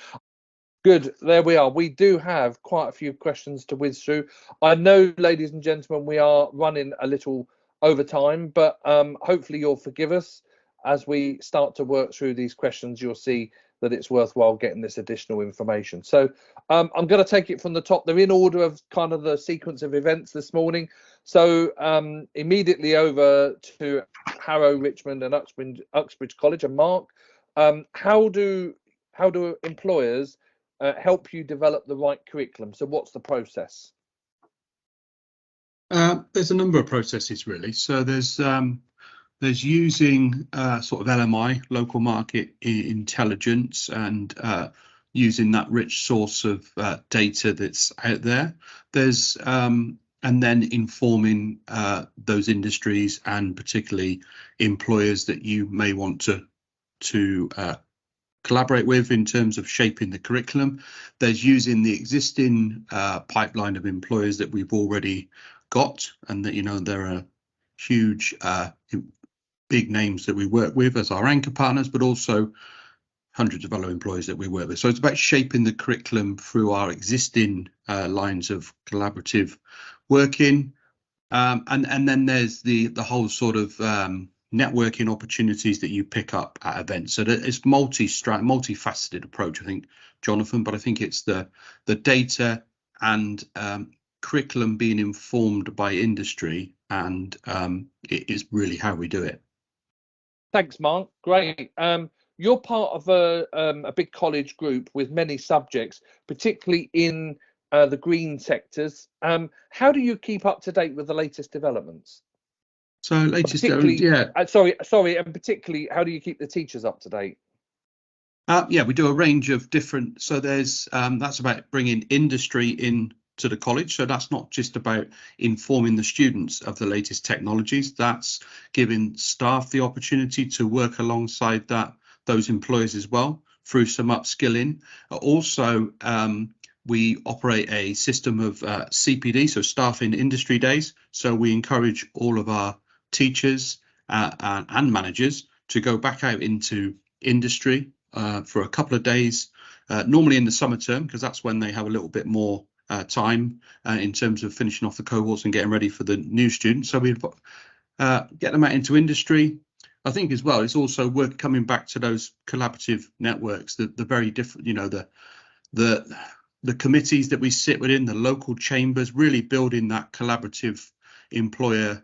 Good, there we are. We do have quite a few questions to whiz through. I know, ladies and gentlemen, we are running a little over time, but hopefully you'll forgive us as we start to work through these questions. You'll see that it's worthwhile getting this additional information. So I'm going to take it from the top. They're in order of kind of the sequence of events this morning. So immediately over to Harrow, Richmond and Uxbridge College. And Mark, how do employers help you develop the right curriculum? So what's the process? There's a number of processes really. So there's using sort of LMI, local market intelligence, and using that rich source of data that's out there. There's and then informing those industries and particularly employers that you may want to collaborate with in terms of shaping the curriculum. There's using the existing pipeline of employers that we've already got, and that, you know, there are huge big names that we work with as our anchor partners, but also hundreds of other employers that we work with. So it's about shaping the curriculum through our existing lines of collaborative working, and then there's the whole sort of networking opportunities that you pick up at events. So that it's multifaceted approach, I think, Jonathan, but I think it's the data and curriculum being informed by industry, and it is really how we do it. Thanks, Mark. Great. You're part of a big college group with many subjects, particularly in the green sectors. How do you keep up to date with the latest developments? So latest, yeah. Sorry, and particularly, how do you keep the teachers up to date? Yeah, we do a range of different. So there's that's about bringing industry in to the college. So that's not just about informing the students of the latest technologies. That's giving staff the opportunity to work alongside those employers as well through some upskilling. Also, we operate a system of CPD, so staff in industry days. So we encourage all of our teachers and managers to go back out into industry for a couple of days, normally in the summer term, because that's when they have a little bit more time in terms of finishing off the cohorts and getting ready for the new students. So we get them out into industry. I think as well, it's also worth coming back to those collaborative networks, the very different, you know, the committees that we sit within, the local chambers, really building that collaborative employer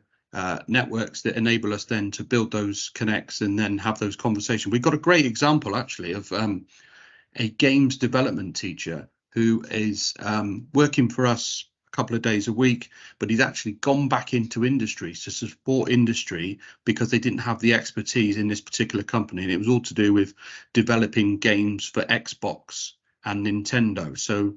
networks that enable us then to build those connects and then have those conversations. We've got a great example actually of a games development teacher who is working for us a couple of days a week, but he's actually gone back into industry to support industry because they didn't have the expertise in this particular company, and it was all to do with developing games for Xbox and Nintendo. So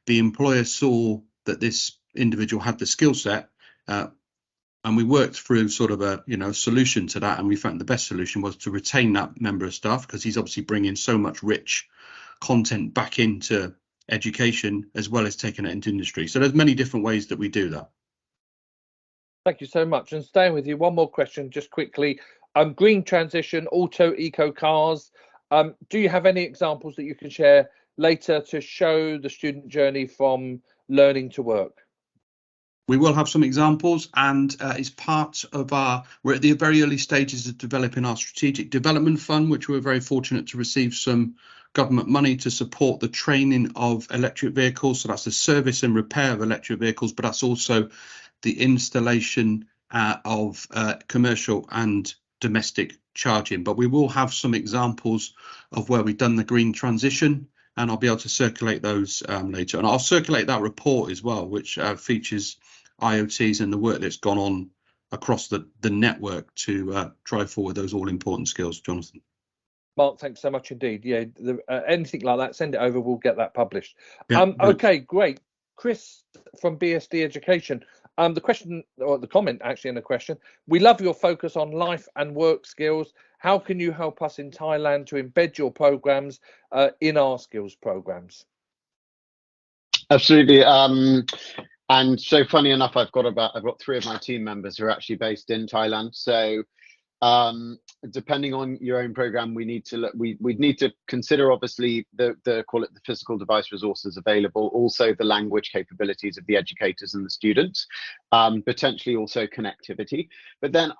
the employer saw that this individual had the skill set, and we worked through sort of a solution to that, and we found the best solution was to retain that member of staff because he's obviously bringing so much rich content back into education as well as taking it into industry. So there's many different ways that we do that. Thank you so much. And staying with you, one more question just quickly. Green transition, auto, eco cars. Do you have any examples that you can share later to show the student journey from learning to work? We will have some examples, and it's part of we're at the very early stages of developing our strategic development fund, which we're very fortunate to receive some government money to support the training of electric vehicles. So that's the service and repair of electric vehicles, but that's also the installation of commercial and domestic charging. But we will have some examples of where we've done the green transition and I'll be able to circulate those later. And I'll circulate that report as well, which features IoTs and the work that's gone on across the network to drive forward those all important skills, Jonathan. Mark, thanks so much indeed. Yeah, anything like that, send it over. We'll get that published. Yeah, okay, great. Chris from BSD Education. The question, or the comment actually in the question, we love your focus on life and work skills. How can you help us in Thailand to embed your programs in our skills programs? Absolutely. And so funny enough, I've got 3 of my team members who are actually based in Thailand. So depending on your own program, we need to look, we'd need to consider obviously the call it the physical device resources available, also the language capabilities of the educators and the students, potentially also connectivity. But then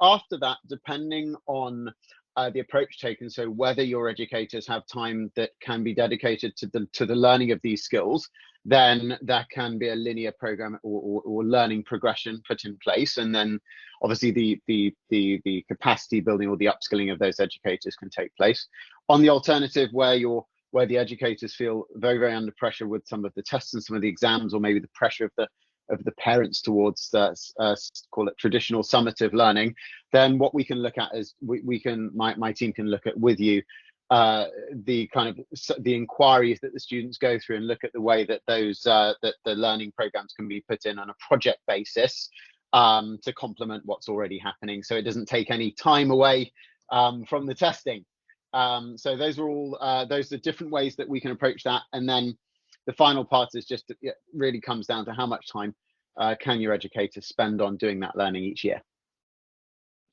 after that, depending on the approach taken, so whether your educators have time that can be dedicated to the learning of these skills, then there can be a linear program or learning progression put in place, and then obviously the capacity building or the upskilling of those educators can take place. On the alternative, where the educators feel very, very under pressure with some of the tests and some of the exams, or maybe the pressure of the parents towards call it traditional summative learning, then what we can look at is my team can look at with you the kind of the inquiries that the students go through, and look at the way that those that the learning programs can be put in on a project basis to complement what's already happening, so it doesn't take any time away from the testing. So those are all those are different ways that we can approach that. And then the final part is just it really comes down to how much time can your educators spend on doing that learning each year.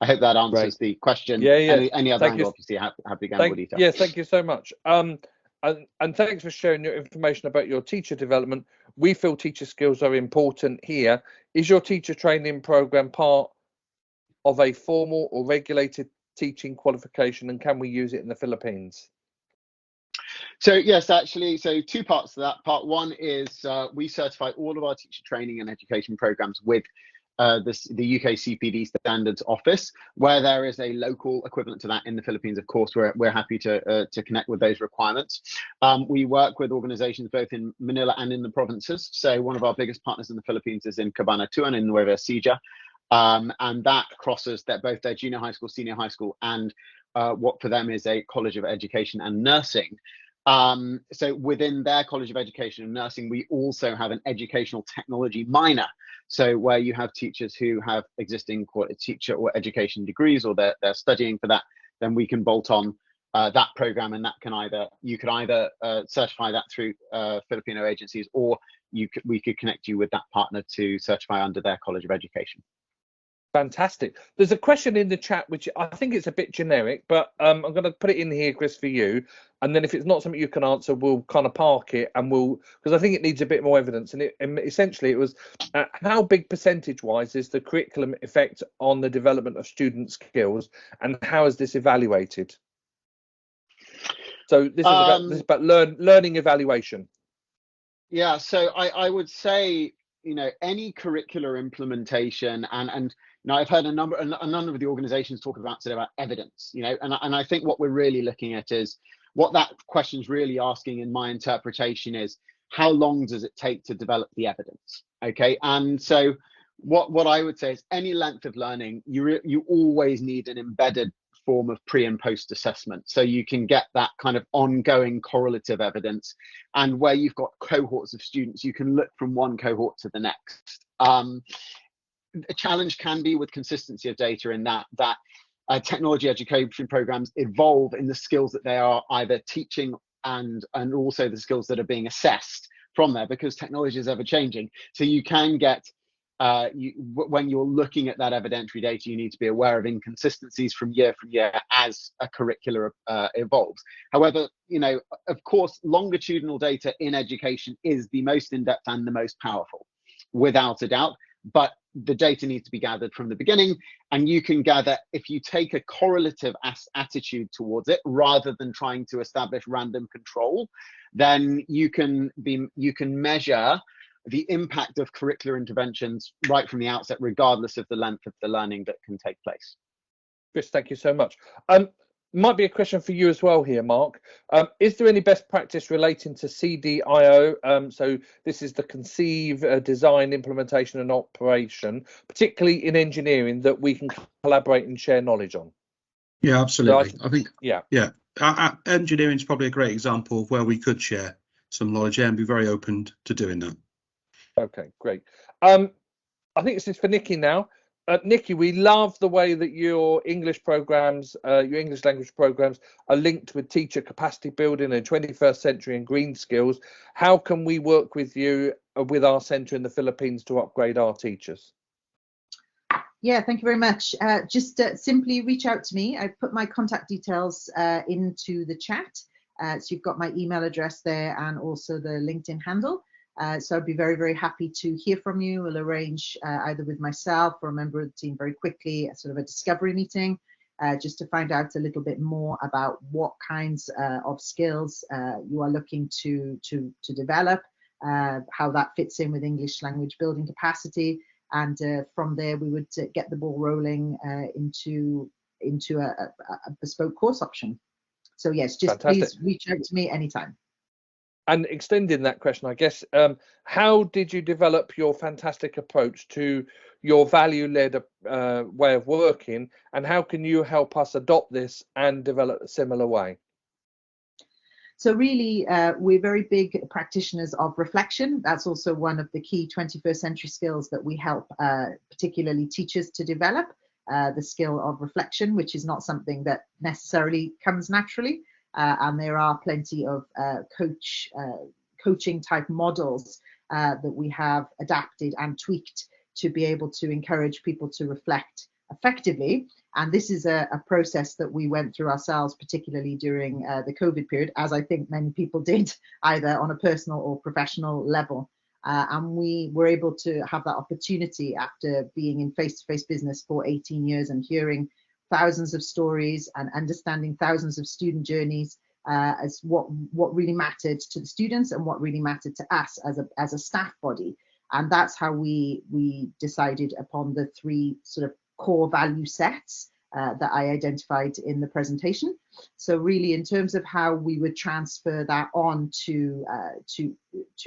I hope that answers the question. Yeah. Any other angle, obviously, happy to go into more detail. Yeah, thank you so much. And thanks for sharing your information about your teacher development. We feel teacher skills are important here. Is your teacher training program part of a formal or regulated teaching qualification, and can we use it in the Philippines? So yes, actually, so 2 parts to that. Part 1 is we certify all of our teacher training and education programs with the UK CPD Standards Office, where there is a local equivalent to that in the Philippines. Of course, we're happy to connect with those requirements. We work with organizations both in Manila and in the provinces. So one of our biggest partners in the Philippines is in Cabanatuan in Nueva Ecija, and that crosses both their junior high school, senior high school, and what for them is a College of Education and Nursing. So within their College of Education and Nursing, we also have an educational technology minor. So where you have teachers who have existing teacher or education degrees, or they're studying for that, then we can bolt on that program, and that can you could either certify that through Filipino agencies, or we could connect you with that partner to certify under their College of Education. Fantastic. There's a question in the chat which I think it's a bit generic, but I'm going to put it in here, Chris, for you. And then if it's not something you can answer, we'll kind of park it, and because I think it needs a bit more evidence. And essentially it was how big percentage-wise is the curriculum effect on the development of student skills, and how is this evaluated? So this is about learning evaluation. Yeah, so I would say, any curricular implementation, and I've heard a number of the organizations talk about today about evidence, and I think what we're really looking at is what that question's really asking, in my interpretation, is how long does it take to develop the evidence? Okay, and so what I would say is any length of learning, you always need an embedded form of pre and post assessment, so you can get that kind of ongoing correlative evidence. And where you've got cohorts of students, you can look from one cohort to the next. A challenge can be with consistency of data, in that technology education programs evolve in the skills that they are either teaching, and also the skills that are being assessed from there, because technology is ever changing. So you can get when you're looking at that evidentiary data, you need to be aware of inconsistencies from year as a curricula evolves. However, of course, longitudinal data in education is the most in-depth and the most powerful, without a doubt. But the data needs to be gathered from the beginning, and you can gather, if you take a correlative attitude towards it rather than trying to establish random control, then you can measure the impact of curricular interventions right from the outset, regardless of the length of the learning that can take place. Chris, thank you so much. might be a question for you as well here, Mark. Is there any best practice relating to CDIO? So this is the conceive, design, implementation and operation, particularly in engineering, that we can collaborate and share knowledge on? Yeah, absolutely. So I think, yeah. Engineering is probably a great example of where we could share some knowledge and be very open to doing that. Okay, great. I think this is for Nikki now. Nikki, we love the way that your English programs, your English language programs, are linked with teacher capacity building and 21st century and green skills. How can we work with you, with our centre in the Philippines, to upgrade our teachers? Yeah, thank you very much. Just simply reach out to me. I've put my contact details into the chat. So you've got my email address there and also the LinkedIn handle. So I'd be very, very happy to hear from you. We'll arrange either with myself or a member of the team very quickly, sort of a discovery meeting, just to find out a little bit more about what kinds of skills you are looking to develop, how that fits in with English language building capacity. And from there, we would get the ball rolling into a bespoke course option. So yes, just Fantastic. Please reach out to me anytime. And extending that question, I guess, how did you develop your fantastic approach to your value-led way of working, and how can you help us adopt this and develop a similar way? So really, we're very big practitioners of reflection. That's also one of the key 21st century skills that we help particularly teachers to develop, the skill of reflection, which is not something that necessarily comes naturally. And there are plenty of coaching type models that we have adapted and tweaked to be able to encourage people to reflect effectively. And this is a process that we went through ourselves, particularly during the COVID period, as I think many people did, either on a personal or professional level. And we were able to have that opportunity after being in face-to-face business for 18 years and hearing thousands of stories and understanding thousands of student journeys as what really mattered to the students and what really mattered to us as a staff body. And that's how we decided upon the three sort of core value sets that I identified in the presentation. So really, in terms of how we would transfer that on to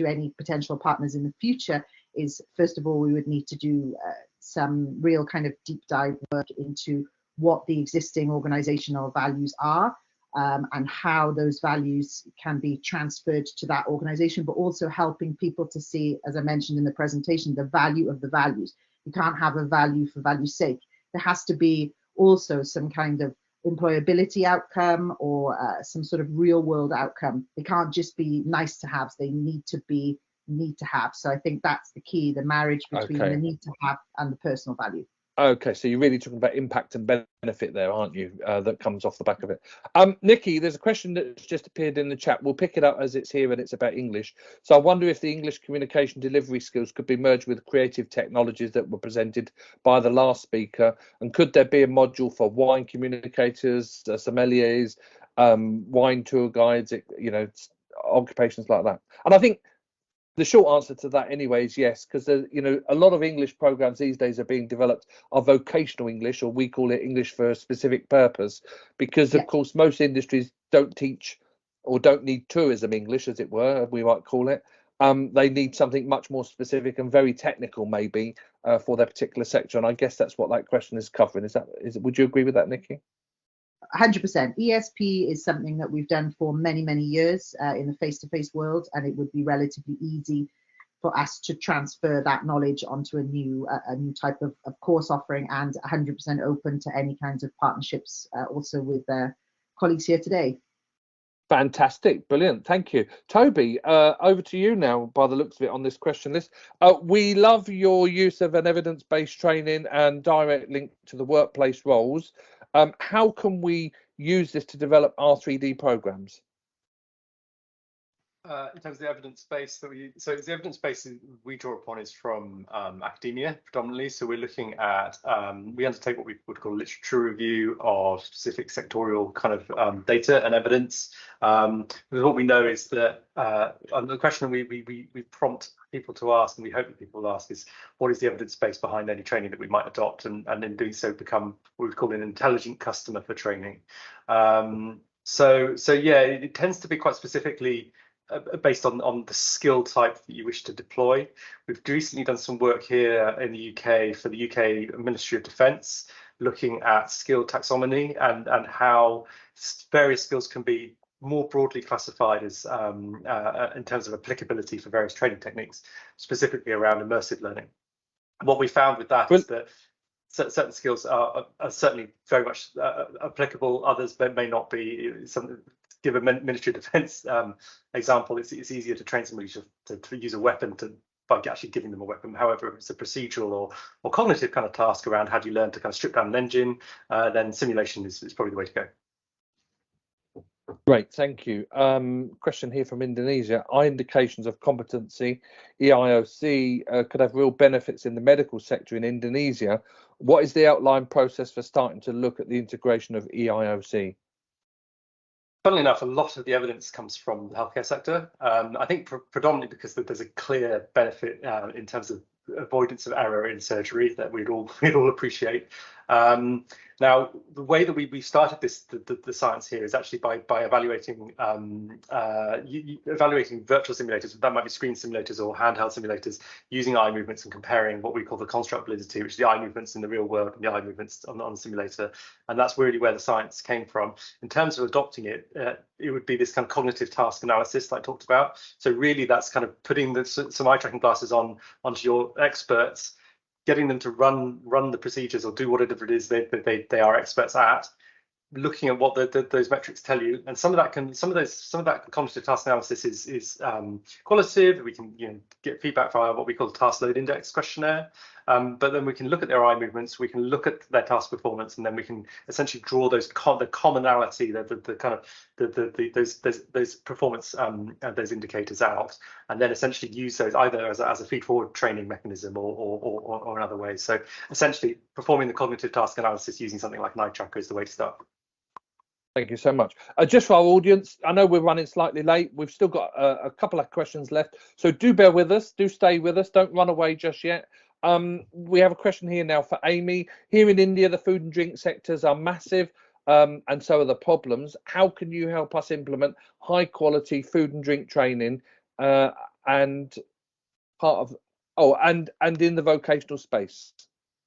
any potential partners in the future, is first of all, we would need to do some real kind of deep dive work into what the existing organizational values are, and how those values can be transferred to that organization, but also helping people to see, as I mentioned in the presentation, the value of the values. You can't have a value for value's sake. There has to be also some kind of employability outcome or some sort of real world outcome. They can't just be nice to haves, they need to be need to have. So I think that's the key, the marriage between the need to have and the personal value. Okay, so you're really talking about impact and benefit there, aren't you? That comes off the back of it. Nikki, there's a question that's just appeared in the chat. We'll pick it up as it's here, and it's about English. So I wonder if the English communication delivery skills could be merged with creative technologies that were presented by the last speaker, and could there be a module for wine communicators, sommeliers, wine tour guides, you know, occupations like that? And I think the short answer to that anyway is yes, because you know, a lot of English programs these days are being developed are vocational English, or we call it English for a specific purpose, because of course most industries don't teach or don't need tourism English, as it were, we might call it. They need something much more specific and very technical maybe for their particular sector, and I guess that's what that question is covering. Would you agree with that, Nikki? 100%. ESP is something that we've done for many, many years in the face-to-face world, and it would be relatively easy for us to transfer that knowledge onto a new type of course offering, and 100% open to any kinds of partnerships also with colleagues here today. Fantastic, brilliant, thank you. Toby, over to you now by the looks of it on this question list. We love your use of an evidence-based training and direct link to the workplace roles. How can we use this to develop our 3D programs? In terms of the evidence base that the evidence base we draw upon is from academia predominantly. So we're looking at, we undertake what we would call literature review of specific sectorial kind of data and evidence. What we know is that on the question we prompt people to ask, and we hope that people will ask, is what is the evidence base behind any training that we might adopt, and in doing so become what we call an intelligent customer for training. So yeah, it tends to be quite specifically based on the skill type that you wish to deploy. We've recently done some work here in the UK for the UK Ministry of Defence, looking at skill taxonomy and how various skills can be more broadly classified as in terms of applicability for various training techniques, specifically around immersive learning. What we found with that is that certain skills are certainly very much applicable, others may not be. Give a Ministry of Defence example, it's easier to train somebody to use a weapon by actually giving them a weapon. However, if it's a procedural or cognitive kind of task around how do you learn to kind of strip down an engine, then simulation is probably the way to go. Great, thank you. Question here from Indonesia. Are indications of competency EIOC could have real benefits in the medical sector in Indonesia? What is the outline process for starting to look at the integration of EIOC? Funnily enough, a lot of the evidence comes from the healthcare sector. I think predominantly because there's a clear benefit in terms of avoidance of error in surgery that we'd all appreciate. Now, the way that we started the science here is actually by evaluating evaluating virtual simulators. That might be screen simulators or handheld simulators, using eye movements and comparing what we call the construct validity, which is the eye movements in the real world and the eye movements on the simulator. And that's really where the science came from. In terms of adopting it, it would be this kind of cognitive task analysis that I talked about. So really, that's kind of putting some eye tracking glasses onto your experts, getting them to run the procedures or do whatever it is they are experts at, looking at what those metrics tell you. And some of that cognitive task analysis is qualitative. We can get feedback via what we call the task load index questionnaire. But then we can look at their eye movements, we can look at their task performance, and then we can essentially draw the commonality, those performance those indicators out, and then essentially use those either as a feed-forward training mechanism or another way. So essentially, performing the cognitive task analysis using something like an eye tracker is the way to start. Thank you so much. Just for our audience, I know we're running slightly late. We've still got a couple of questions left, so do bear with us. Do stay with us. Don't run away just yet. We have a question here now for Amy. Here in India, the food and drink sectors are massive, and so are the problems. How can you help us implement high quality food and drink training and in the vocational space?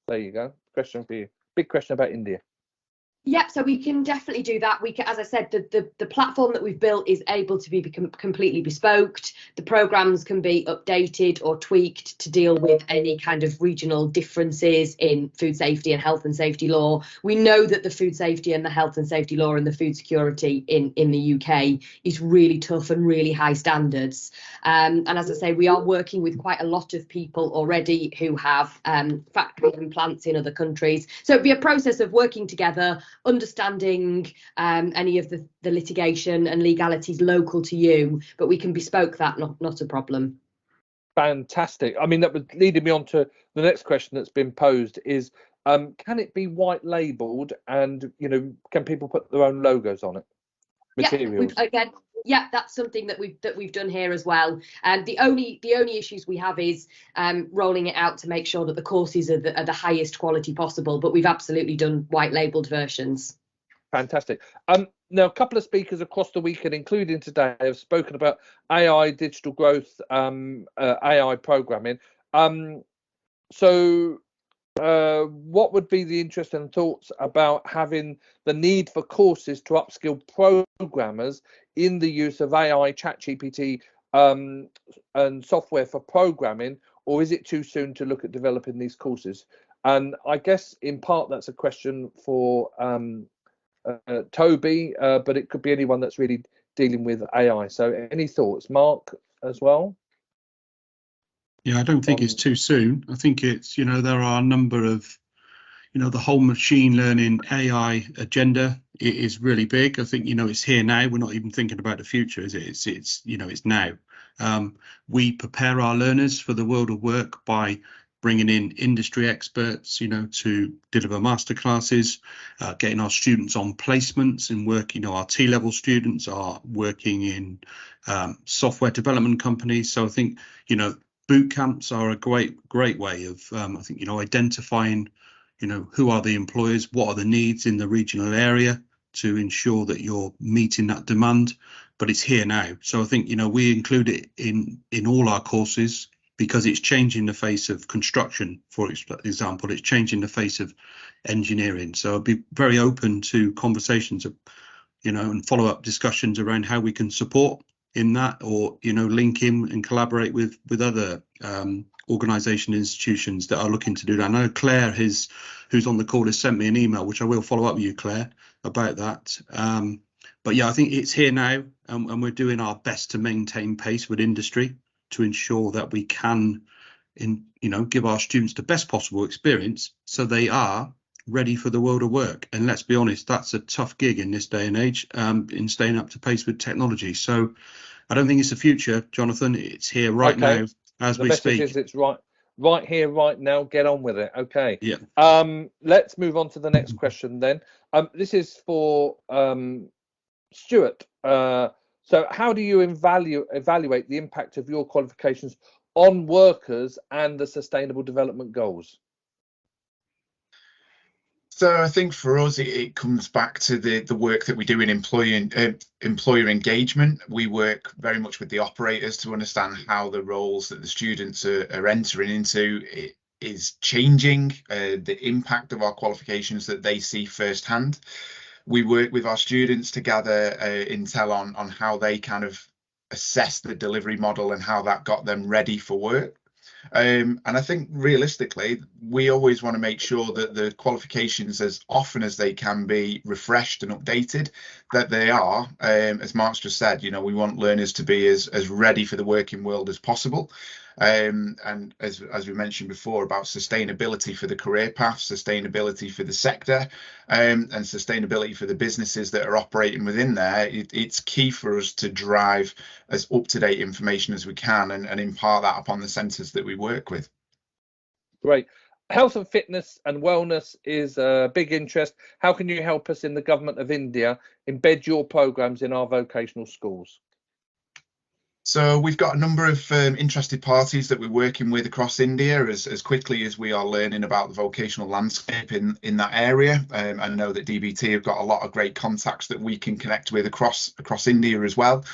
There you go. Question for you. Big question about India. Yeah, so we can definitely do that. We can, as I said, the platform that we've built is able to be completely bespoked. The programs can be updated or tweaked to deal with any kind of regional differences in food safety and health and safety law. We know that the food safety and the health and safety law and the food security in the UK is really tough and really high standards. And as I say, we are working with quite a lot of people already who have factories and plants in other countries. So it'd be a process of working together, understanding any of the litigation and legalities local to you, but we can bespoke that, not a problem. Fantastic. I mean, that was leading me on to the next question that's been posed is, can it be white labeled, and can people put their own logos on it? Materials. Yeah, that's something that we've done here as well. And the only issues we have is rolling it out to make sure that the courses are the highest quality possible. But we've absolutely done white labelled versions. Fantastic. Now, a couple of speakers across the weekend, including today, have spoken about AI, digital growth, AI programming. What would be the interest and thoughts about having the need for courses to upskill programmers in the use of AI, ChatGPT, and software for programming, or is it too soon to look at developing these courses? And I guess in part that's a question for Toby, but it could be anyone that's really dealing with AI. So any thoughts, Mark, as well? Yeah, I don't think it's too soon. I think it's, there are a number of, the whole machine learning AI agenda is really big. I think, it's here now. We're not even thinking about the future, is it? It's now. We prepare our learners for the world of work by bringing in industry experts, to deliver masterclasses, getting our students on placements and work. Our T-level students are working in software development companies. So I think, boot camps are a great way of, I think, identifying, who are the employers, what are the needs in the regional area to ensure that you're meeting that demand. But it's here now. So I think, we include it in all our courses because it's changing the face of construction, for example. It's changing the face of engineering. So I'd be very open to conversations, and follow-up discussions around how we can support in that, or link in and collaborate with other organisation institutions that are looking to do that. I know Claire, who's on the call, has sent me an email, which I will follow up with you, Claire, about that. But yeah, I think it's here now, and we're doing our best to maintain pace with industry to ensure that we can, give our students the best possible experience so they are ready for the world of work. And let's be honest, that's a tough gig in this day and age, in staying up to pace with technology. So I don't think it's the future, Jonathan. It's here right now as we speak. The message is it's right here, right now. Get on with it. Okay. Yeah. Let's move on to the next question then. This is for Stuart. So how do you evaluate the impact of your qualifications on workers and the Sustainable Development Goals? So I think for us, it comes back to the work that we do in employer engagement. We work very much with the operators to understand how the roles that the students are entering into is changing, the impact of our qualifications that they see firsthand. We work with our students to gather intel on how they kind of assess the delivery model and how that got them ready for work. And I think realistically, we always want to make sure that the qualifications, as often as they can be refreshed and updated, that they are, as Mark's just said, we want learners to be as ready for the working world as possible. And as we mentioned before about sustainability for the career path, sustainability for the sector, and sustainability for the businesses that are operating within there, it's key for us to drive as up-to-date information as we can and impart that upon the centres that we work with. Great. Health and fitness and wellness is a big interest. How can you help us in the Government of India embed your programmes in our vocational schools? So we've got a number of interested parties that we're working with across India as quickly as we are learning about the vocational landscape in that area. I know that DBT have got a lot of great contacts that we can connect with across India as well.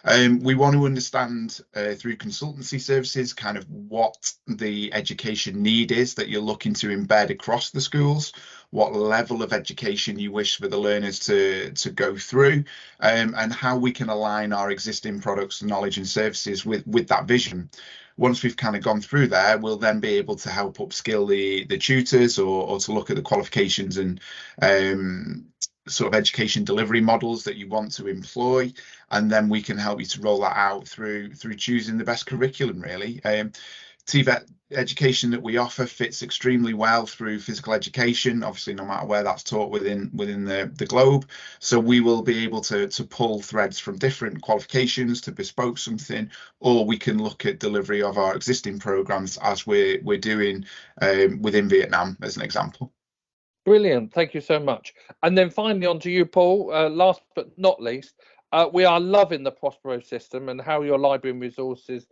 We want to understand through consultancy services kind of what the education need is that you're looking to embed across the schools, what level of education you wish for the learners to go through, and how we can align our existing products, knowledge and services with that vision. Once we've kind of gone through there, we'll then be able to help upskill the tutors or to look at the qualifications and sort of education delivery models that you want to employ, and then we can help you to roll that out through choosing the best curriculum, really. TVET education that we offer fits extremely well through physical education, obviously no matter where that's taught within the globe. So we will be able to pull threads from different qualifications to bespoke something, or we can look at delivery of our existing programs as we're doing within Vietnam as an example. Brilliant, thank you so much. And then finally on to you, Paul, last but not least, we are loving the Prospero system and how your library and resources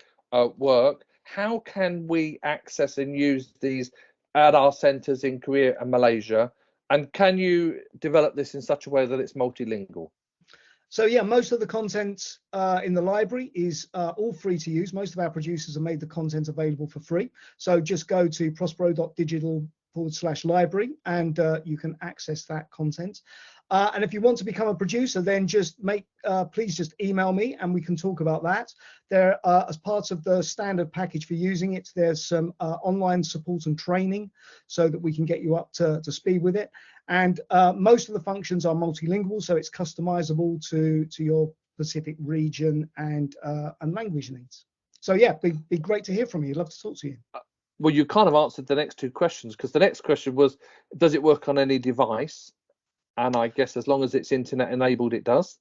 work. How can we access and use these at our centres in Korea and Malaysia? And can you develop this in such a way that it's multilingual? So yeah, most of the content in the library is all free to use. Most of our producers have made the content available for free. So just go to prospero.digital/library and you can access that content. And if you want to become a producer, then just please just email me and we can talk about that. There, as part of the standard package for using it, there's some online support and training so that we can get you up to speed with it. And most of the functions are multilingual, so it's customizable to your specific region and language needs. So yeah, be great to hear from you. Love to talk to you. Well, you kind of answered the next two questions, because the next question was, does it work on any device? And I guess as long as it's internet enabled, it does.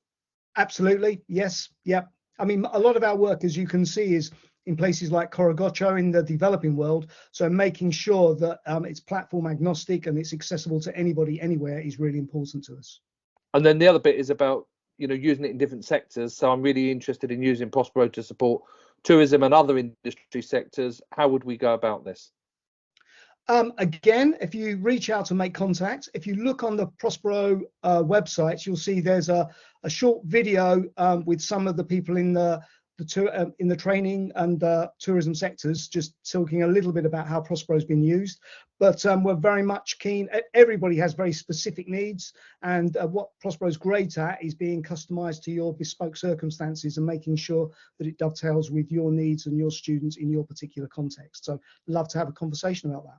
Absolutely. Yes. Yeah. I mean, a lot of our work, as you can see, is in places like Korogocho in the developing world. So making sure that it's platform agnostic and it's accessible to anybody anywhere is really important to us. And then the other bit is about, using it in different sectors. So I'm really interested in using Prospero to support tourism and other industry sectors, how would we go about this? Again, if you reach out and make contact, if you look on the Prospero websites, you'll see there's a short video with some of the people in the training and tourism sectors, just talking a little bit about how Prospero has been used. But we're very much keen. Everybody has very specific needs, and what Prospero is great at is being customized to your bespoke circumstances and making sure that it dovetails with your needs and your students in your particular context. So love to have a conversation about that.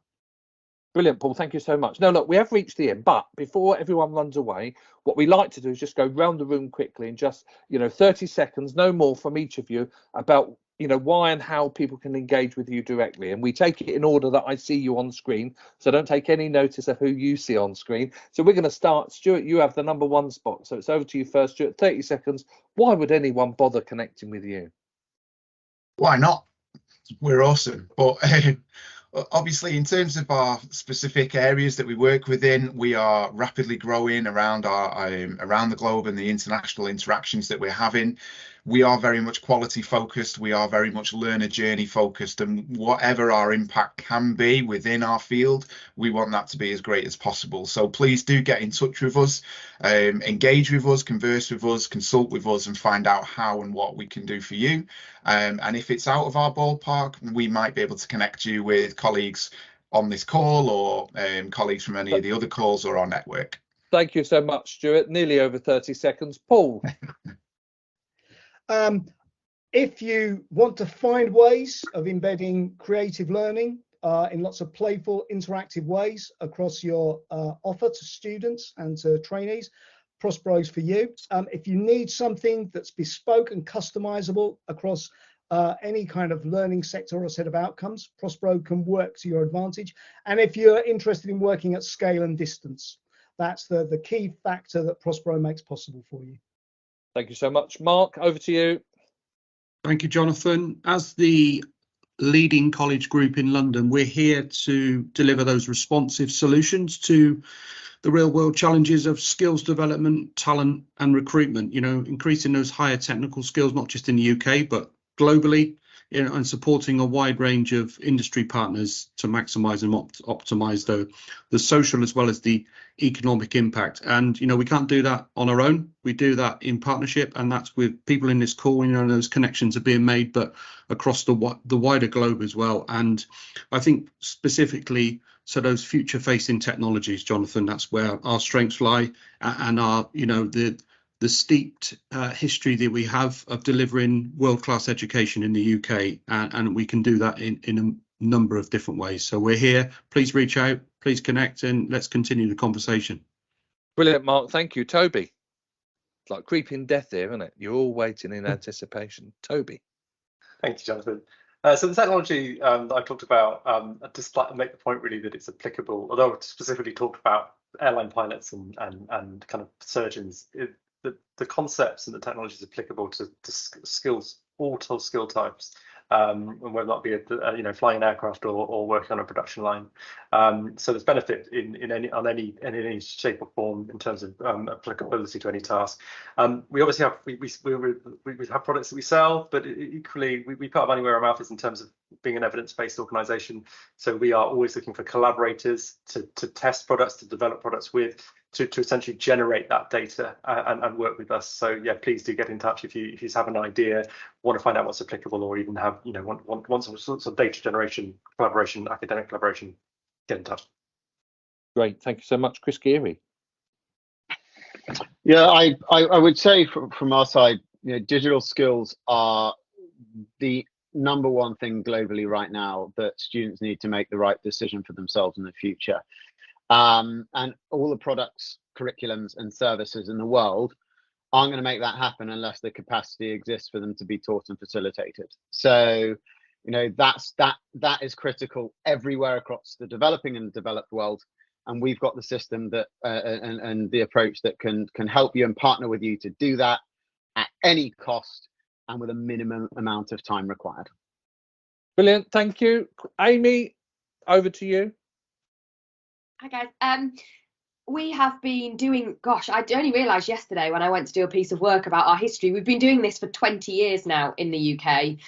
Brilliant, Paul. Thank you so much. Now, look, we have reached the end, but before everyone runs away, what we like to do is just go round the room quickly and just, 30 seconds, no more, from each of you about, why and how people can engage with you directly. And we take it in order that I see you on screen. So don't take any notice of who you see on screen. So we're going to start. Stuart, you have the number 1 spot. So it's over to you first, Stuart. 30 seconds. Why would anyone bother connecting with you? Why not? We're awesome. But obviously, in terms of our specific areas that we work within, we are rapidly growing around around the globe and the international interactions that we're having. We are very much quality focused. We are very much learner journey focused, and whatever our impact can be within our field, we want that to be as great as possible. So please do get in touch with us, engage with us, converse with us, consult with us, and find out how and what we can do for you. And if it's out of our ballpark, we might be able to connect you with colleagues on this call, or colleagues from any of the other calls or our network. Thank you so much, Stuart. Nearly over 30 seconds. Paul. If you want to find ways of embedding creative learning in lots of playful, interactive ways across your offer to students and to trainees, Prospero is for you. If you need something that's bespoke and customizable across any kind of learning sector or set of outcomes, Prospero can work to your advantage. And if you're interested in working at scale and distance, that's the key factor that Prospero makes possible for you. Thank you so much. Mark, over to you. Thank you, Jonathan. As the leading college group in London, we're here to deliver those responsive solutions to the real world challenges of skills development, talent and recruitment, increasing those higher technical skills, not just in the UK, but globally, and supporting a wide range of industry partners to maximise and optimise the social as well as the economic impact. And we can't do that on our own. We do that in partnership, and that's with people in this call. Those connections are being made, but across the wider globe as well. And I think specifically, so those future facing technologies, Jonathan, that's where our strengths lie, and our the steeped history that we have of delivering world-class education in the UK, and we can do that in a number of different ways. So we're here. Please reach out, please connect, and let's continue the conversation. Brilliant, Mark. Thank you. Toby. It's like creeping death here, isn't it? You're all waiting in anticipation. Toby. Thank you, Jonathan. So the technology that I talked about, I just like to make the point really that it's applicable, although I specifically talked about airline pilots and kind of surgeons. The concepts and the technology is applicable to skills, all skill types, and whether that be flying an aircraft or working on a production line. So there's benefit in any shape or form in terms of applicability to any task. We obviously have we have products that we sell, but equally we put our money where our mouth is in terms of being an evidence-based organisation. So we are always looking for collaborators to test products, to develop products with, to essentially generate that data and work with us. So yeah, please do get in touch if you have an idea, want to find out what's applicable, or even have want some sorts of data generation, collaboration, academic collaboration. Get in touch. Great, thank you so much, Chris Geary. Yeah, I would say from our side, digital skills are the number one thing globally right now that students need to make the right decision for themselves in the future. And all the products, curriculums and services in the world aren't going to make that happen unless the capacity exists for them to be taught and facilitated. So, that is critical everywhere across the developing and developed world. And we've got the system that and the approach that can help you and partner with you to do that at any cost and with a minimum amount of time required. Brilliant, thank you. Amy, over to you. Hi guys. We have been doing, gosh, I only realised yesterday when I went to do a piece of work about our history, we've been doing this for 20 years now in the UK.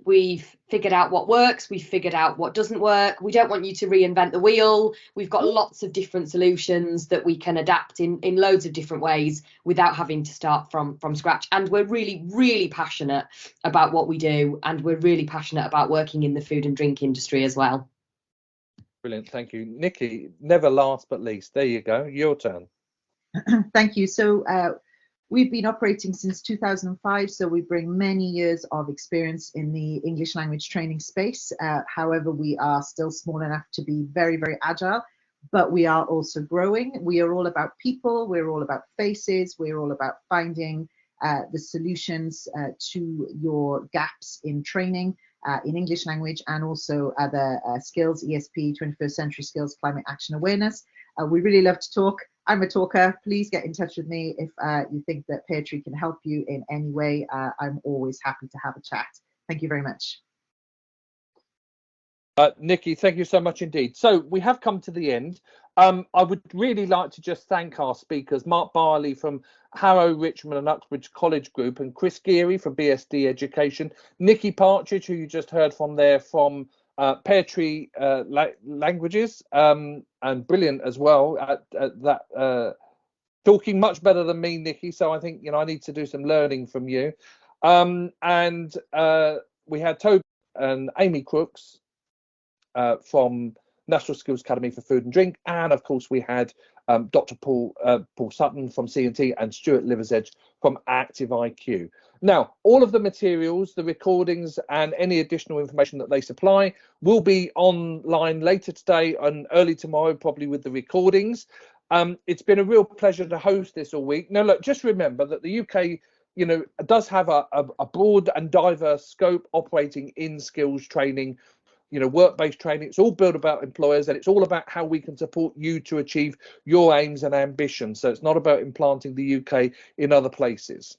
We've figured out what works, we've figured out what doesn't work. We don't want you to reinvent the wheel. We've got lots of different solutions that we can adapt in loads of different ways without having to start from scratch. And we're really, really passionate about what we do, and we're really passionate about working in the food and drink industry as well. Brilliant, thank you. Nikki, never last but least. There you go, your turn. Thank you. So we've been operating since 2005, so we bring many years of experience in the English language training space. However, we are still small enough to be very, very agile, but we are also growing. We are all about people, we're all about faces, we're all about finding the solutions to your gaps in training. In English language and also other skills, ESP, 21st century skills, climate action awareness. We really love to talk. I'm a talker. Please get in touch with me if you think that Peartree can help you in any way. I'm always happy to have a chat. Thank you very much. Nikki, thank you so much indeed. So we have come to the end. I would really like to just thank our speakers, Mark Barley from Harrow, Richmond and Uxbridge College Group, and Chris Geary from BSD Education, Nikki Partridge, who you just heard from there from Peartree Languages, and brilliant as well at that, talking much better than me, Nikki. So I think, you know, I need to do some learning from you. And we had Toby and Amy Crooks from National Skills Academy for Food and Drink, and of course we had Dr. Paul Sutton from C&T and Stuart Liversedge from ActiveIQ. Now, all of the materials, the recordings and any additional information that they supply will be online later today and early tomorrow, probably with the recordings. It's been a real pleasure to host this all week. Now, look, just remember that the UK, you know, does have a broad and diverse scope operating in skills training, you know, work-based training. It's all built about employers, and it's all about how we can support you to achieve your aims and ambitions. So it's not about implanting the UK in other places.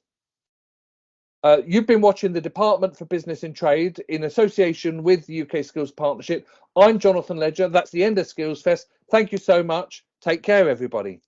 You've been watching the Department for Business and Trade in association with the UK Skills Partnership. I'm Jonathan Ledger. That's the end of SkillsFest. Thank you so much. Take care, everybody.